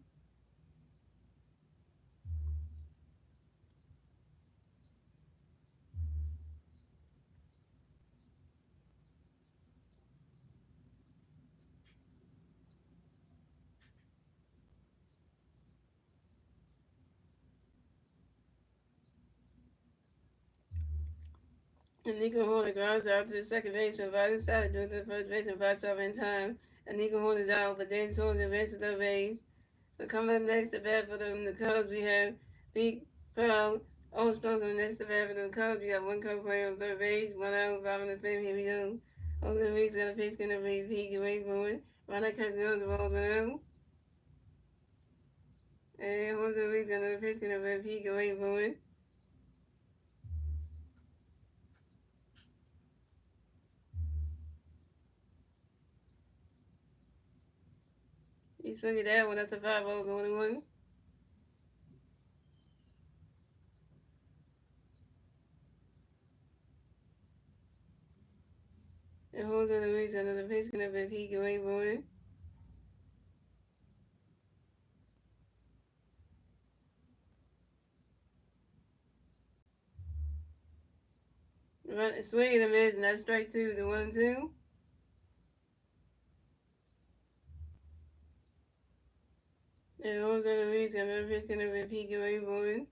And Nico Horner grounds out to the second baseman. Violet started doing to the first baseman by 7 times. And Nico Horner's out, but then Swan's advanced to the base. So coming up next to bat for the Cubs, we have Pete Pearl. Armstrong on next to bat for the Cubs. We got one Cub player on third base, one out, 5 in the 5th. Here we go. Jose Luis got a pitch, gonna be Pete, get ready for it. Ronald catch goes, the ball's one out. And Jose Luis got another pitch, gonna be Pete, get ready for it. He swung it that one, that's a 5-0-1-1. And Jose Luis got another pitch, gonna be Pete, get ready for it. Swing and a miss, and that's strike two, the 1-2. And Jose Luis got another pitch, gonna be Pete, get ready for it.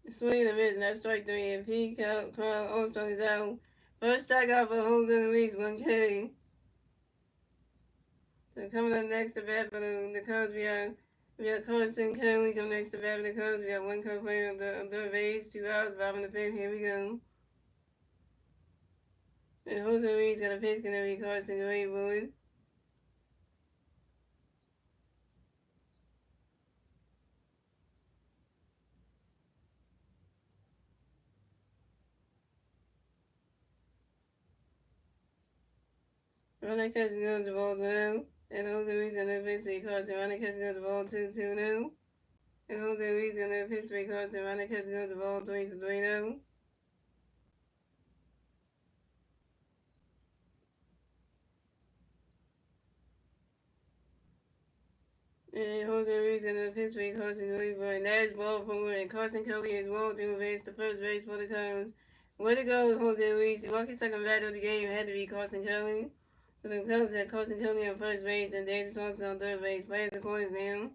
Swing and a miss, and that's strike three, and Pete, Carl Armstrong is out. First strikeout for Jose Luis, 1K. So coming up next to bat for the Cubs, we have Carson Kelly come next to bat for the Cubs. We got one Cub player on third base, 2 outs, 5 in the 5th. Here we go. And Jose Luis got a pitch, gonna be Carson Kelly Boyd. Running catch goes the ball 2. And Jose Ruiz gonna pitch because the running catch goes the ball 2 now. And Jose Ruiz gonna pitch because the running catch goes the ball 3 now. And Jose Ruiz gonna pitch because the reliever. And that is ball forward. And Carson Kelly is rolled through base to first base for the Cubs. Way to go, Jose Ruiz. The lucky second batter of the game had to be Carson Kelly. So the Cubs had Carson Kelly on first base and David Swanson on third base. Players the corners now.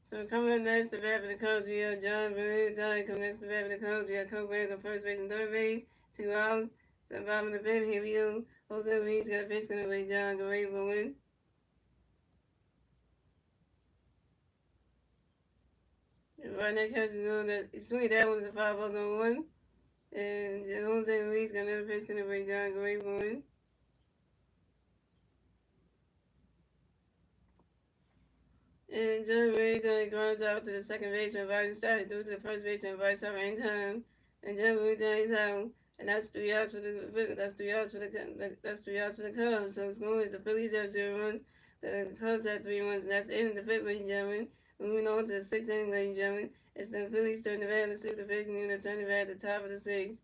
So coming up next, the bat for the Cubs, we have John Brewer. Coming next to the bat for the Cubs, we have Coke Bears on first base and third base. 2 outs. So bottom of the fifth, here we go. Jose Ruiz got a pitch, gonna play John Gray for win. Right now, catch is going to swing that one to 5 balls on 1. And Jose Ruiz got another pitch, gonna play John Gray for win. And John Gray grounds out to the second baseman, Biden started through to the first baseman, Bryce Harper in time. And John Gray is out. And that's 3 outs for the Cubs. So the score is the Phillies have 0 runs, the Cubs have 3 runs, and that's the end of the fifth, ladies and gentlemen. Moving on to the sixth inning, ladies and gentlemen. It's the Phillies turn the bat, the sixth division unit turn the bat at the top of the sixth.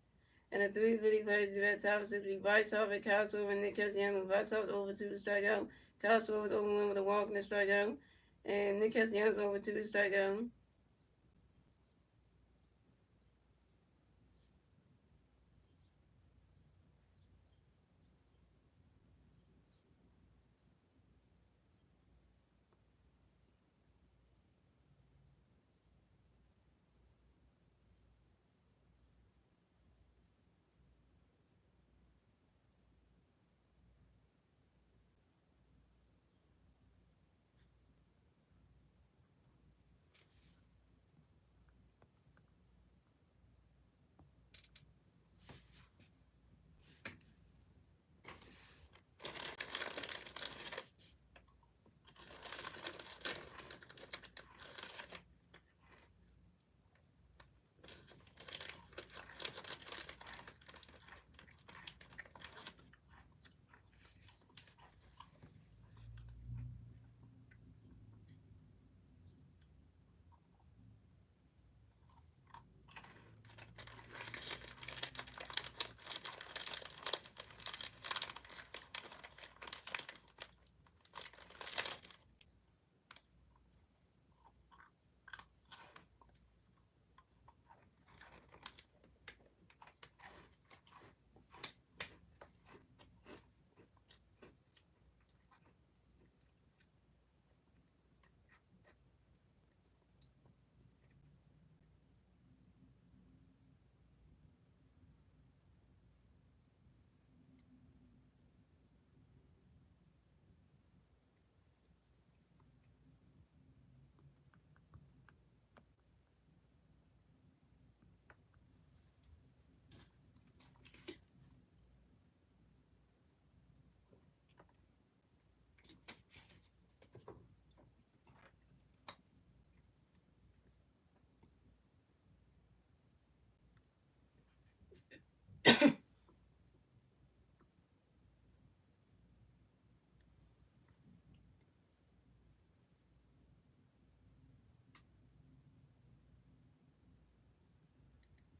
And the 350 players the bat top of the sixth be Bryce Harper, Kyle Silver, and Nick Castellanos. Bryce Harper over 2 to strike out. Kyle Silver was over 1 with a walk and a strikeout. And Nick Castellanos over 2 to strike out.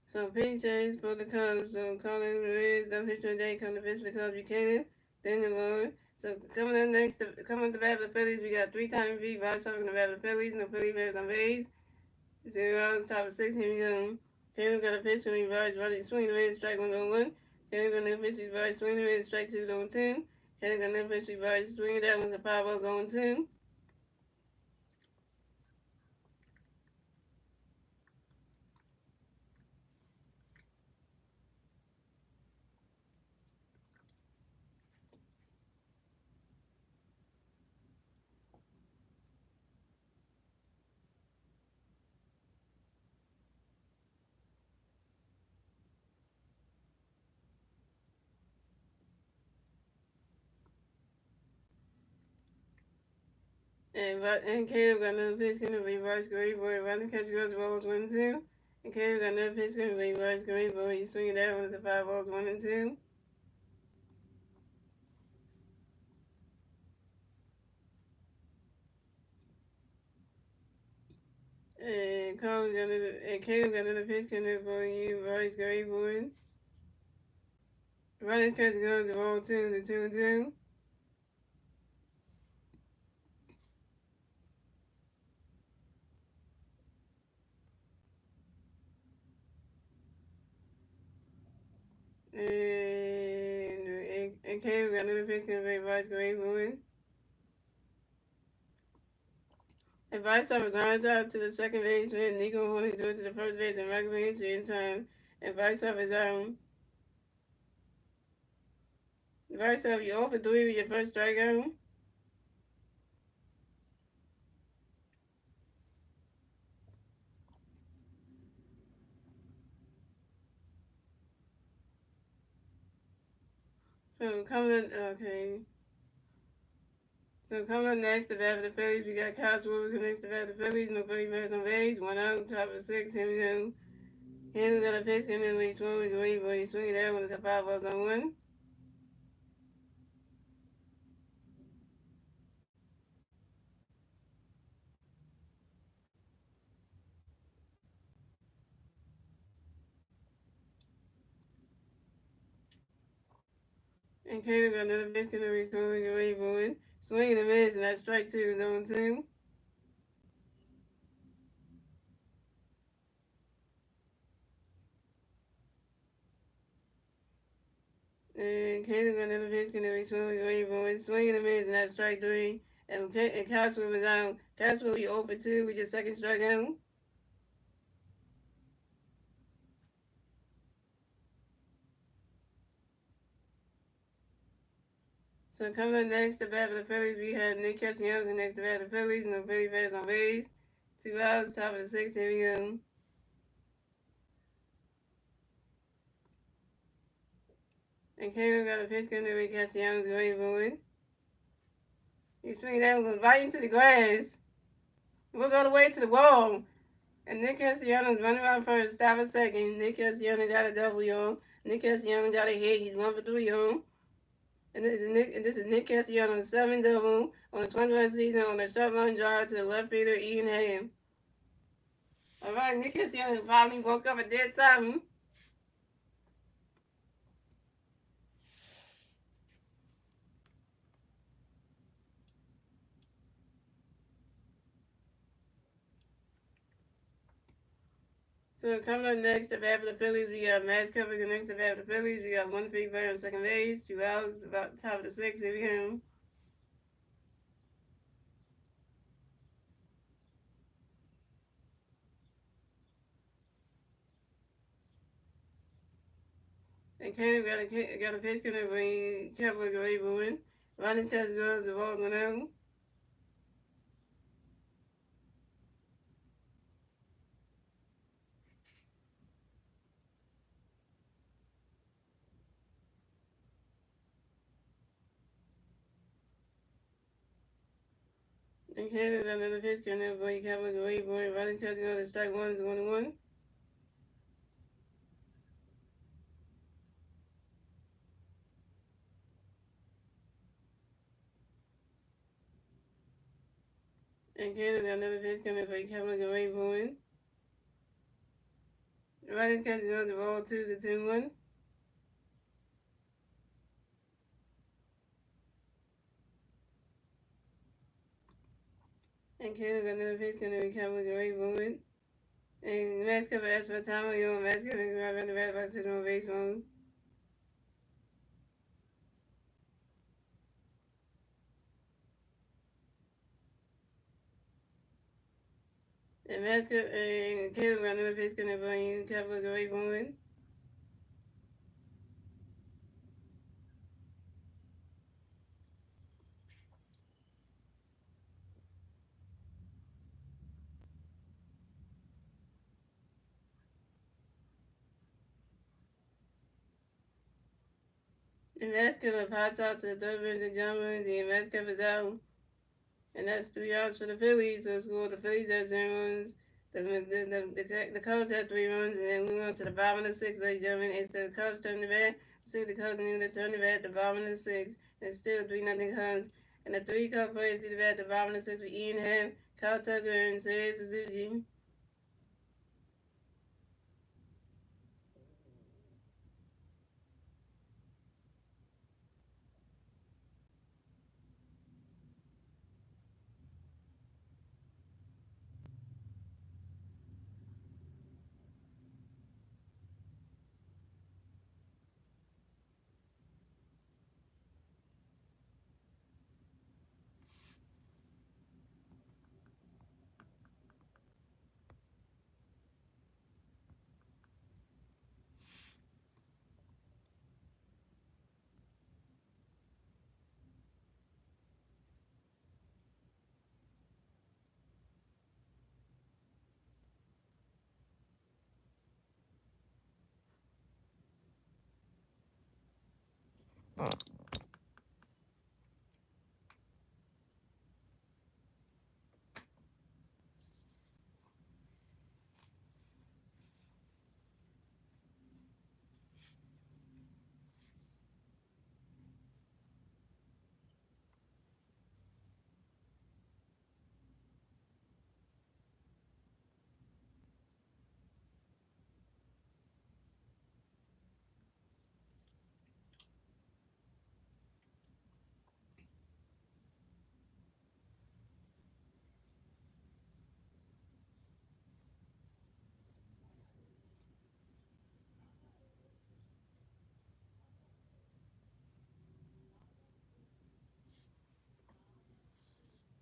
So pitch change for the Cubs. So Colin Ruiz, the pitcher today, come to pitch the Cubs Buchanan, then the Lord. So coming up next, coming to bat for the Phillies, we got 3-time MVP, Bryce Harper, the bat for the Phillies, and the Philly Bears on base. 0 outs, top of 6, here we go. Caleb got a pitch from reverse, running, swing the red, strike 1 on 1. Caleb got another pitch reverse, swing the red, strike 2 on 10. Caleb got another pitch reverse, swing that one to 5 balls on 2. And Caleb got another pitch in the reverse, great boy, running catch goes, balls 1 2. Okay, we got another pitch coming. Reverse green ball. You swing it out. One to 5 balls. 1 and 2. And Caleb got another. And Caleb got another pitch coming for you. Reverse green ball. Running catch goes to roll 2 to 2-2. And Caleb got another pitch coming for reverse green ball. Advice of grounds out to the second baseman. Nico only do it to the first base and recommends you in time. Advice of his own. Advice of you 0 for 3 with your first strikeout. So coming okay. So coming up next, the bat for the Phillies, we got Kyle Schwarber next to bat for the Phillies. No Philly bats on base. 1 out, top of 6. Here we go. Here we got a pitch coming in. We swing, we go wait for you. Swing it out when it's a 5 balls on 1. And Caleb got another pitch coming in. We swing, we go wait for it. Swing and a miss, and that strike 2 is on 2. And Caleb got another pitch coming in. We swing, we go wait for it. Swing and a miss, and that strike 3. And Castro was out. Castro, we 0 for 2 with your second strikeout. So coming up next, the bat for the Phillies, we have Nick Castellanos next to bat for the Phillies. No Philly bats on base. 2 outs, top of the 6. Here we go. And Caleb got a pitch coming in. Castellanos going forward. He swing that one right into the grass. It goes all the way to the wall. And Nick Castellanos running around first, stop a second. Nick Castellanos got a double, y'all. Nick Castellanos got a hit. He's 1 for 3, y'all. And this is Nick Castellanos' 7 double on the 21st season on a short line drive to the left fielder Ian Hamm. All right, Nick Castellanos finally woke up and did something. So coming up next, the bat for the Phillies, we got Max Kepler next to the bat for the Phillies. We got 1 big player on second base, 2 outs, about top of the 6. Here we go. And Caleb got a pitch coming when Kepler go able win. Ronnie test goes, the ball's 1 out. And Caleb got another pitch coming when Kepler go able win. Ronnie test goes, the strike 1 is 1-1. And Caleb got another pitch coming when Kepler go able win. Ronnie test goes, the ball 2 to 2-1. And Caleb got another pitch coming when Kepler go able win. And Max Kepler asked for time, you know, Max Kepler go out the bat by 6 on base runs. And Caleb got another pitch coming for you. Kepler go able win. And Max Kepler pops out to the third base of John the Max Kepler's out. And that's 3 outs for the Phillies. So score the Phillies have 0 runs. The Cubs had 3 runs, and then we went to the bottom of the sixth, ladies and gentlemen. Instead of the Cubs turning the bat, still the Cubs knew to turn the bat at the bottom of the sixth, and still 3-0 Cubs. And the three Cubs players did the bat at the bottom of the sixth with Ian Happ, Kyle Tucker, and Seiya Suzuki.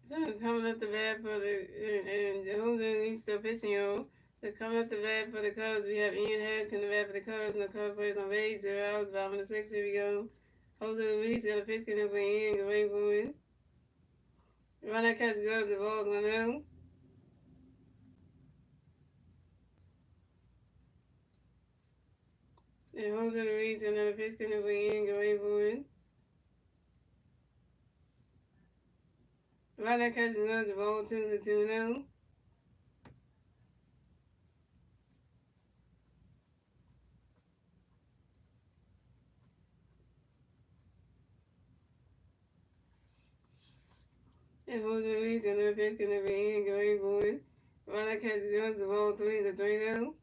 So coming up the bat for and Jose he's still pitching, yo. So coming up the bat for the Cubs, we have Ian Happ in the bat for the Cubs, and the Cubs plays on base, 0 outs, bottom of the sixth, here we go. Jose Luis got a pitch coming up for Ian, great going. Run that catch goes, the ball's 1-0. And Jose Luis got another pitch coming up for Ian, great going. Run that catch goes, the ball 2-0. And Jose Luis got another pitch coming up for Ian, great going. Run that catch goes, the ball 3-0.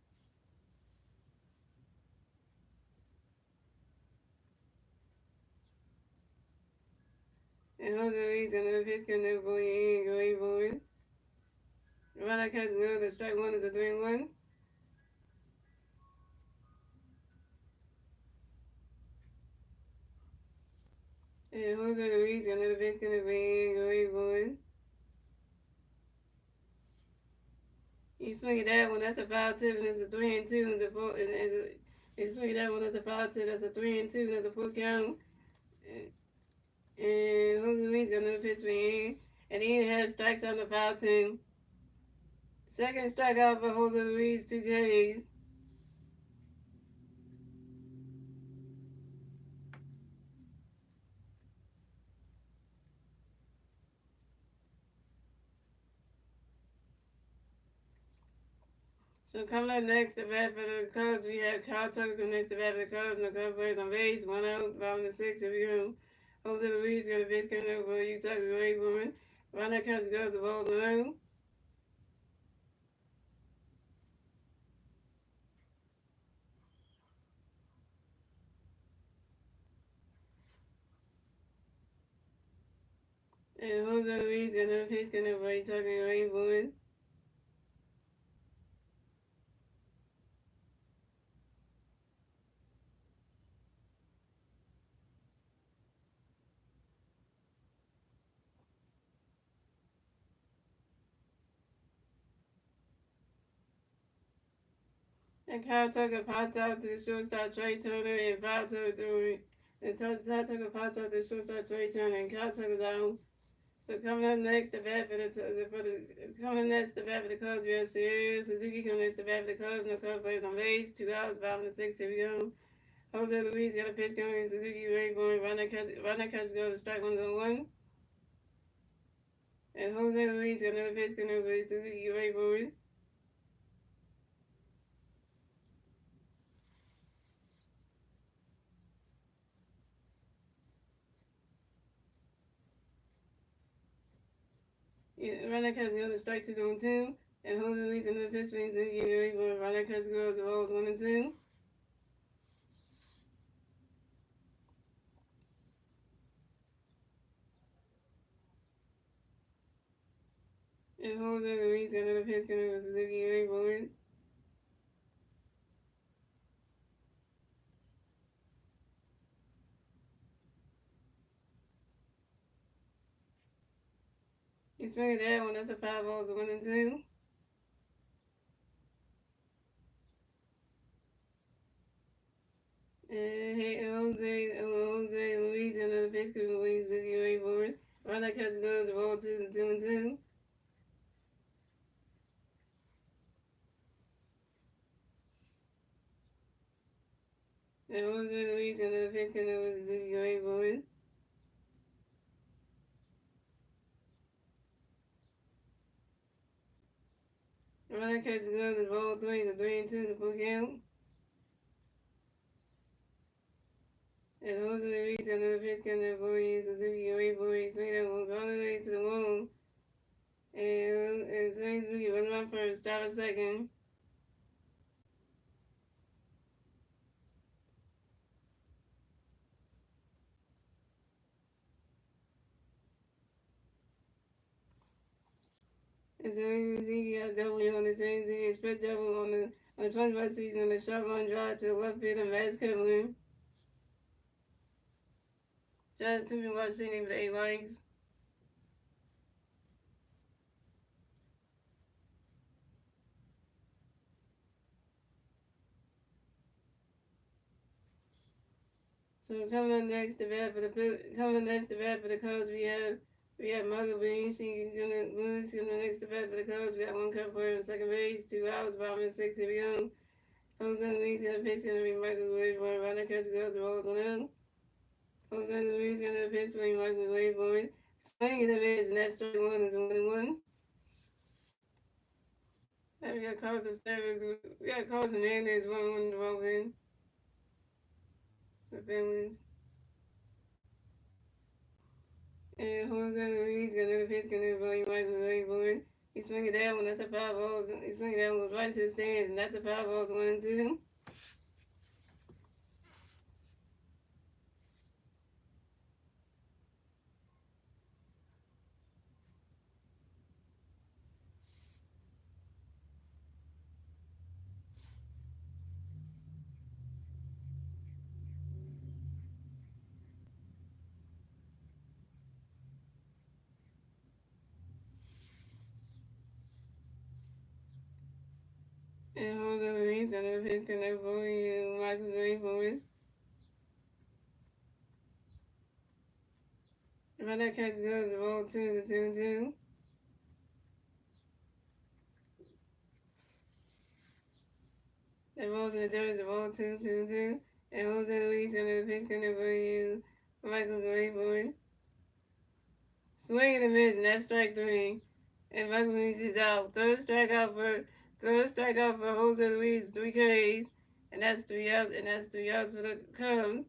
And Jose Luis got another pitch coming up for Ian, great going. Run that catch goes, the strike one is a 3-1. And Jose Luis got another pitch coming up for Ian, great going. You swing at that one, that's a foul tip, and it's a 3-2, and you swing at that one, that's a foul tip, that's a 3-2, that's a full count. And Jose Luis got another pitch for Ian, and Ian has strikes on the foul team. Second strikeout for Jose Luis, 2 Ks. So coming up next, the bat for the Cubs, we have Kyle Tucker coming next to bat for the Cubs, and the Cubs players on base, 1 out, bottom of the sixth, here we go. Jose Luis got a base coming up for you, Tucker, great woman. Run that catch goes, the ball's 1-0. And Jose Luis got another pitch coming up for you, Tucker, great woman. And Kyle Tucker pops out to the shortstop Trey Turner and foul territory. And Kyle Tucker pops out to the shortstop Trey Turner and Kyle Tucker's out. So coming up next, the bat for the Cubs, we have Seiya Suzuki coming next, the bat for the Cubs. No Cubs players on base. 2 outs, bottom of the sixth. Here we go. Jose Luis got a pitch coming. Suzuki right going. Run that catch goes to strike 1-1. And Jose Luis got another pitch coming for Suzuki right going. Runner catch goes to strike 2-2. And Jose Luis and the pitch swings to give away for runner catch goes to rolls 1-2. And Jose Luis and the pitch going to Suzuki away for it. You swing at that one, that's a 5 balls, 1-2. Jose Luis and the pitch going to Suzuki away for it. Runner catch goes to roll 2-2. And Jose Luis and the pitch going to Suzuki away for it. Runner catch goes to roll 3-2 to full count. And Jose Luis and the pitch going to Suzuki away for it. Swing that goes all the way to the wall. And Suzuki run my first, stop a second. And so Suzuki got double on the same Suzuki split double on the 25th season, the shot run drive to the left field and Max Kevlin. Shout out to me watching for 8 likes. So coming up next to bat for the Cubs, we have Michael Bean. She's gonna next to bat for the Cubs. We got 1 cut for her in second base, 2 outs, bottom of 6. Here we go. Jose Luis gonna pitch, gonna be Michael Wade for it. Runner catch goes to rolls 1-0. Jose Luis gonna pitch, swing Michael Wade for it. Swing in the miss, and that strike 1 is 1-1. And we got calls and service. We got calls and Hernandez 1-1 to roll in. The Phillies. And Jose Luis got another pitch, gonna be Michael Wade for it. He swinging that one, that's a 5 balls. He swinging that one, goes right into the stands, and that's a 5 balls, 1-2. And Jose Luis got another pitch, gonna be Michael Wade for it. If that catch goes, the roll 2-2. The rolls in the dirt is the roll 2-2. And Jose Luis got another pitch, gonna be Michael Wade for it. Swing and a miss, and that's strike 3. And Michael Luis is out. Third strikeout for Jose Luis, 3 Ks. And that's 3 outs, for the Cubs.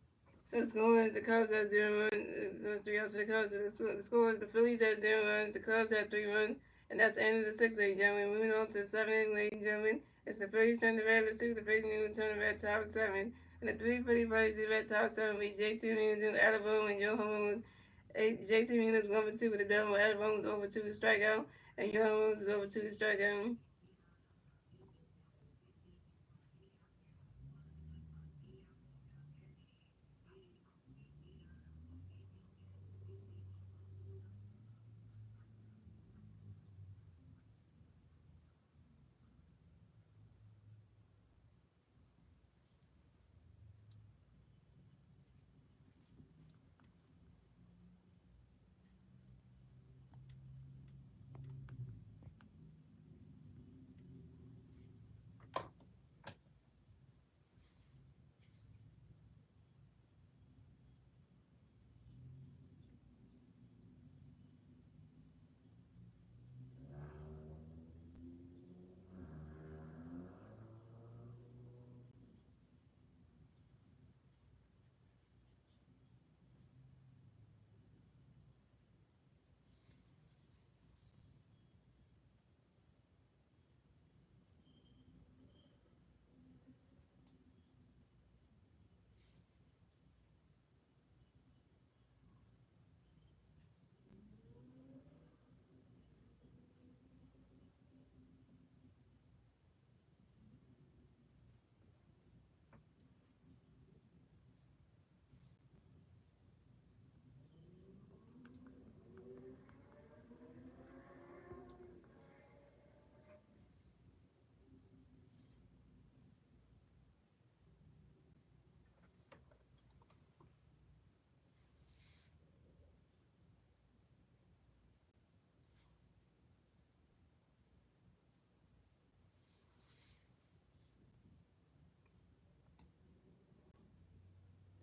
So the score is the Cubs have 0 runs. So it's 3 outs for the Cubs. So the score is the Phillies have 0 runs, the Cubs have 3 runs. And that's the end of the 6th, ladies and gentlemen. Moving on to the 7th, ladies and gentlemen. It's the Phillies turn the red. Let's see what the Phillies need to turn the red top 7. And the 3 Philly Phillies in the red top 7 will be J.T. Newton, Alabama, and Joe Holmes. JT Newton's 1-2 with the double. Adam Holmes over 2 with strikeout. And Joe Holmes is over 2 with strikeout.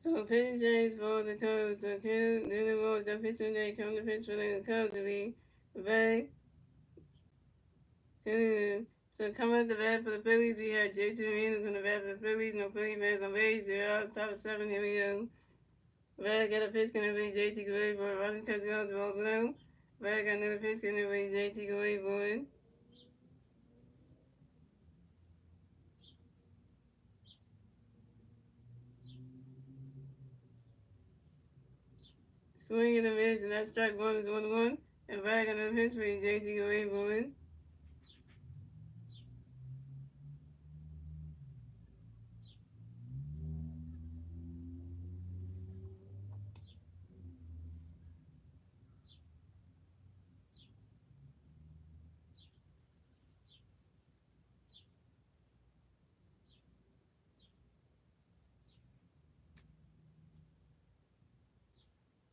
So pitching change for the Cubs. So Ken Newton was the pitcher they come to pitch for the Cubs to be back. So coming at the bat for the Phillies, we had J.T. Marino on the bat for the Phillies. No Philly fans on base. 0 outs, top of 7. Here we go. Back got a pitch gonna be J.T. Gray for running touchdowns balls now. Back got another pitch gonna be J.T. Gray for swing and a miss, and that strike one is 1-1. And back got another pitch for J.T. Gray for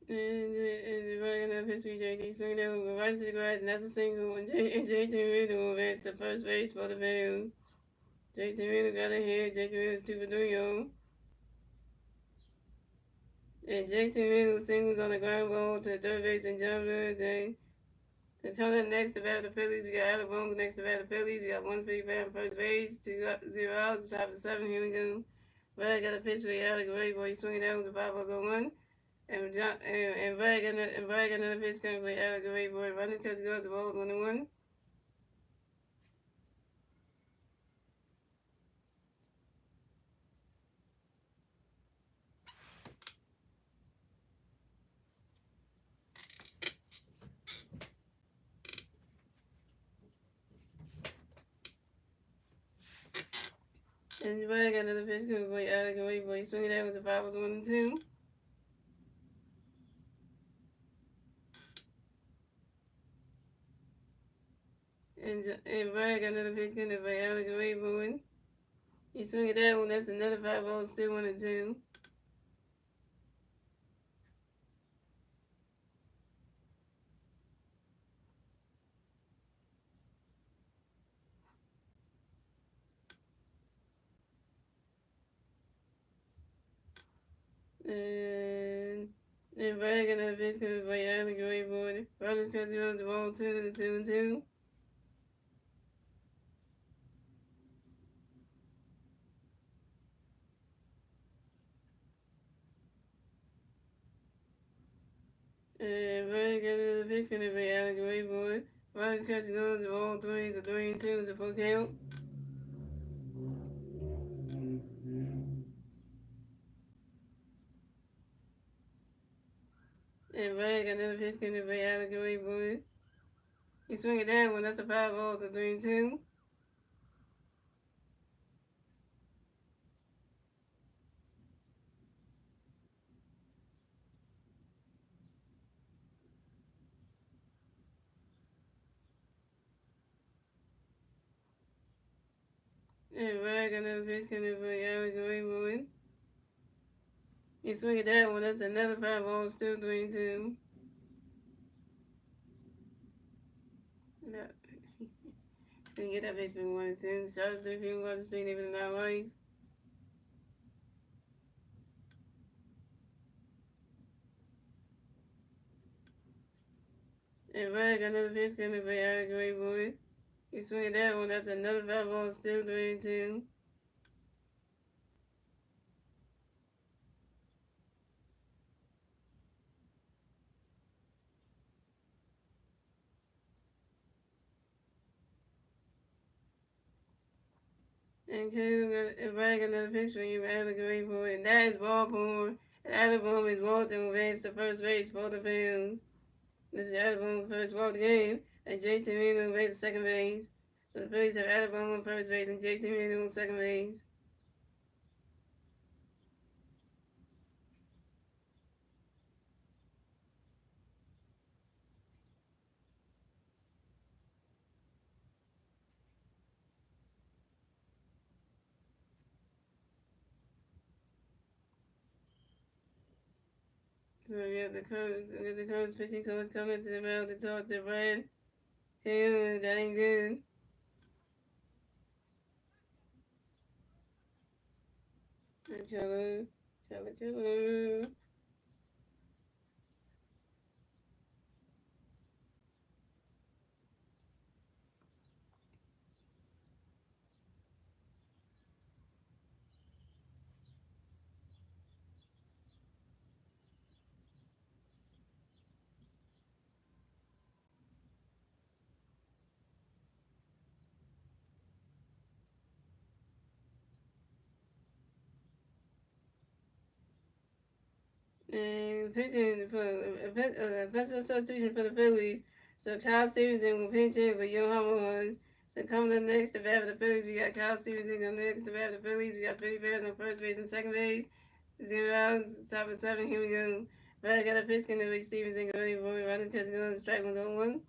and back got another pitch for J.T. Swing that will go right into the grass, and that's a single. And J.T. Marino will advance to first base for the Bills. J.T. Marino got a hit. J.T. Marino is 2 for 3, yo. And J.T. Marino singles on the ground ball to third base and John Lewis. So coming up next to bat the Phillies, we got Alabama next to bat the Phillies. We got one free bat on first base, 0 outs, top of 7. Here we go. Brad got a pitch for Alec Ray, boy, he's swinging out with the 5 balls on 1. And Brad got another pitch coming for Alec Ray, boy, running touch goes the balls 1-1. And Brad got another pitch coming for Alec Ray, boy, he's swinging out with the 5 balls 1-2. And Brad got another pitch coming for Alec Ray, boy. He's swinging that one, that's another 5 balls, still 1-2. And Brad got another pitch coming for Alec Ray, boy. Brothers because he was the ball 2-2. And Brad got another pitch coming for Alec Ray, boy. Brothers because he was the ball 3-2 is a full count. And Brad got another pitch coming for Alec Ray, boy. He swinging that one, that's a 5 balls to 3-2. And Brad got another pitch coming for Alec Ray, boy. He swinging that one, that's another 5 balls, still 3-2. No. Can get that basement 1-2. Shout out to the people on the street, even not likes. And Brad got another pitch coming for Alec Ray, boy. He swinging that one, that's another 5 balls, still 3-2. And Brad got another pitch for you, Alec Ray, boy. And that is ball four. And Alabama is Walton advanced to first base for the Bills. This is Alabama's first ball of the game. And J.T. Marino advanced to second base. So the Phillies have Alabama on first base and J.T. Marino on second base. So we got the Cubs pitching coach coming to the mound to talk to Brad. Hey, that ain't good. Okay. Chilla. And pitching for offensive substitution for the Phillies. So Kyle Stevenson will pinch in for Yohan Moores. So coming up next to bat for the Phillies, we got Kyle Stevenson going next to bat for the Phillies. We got Billy Bears on first base and second base. 0 outs, top of seven. Here we go. Brad got a pitch in to reach Stevenson. Go ready for it. Running catch going. Strike one's on one.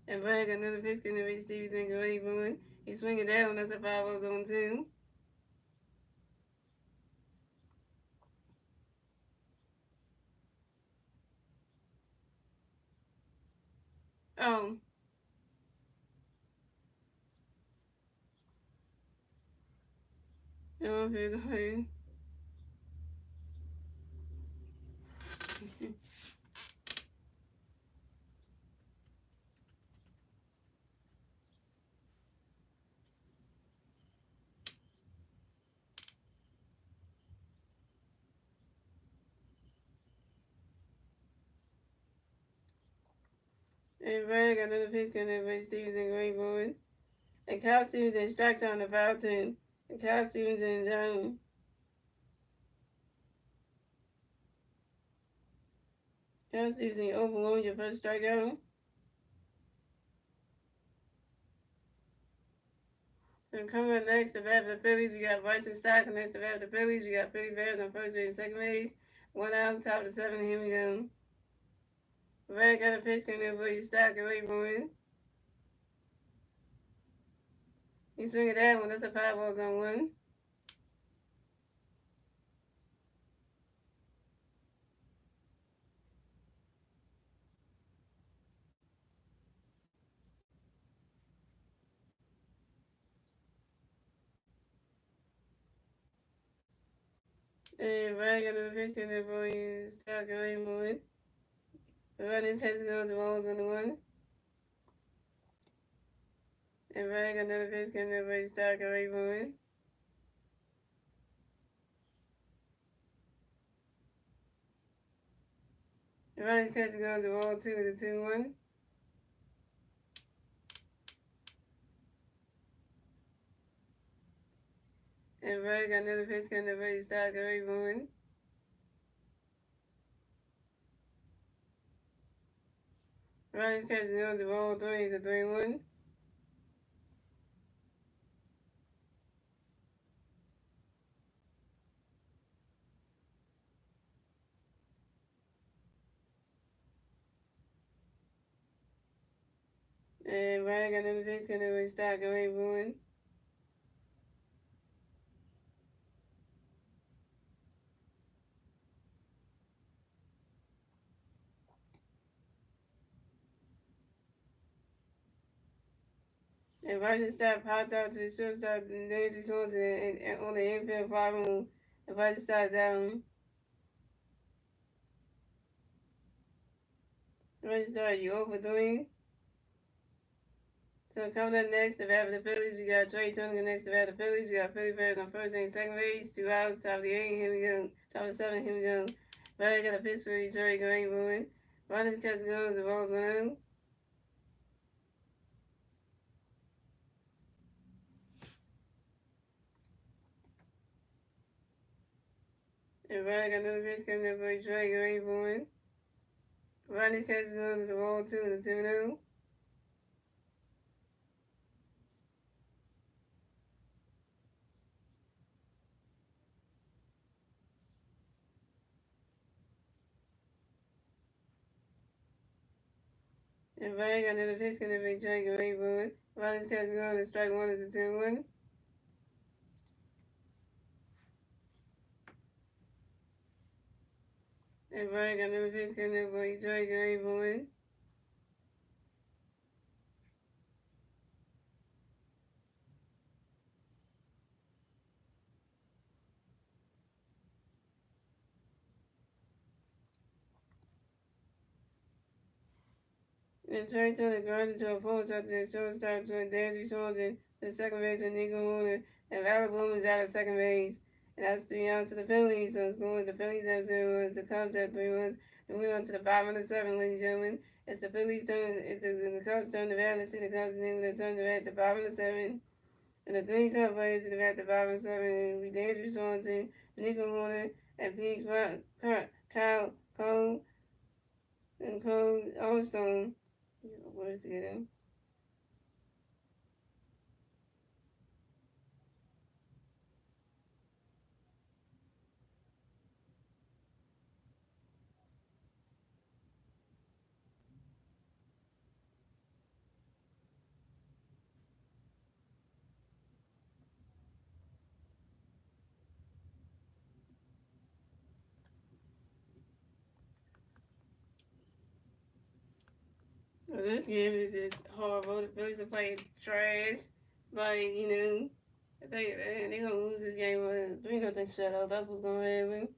And Brad got another pitch in to reach Stevenson. Go ready for it. He's swinging down. That's a 5 0 on two. Oh. No, I'm here to play. And Brad got another pitch in to reach Stevenson. Go ready for it. And Kyle Stevenson strikes on the foul 10. And Kyle Stevenson is home. Kyle Stevenson, open one, your first strikeout. And coming up next, the bat for the Phillies, we got Bryson Stock. And next, the bat for the Phillies, we got Philly Bears on first base and second base. 1 out, top of the seven. Here we go. Brad got a pitch in there for you, Stock, and wait for it. He's swinging that one. That's a 5 balls on one. And Brad got another pitch in there for you, Stock, and wait for it. The running test goes, the balls on the one. And Brad got another pitch in there for you, Stock, and wait for it. The running catch goes, the ball two, the 2-1. And Brad got another pitch in there for you, Stock, and wait for it. Ronnie's catching on the ball three is a 3-1. And Ryan got another pitch going to start going one. And Bryson Stott popped out to the shortstop the next response and on the infield fly room. And Bryson Stott's down. Bryson Stott, you over 3. So coming up next, the bat for the Phillies, we got Trey Turner next to bat for the Phillies. We got Philly Bears on first and second base. 2 outs, top of the 8. Here we go. Top of the 7. Here we go. Brad got a pitch for you, Trey going one. Ronnie's catch goes, the ball's 1. And Brad got another pitch coming up for you, Trey going one. Ronnie's catch goes, the ball 2, the 2-0. And Brian got another pitch going to be Drake and Rayburn. Ronnie's catch going to strike one at the 2-1. And Brian got another pitch going to be Drake and Rayburn. And Trey Taylor grounded to a post after the shortstop to Dansby Swanson, the second baseman Nico Horner, and Valor Bloom is out at second base. And that's 3 outs for the Phillies. So it's going the Phillies have 0 runs, the Cubs have 3 runs. And we're on to the bottom of the seventh, ladies and gentlemen. It's the Phillies turn, it's the Cubs turn to bat. Let's see the Cubs and they turn to bat at the bottom of the seventh. And the three Cub players in the bat at the bottom of the seventh. And we Dansby Swanson, Nico Horner, and Pete Kyle Cole and Cole Armstrong. Words together. Well, this game is just horrible. The Phillies are playing trash. Like, they're gonna lose this game with 3-0 shutout. That's what's gonna happen.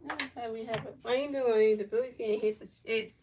That's how we have a finally. The Phillies can't hit for shit.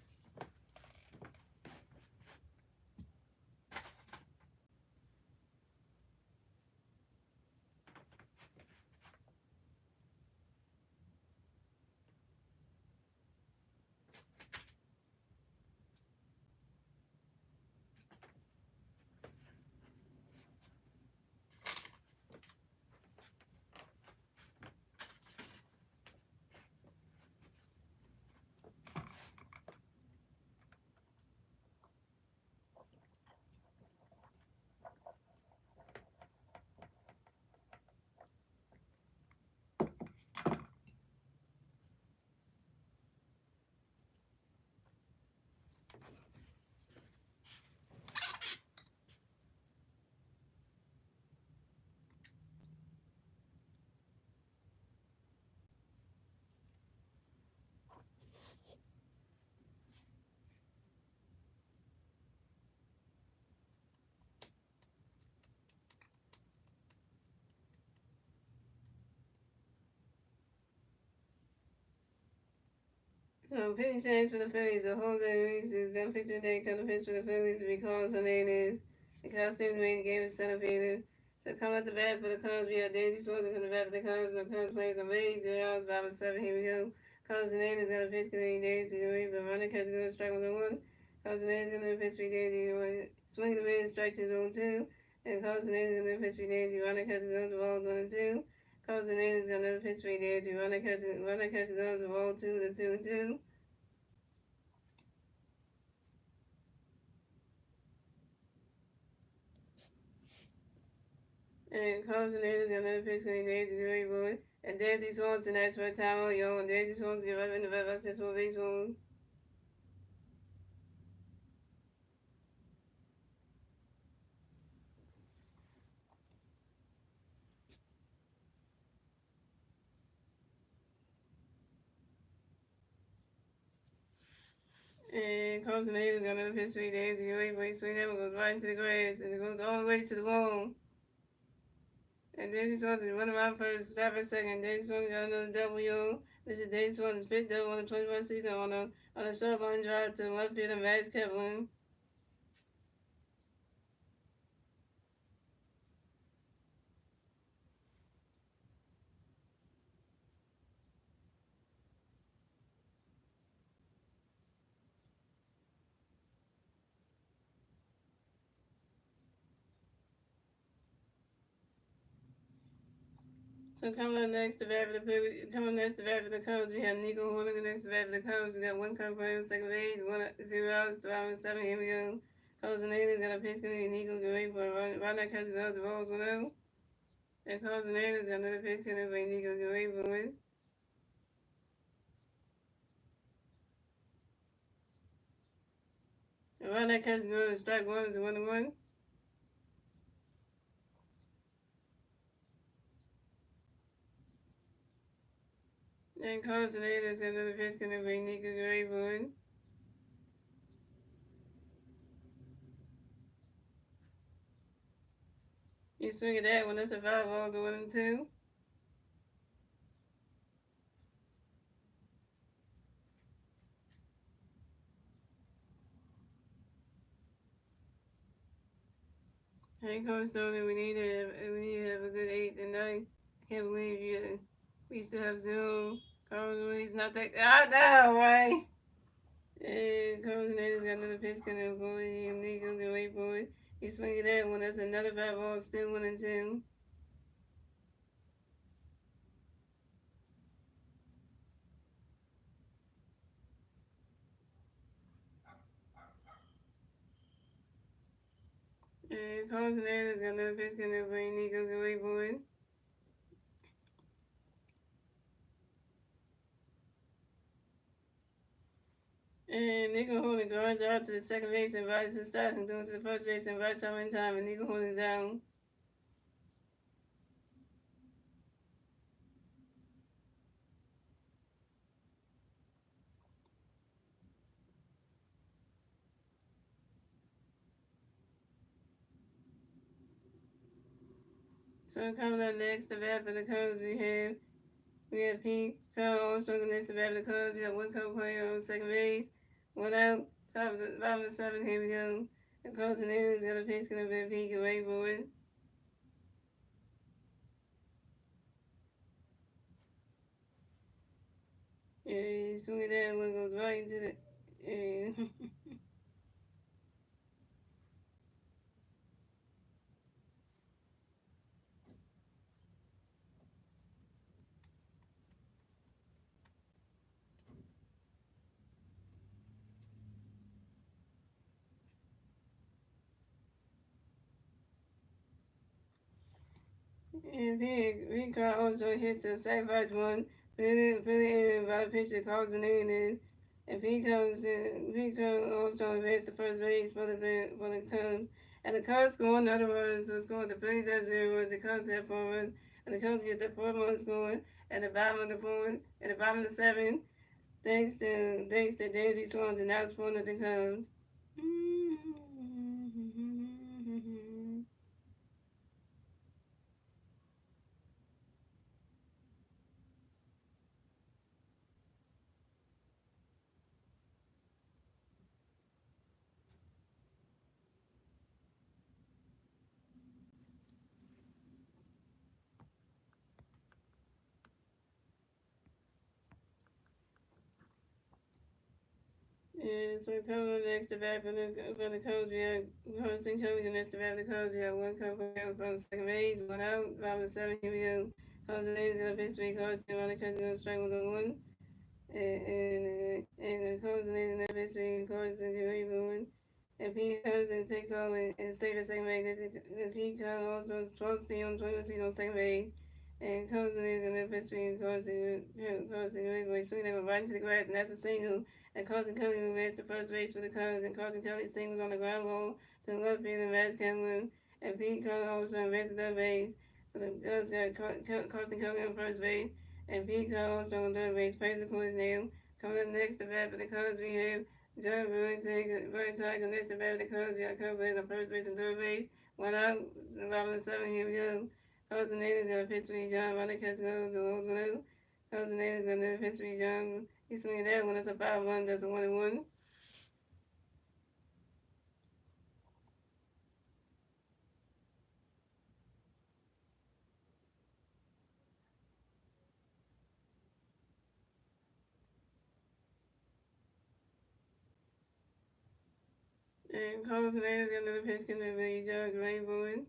So pitching change for the Phillies. So Jose Ruiz is done pitching day. Come to pitch for the Phillies because Hernandez. The costume made the game is center fielder. So come at the bat for the Cubs. We have Daisy Swanson come to bat for the Cubs. The Cubs plays on base. 0 outs, bottom 7. Here we go. Cubs Hernandez got a pitch. Canadian Days to the ring, but running catch goes strike 1-1. Cubs Hernandez gonna pitch 3 days. Swing the mid, strike 2-2. And Cubs Hernandez gonna pitch 3 days. Running catch goes balls 1-2. Cubs Hernandez gonna pitch 3 days. Running catch goes ball 2-2. And Carlson Davis got another pitch going Daisy Gray Boy. And Daisy Swanson, that's for Tyrell Yo. And Daisy Swanson give up in the vet versus for baseball. And Carlson Davis got another pitch 3 days. Gray Boy swing that one goes right into the grass. And it goes all the way to the wall. And Daisy Swanson run around first, stop at second. Daisy Swanson got another double yo. This is Daisy Swanson's fifth double on the 21st season on a short line drive to the left field of Max Kevlin. So coming up next to bat for the coming next to bat for the Cubs, we have Nico Horner next to bat for the Cubs. We got one Cub player on second base, 1-0 outs, 2 7. Here we go. Cubs and A's got a pitch to Nico Gray for a run that catches goes, rolls 1-0. And Cubs and A's got another pitch to Nico Gray for win. A run that catches goes, strike one is 1-1. And Carson Davis got another pitch going to bring Nico Grayburn. You swing at that one. That's a 5-balls, 1-2. Hey, Coach Tony, we need to have a good 8th and 9th. I can't believe we still have Zoom. Carlos Ruiz not that. I know, right? And Carlos Nader's got another pitch coming up for him. Nico can wait for it. He swinging that one. That's another 5-ball, still 1-2. And Carlos Nader's got another pitch coming up for him. Nico can wait for it. And Nico Holden guards out to the second base and invites the start and goes to the first base and invites time in time. And Nico Holden's down. So coming up next, the bat for the Cubs, we have Pete Carroll Armstrong against the bat for the Cubs. We have one Cub player on second base, one out, top of the bottom of the seventh. Here we go. The Cubs and Indians got a pitch gonna be Pete can wait for it. Yeah, swing it down, one goes right into the. Yeah. And Pete Carroll also hits a sacrifice one. Really by the pitcher calls the name in. And Pete Carroll also advanced the first base for the Cubs. And the Cubs score, in other words, so score the Phillies have 0, the Cubs have 4 runs, and the Cubs get the 4 runs scored at the bottom of the fourth, at the bottom of the seventh, thanks to Daisy Swanson, now it's one of the Cubs. Yeah, so coming up next to bat for the Cubs, we have Carson Kelly, and next to bat for the Cubs, we have one Cub player from the second base, one out, bottom of the seventh, here we go. Carson Davis got a pitch to Carson, running cut goes strike with a one. And Carson Davis in that pitch to Carson can wait for one. And Pete Carson takes off and stays at second base. And Pete Carson also is 12 steals, 21 steals on second base. And Carson is in that pitch to Carson can wait for it. Swing that one right into the grass, and that's a single. And Carson Kelly moves to first base for the Cubs, and Carson Kelly singles on the ground ball to the left field, and Vaz Cameron, and Pete Carson also advances to third base. So the Cubs got Carson Kelly on first base, and Pete Carson also on third base. Praise the court's name. Coming up next to bat for the Cubs, we have John Burntag next to bat for the Cubs. We got Cubs players on first base and third base. One out, the bottom of the seventh, here we go. Carson Davis got a pitch to John. Running catch goes to Rose Blue. Carson Davis got another pitch to John. He's swinging that one. That's a 5-1. That's a 1-1. And Carson Davis got another pitch to John Grayburn.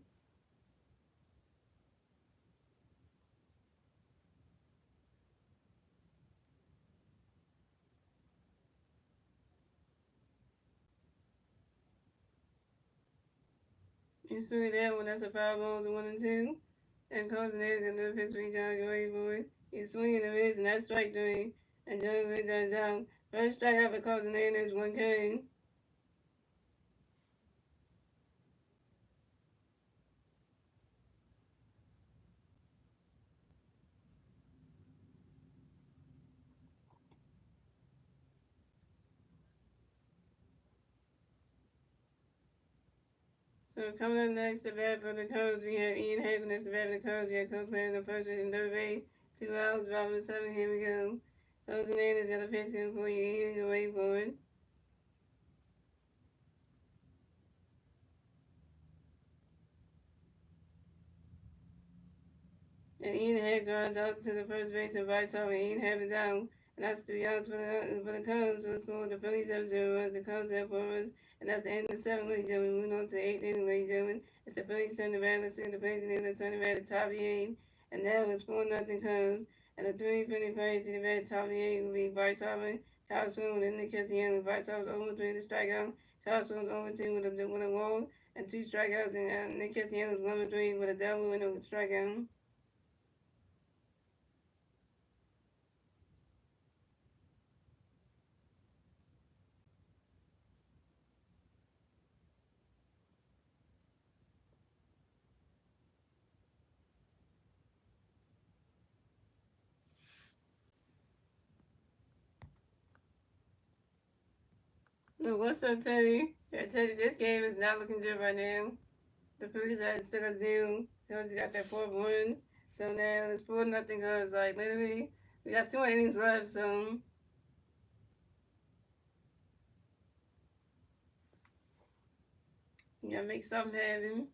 He's swinging that one. That's a 5-1. 1-2. And Carson Davis got another pitch to John Grayburn. He's swinging the miss, and that's strike three. And John Grayburn is out. First strike out for Carson Davis, 1K. So coming up next, the bat for the Cubs, we have Ian Hagen. The bat for the Cubs. We have Cubs playing the first and third base. 2 outs, bottom of the seventh. Here we go. Cubs and is gonna pitch him for you. Ian, you wait for it. And Ian Happ grounds out to the first base and right off, and Ian Happ is out. And that's 3 outs for the Cubs. So the score, the Phillies have 0 the Cubs have 4 runs. And that's the end of the seventh, ladies and gentlemen. Moving on to the eighth inning, ladies and gentlemen. It's the Phillies turn the bat. Let's see the Phillies and turn the bat at the top of the eighth. And that was 4-0 Cubs. And the three Philly players to the bat at the top of the eighth will be Bryce Harper, Kyle Swim, and Nick Castellanos. Bryce Harper was over 3 to strikeout. Kyle Swim was over 2 with a walk and 2 strikeouts. And Nick Castellanos 1-3 with a double and a strikeout. Look, what's up, Teddy? Yeah, Teddy, this game is not looking good right now. The Phillies are still a 0. Cubs got that 4-1. So now it's 4-0 Cubs. Like, literally, we got 2 more innings left, so you gotta make something happen.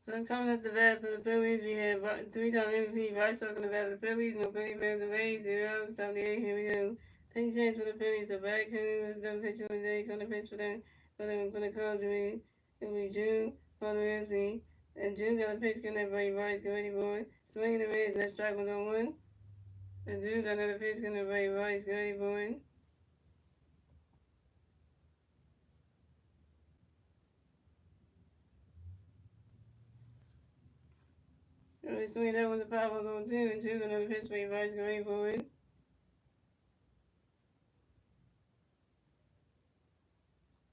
So coming up the bat for the Phillies, we have 3-time MVP Bryce Harper in the bat for the Phillies. No Philly fans away, 0 outs, top of the eighth. Here we go. Pitching change for the Phillies. So back was done pitching for the day. Coming to pitch for the Cubs. It'll be Drew for the Ramsey. And Drew got a pitch connect by Bryce. Get ready, boy. Swinging the mids, and that strike was on 1. And Drew got another pitch connect by Bryce. Get ready, boy. And we swing that one, the 5 was on 2. And Drew got another pitch by Bryce. Get ready, boy.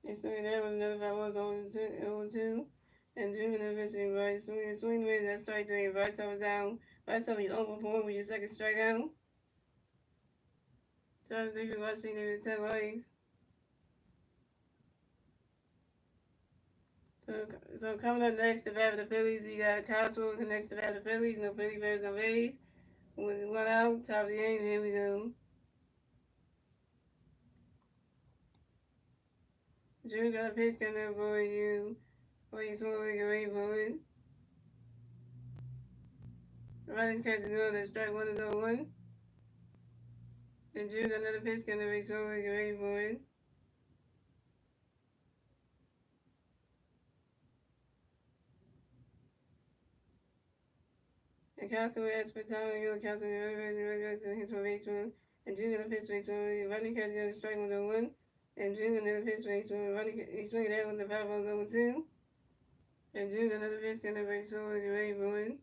And swing that was another 5 was on 2. And Drew gonna eventually right swing the way that strike 3. Bryce was out. Bryce was 0 with your second strikeout. Just if you're watching the 10 likes. So coming up next, the bat for the Phillies, we got Kyle Swim next to bat for the Phillies. No Philly Bears, no base. With 1 out, top of the 8th. Here we go. Drew got a pitch coming for you. For you swing, we can wait for it. Running catch is good. That strike 1 is on 1. And Drew got another pitch coming for you, swing, we can wait for it. And Castaway has for time, you Castaway hits for baseball. And Drew got a pitch baseball. Running catch got a strike 1 on 1. And Drew got another pitch baseball. He swung that when the 5 balls over 2. And Drew got another pitch coming for you, swing, we can wait for it.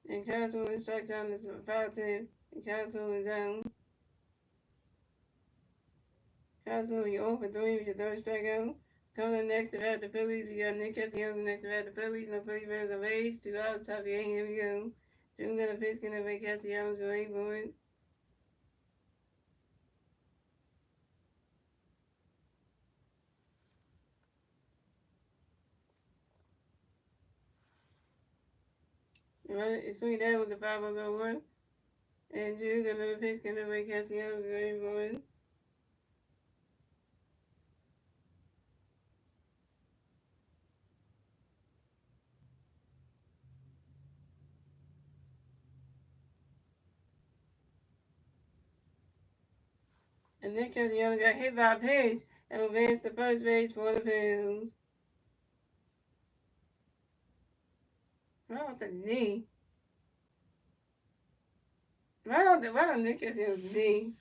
And Castle is strike down this foul tip. And Castle is out. Castle, you 0 for 3 with your third strikeout. Coming up next to bat the Phillies, we got Nick Castellanos next to bat the Phillies. No Philly Bears on base. 2 outs, top of the 8th. Here we go. June got a pitch, can over Castellanos go 8 for it. Right, swing that with the 5-0-1. And Juke, another pitch, can away Castellanos, great one. And Nick Castellanos got hit by a pitch and advanced to first base for the Phillies. Right with the knee. Right on Nick Castellanos' knee.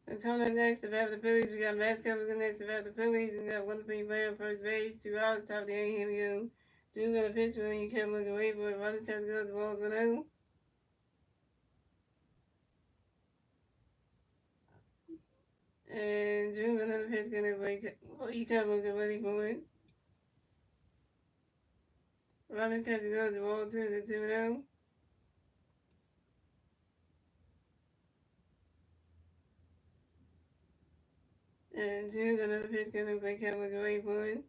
So coming up next about the Phillies, we got Max coming next about the Phillies, and we got one thing player on first base, 2 outs, top of the inning, here we go. Drew got a pitch for you kept looking away for it. Running test goes, the ball's 1-0. And Drew got another pitch gonna break. Well, he kept looking ready for it. Running test goes, the ball 2-0. And Drew got another pitch gonna break, kept looking away for it.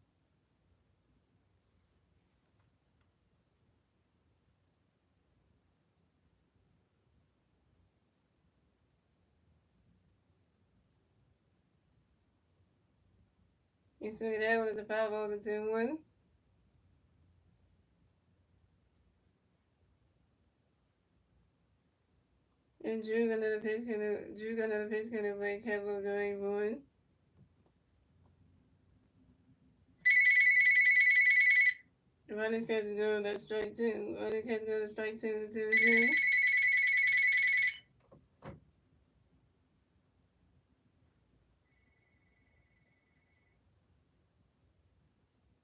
He swung it out with the 5-0 to 2-1. And Drew got another pitch gonna break, kept looking away for it. Running catch is going, that's strike two. Running catch goes to strike two to 2-2.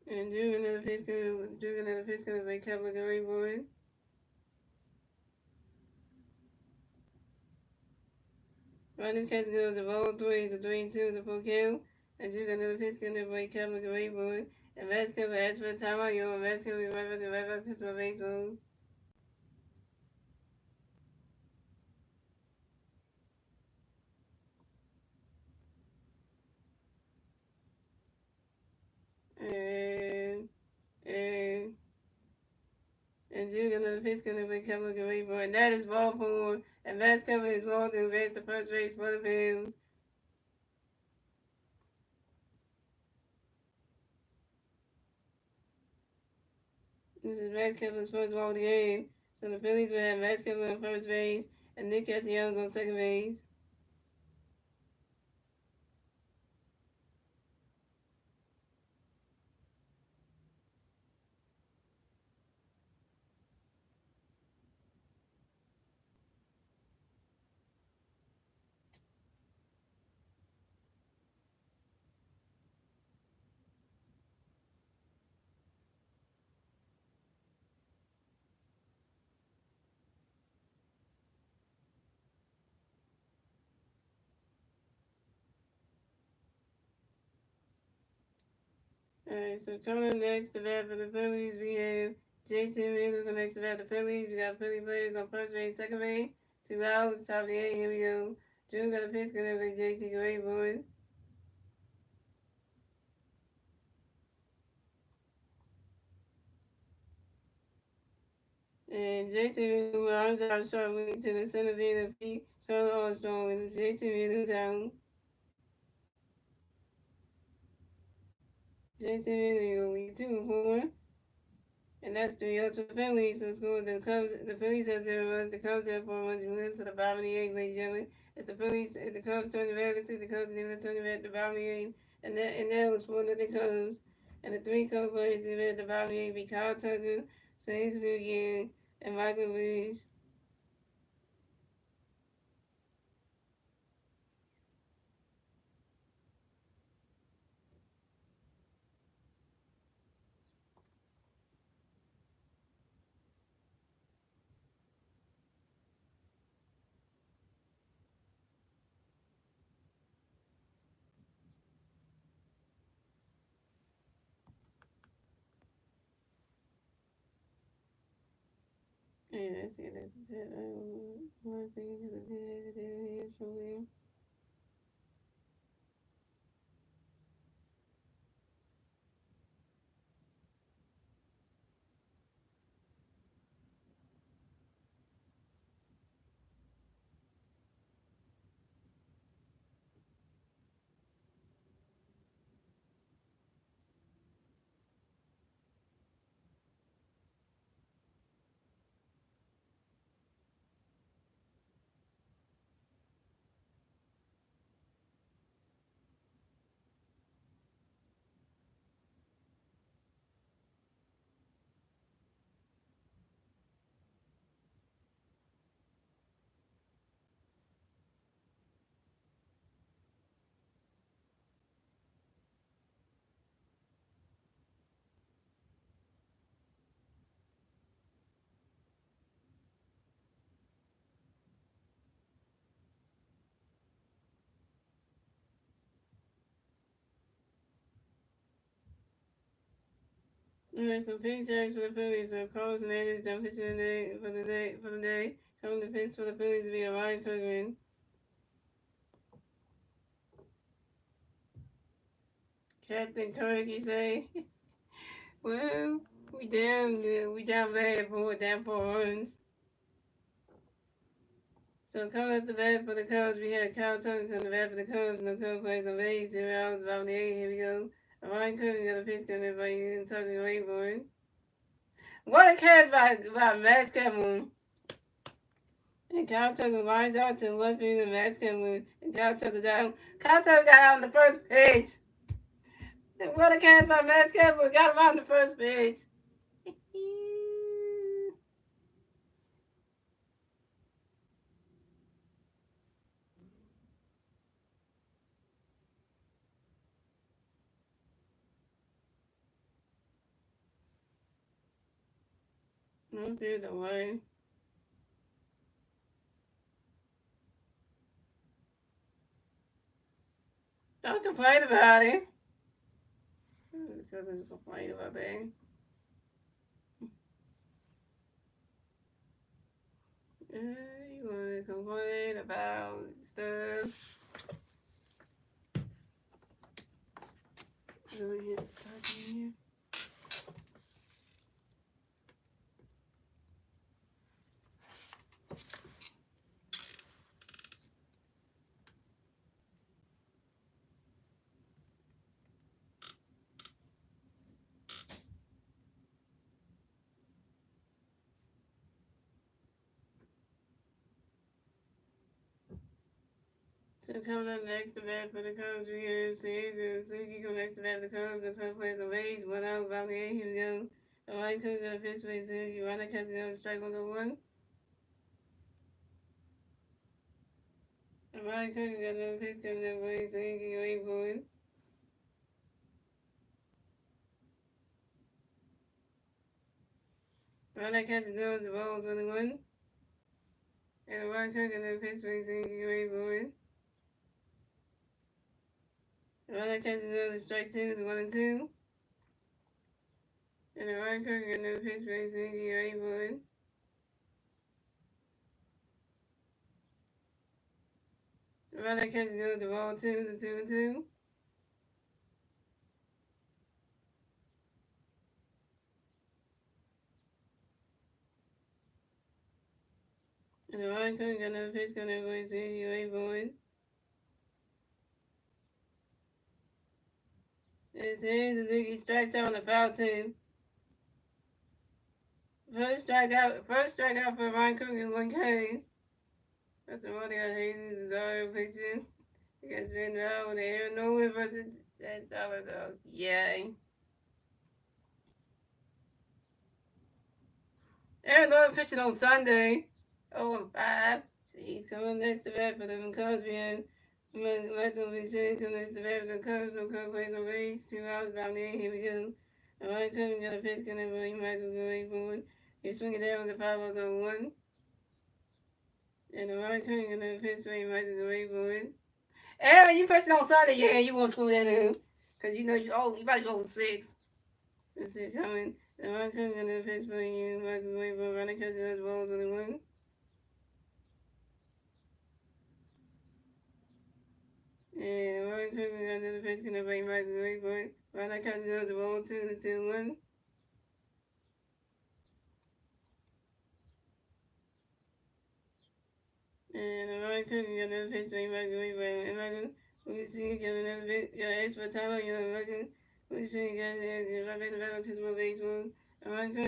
And Drew another pitch gonna be covered the reward. Running catch goes to roll three to 3-2 to full kill. And Drew another pitch gonna be covered the reward. And Vasquez will ask for a timeout. You're on Vasquez will run the right back system of baseballs. And and and Drew another pitch gonna be covered the reward. And that is ball four. And Vasquez is ball to advance the first base for the Bills. This is Max Kepler's first ball of the game. So the Phillies will have Max Kepler on first base and Nick Castellanos on second base. Alright, so coming up next to bat for the Phillies, we have JT Realmuto next to bat the Phillies. We got Philly players on first base, second base, 2 outs, top of the eight. Here we go. Drew got a pitch going over JT Realmuto. And JT Realmuto runs out sharply to the center field of Pete Charlotte Armstrong, and JT Realmuto's out. JT Realmuto lead 2-4. And that's 3 outs for the Phillies. So score the Cubs. The Phillies have 0 runs. The Cubs have 4 runs. We went to the bottom of the eighth, ladies and gentlemen. It's the Phillies. The Cubs turn the red. The Cubs are turn the red at the bottom of the eighth. And that was for the Cubs. And the three Cubs players at the bottom of the eighth be Kyle Tucker, Say Suzuki, and Michael Ridge. And that's it. That's it. One thing to the show. And there's some paychecks for the Phillies. So Carlos and A's done pitching for the day. Coming to pitch for the Phillies via Ryan Coogman. Captain Kirk, you say? Well, we down bad down 4 runs. So coming up the bat for the Cubs, we had Kyle Tucker come to bat for the Cubs. No Cubs plays on base. 0 outs, bottom of the 8th. Here we go. Ryan Coogman got a pitch coming by Tucker Rayburn. What a catch by Max Kevin. And Kyle Tucker lines out to the left field of Max Kevin. And Kyle Tucker's out. Kyle Tucker got out on the first pitch. What a catch by Max Kevin. Got him out on the first pitch. No field away. Don't complain about it. Because I'm complaining about that. You want to complain about stuff. Go ahead, talk in here. So coming up next to bat for the Cubs, we have Suzuki coming next to bat for the Cubs. The Cubs plays a base, 1 out, bottom of the 8th. Here we go. The right cook got a pitch by Suzuki. Runner catching up, strike 1 go 1. The right cook got another pitch coming up by Suzuki, wait for it. Runner catching up, the ball's 1 1. And the right cook got another pitch by Suzuki, wait for it. The runner catching up, the strike 2 is 1 2. And the right cook got another pitch by Suzuki, wait for it. The runner catching up, the ball 2, the 2 2. And the right cook got another pitch coming by Suzuki, wait for it. This is Suzuki strikes out on the foul team. First strikeout for Ryan Cook in 1K. That's the one they got Jesus is already pitching. Against Van Val with the air nowhere versus San Salvador. Yay. Aaron Nola pitching on Sunday. 0-5. He's coming next to bat for the Cubs behind Michael Vincent coming next to bat for the Cubs. No Cubs plays on base. 2 outs, bottom of the 8th. Here we go. And Ryan Cook got a pitch coming by Michael going forward. He's swinging down with the 5 balls on 1. And the right cook got a pitch by Michael going forward. Aaron, you pitching on Sunday, yeah, you won't screw that up. Because you know you about to go with 6. Let's see it coming. The right cook got a pitch by you, Michael going forward. Running catch those balls on the 1. And the right cook got another pitch coming by Michael going forward. Running catch those balls 2 the 2 1. And the right cook got another pitch by Michael going forward. And Michael, we see got another pitch, got extra time, you know, Michael. We see got right back to back on his more baseball. The right cook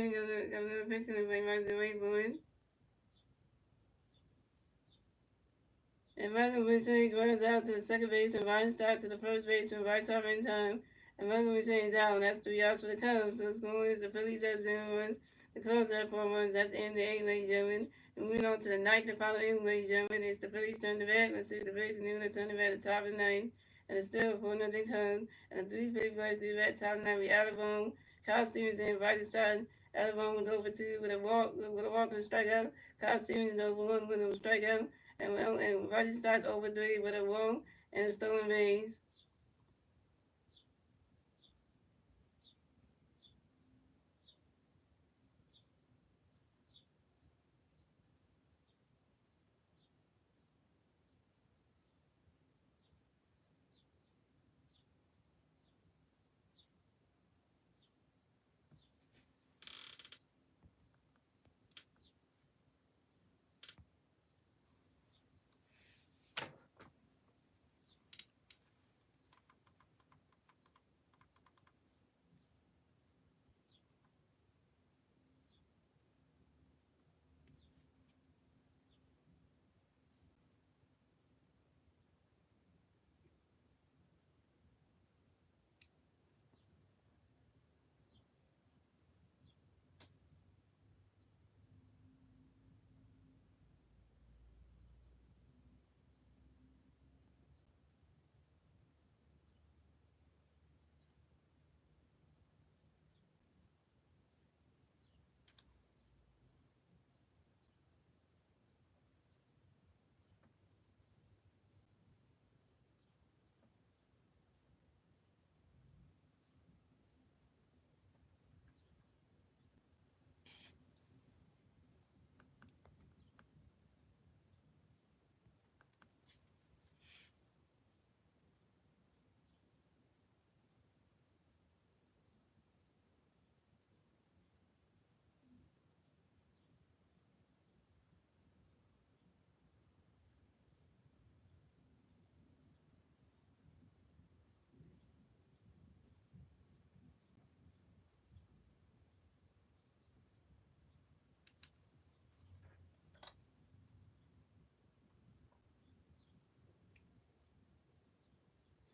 got another pitch coming by Michael going forward. And Michael Winston runs out to the second base and Ryan starts to the first base when right side in time. And Michael Winston is out, and that's 3 outs for the Cubs. So the score is the Phillies have 0 runs, the Cubs have 4 runs. That's the end of the 8th, ladies and gentlemen. And moving on to the 9th and final inning, ladies and gentlemen. It's the Phillies turn to bat. Let's see if the Phillies and New England turn to bat at the top of the 9th. And it's still 4-0 Cubs. And the 3 Philly players do bat top of the 9th. We out of home. Kyle Stevens in right to start. Alabama was over 2 with a walk and a strikeout. Kyle Stevens over 1 with a strikeout. And Roger starts over 3 with a walk and a stolen base.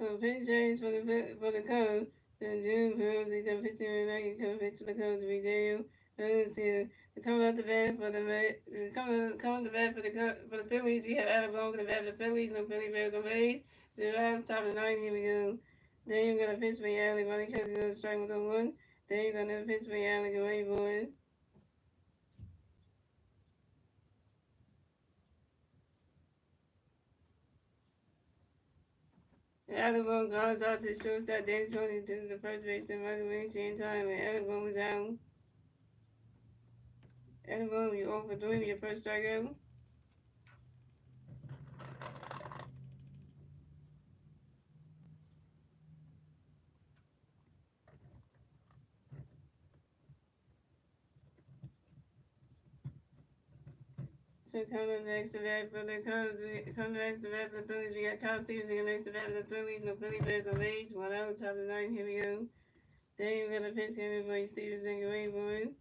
So pitch change for the Cubs. Then June Fields, he's done pitching and I can come pitch for the Cubs. We do. Let's see. Coming off the bat for the coming the bat for the Phillies. We have Adam Bone the bat for the Phillies. No Philly Bears on base. Zero outs, top of the ninth. Here we go. Then you got a pitch for Alley. Running catch goes strike with a one. Then you got another pitch for Alley. Away boy. Alabama goes out to shortstop. Then Tony to the first baseman. Michael Lynch in time. And Alabama was out. Alabama, you over doing your first strikeout. So coming next to bat for the Cubs, coming next to bat for the Phillies, we got Kyle Stevenson next to bat for the Phillies. No Philly Bears on base. One out, top of the ninth. Here we go. Then you got a pitch coming for Stevenson. Away boy.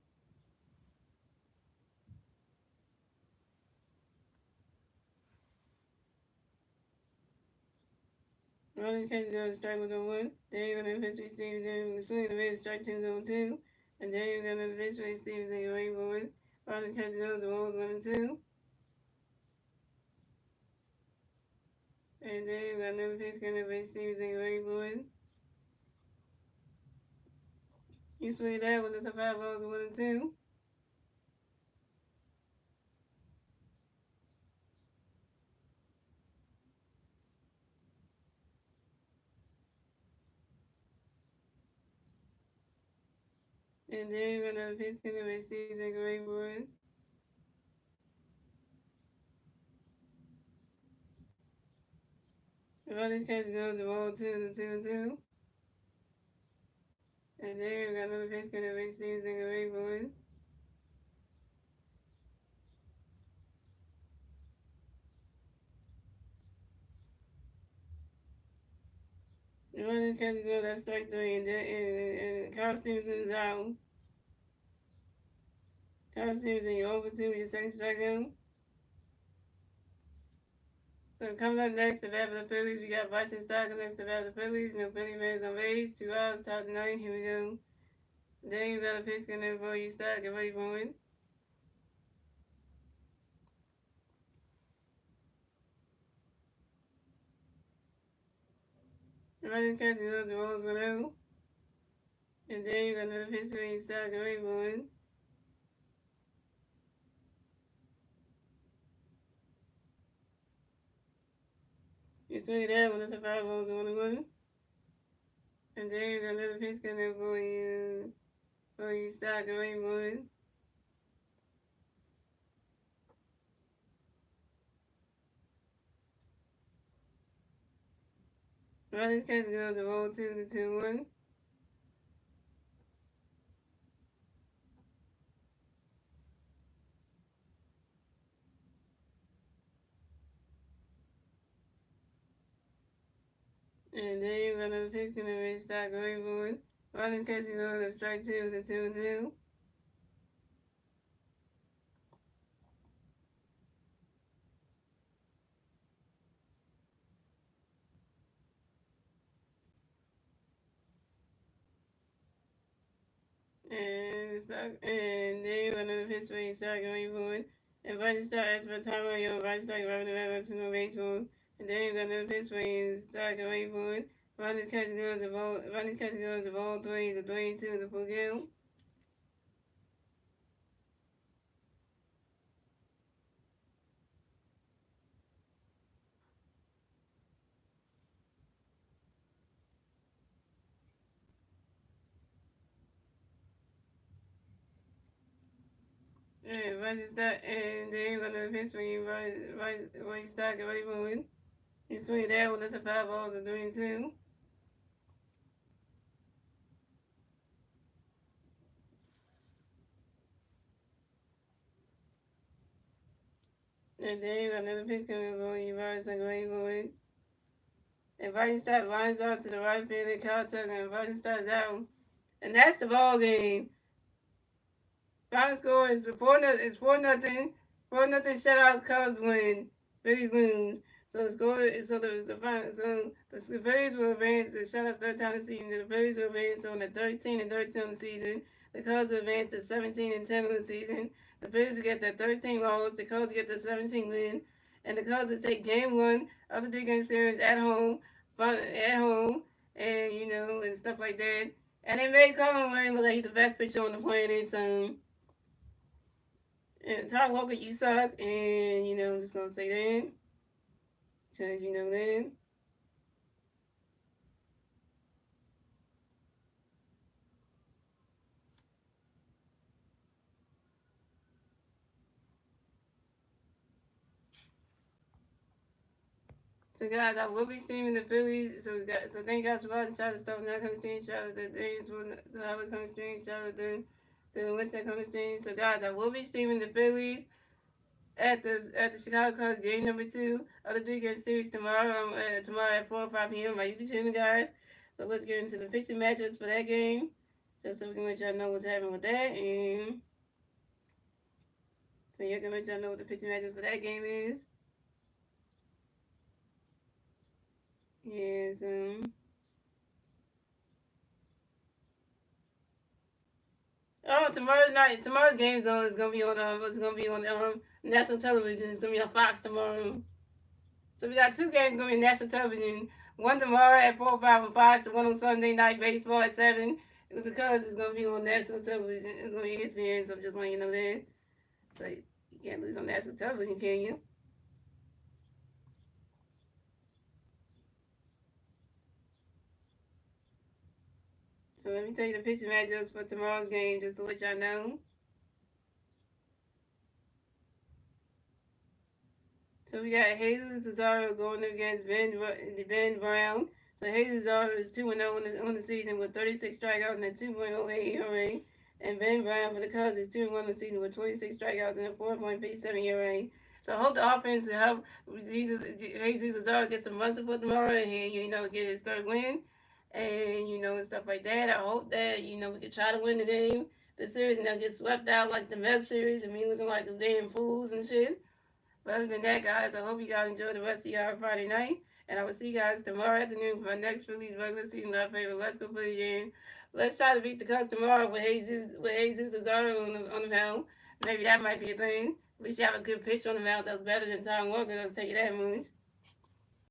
Running catch goes strike with a one. Then you got a pitch for Stevenson. Swing the miss, strike two, go two. And then you got another pitch for Stevenson. Away boy. Running catch goes the balls 1-2. And then you got another pitch coming for Stevenson. Away boy. You swing that when it's a 5 balls 1-2. And then you got another pitch coming for Stevenson. Away boy. The running catch goes the ball 2-2. And then you got another pitch coming for Stevenson. Away boy. The running catch goes that strike three, and Kyle Stevenson's out. Kyle Stevenson, you're over two with your second strikeout. So coming up next, the bat for the Phillies, we got Bryson Stott next to bat for the Phillies. No Philly Bears on base. 2 outs, top of the ninth. Here we go. Then you got a pitch coming for you, Stott. Get ready for it. The running catch goes the balls 1-0. And then you got another pitch for you, Stott. Get ready for it. You swing that when it's a 5 balls 1-1. And then you got another pitch coming for you, Stott. Get ready for it. Running catch goes the ball 2-1. And then you got another pitch coming for you, Stott. Get ready for it. Running catch goes to strike two, the 2-2. And then you got another pitch for you, Stott. Get ready for it. And Bryson Stott asks for time on your Bryson Stott grabbing the bat to no baseball. And then you got another pitch for you, Stott. Get ready for it. Running catch goes the ball 3, the 3-2, the full count. And Bryson Stott, and then you got another pitch for you, Bryson Stott. Get ready for it. You swing that one, that's a 5 balls, a 3-2. And then you got another pitch coming for you, Bryson. Get ready for it. And Bryson Stott lines out to the right field, and Kyle Tucker, and Bryson Stott's out. And that's the ball game. Final score is 4-0. It's 4-0. 4-0 shutout. Cubs win. Phillies lose. So it's going. So the Phillies will advance. The shut up third time this season. The Phillies will advance on the 13-13 on the season. The Cubs will advance to 17-10 on the season. The Phillies will get their 13 loss. The Cubs will get their 17 win, and the Cubs will take Game 1 of the 3-game series at home, and and stuff like that. And they made Colin Wayne look like he's the best pitcher on the planet. So, and Todd Walker, you suck, and I'm just gonna say that because that. So guys, I will be streaming the Phillies. So thank you guys for watching. Shout out to Stuff Not Coming Stream. Shout out to Days for the Howard Coming Stream. Shout out to the Winston Coming Stream. So guys, I will be streaming the Phillies at the Chicago Cubs game number 2 of the 3-game series tomorrow. Tomorrow at 4 or 5 p.m. My YouTube channel, guys. So let's get into the picture matchups for that game, just so we can let y'all know what's happening with that. And so you're gonna let y'all know what the picture matchups for that game is. Yes. Oh, tomorrow's game zone is gonna be on national television. It's gonna be on Fox tomorrow. So we got 2 games gonna be on national television. One tomorrow at 4 or 5 on Fox. The one on Sunday night baseball at 7. With the Cubs is gonna be on national television. It's gonna be ESPN. So I'm just letting you know that. So you can't lose on national television, can you? So let me tell you the pitching matchups for tomorrow's game, just to let y'all know. So we got Jesus Cesaro going up against Ben Brown. So Jesus Cesaro is 2-0 on the season with 36 strikeouts and a 2.08 ERA. And Ben Brown for the Cubs is 2-1 on the season with 26 strikeouts and a 4.37 ERA. So I hope the offense will help Jesus Cesaro get some run support tomorrow and get his 3rd win. And and stuff like that. I hope that we can try to win the series, and not get swept out like the Mets series and me looking like a damn fools and shit. But other than that, guys, I hope you guys enjoy the rest of your Friday night. And I will see you guys tomorrow afternoon for my next Phillies regular season favorite Let's Go Phillies game. Let's try to beat the Cubs tomorrow with Jesus Cesaro on the mound. Maybe that might be a thing. At least you have a good pitch on the mound that's better than Tom Walker. I'll tell you that much.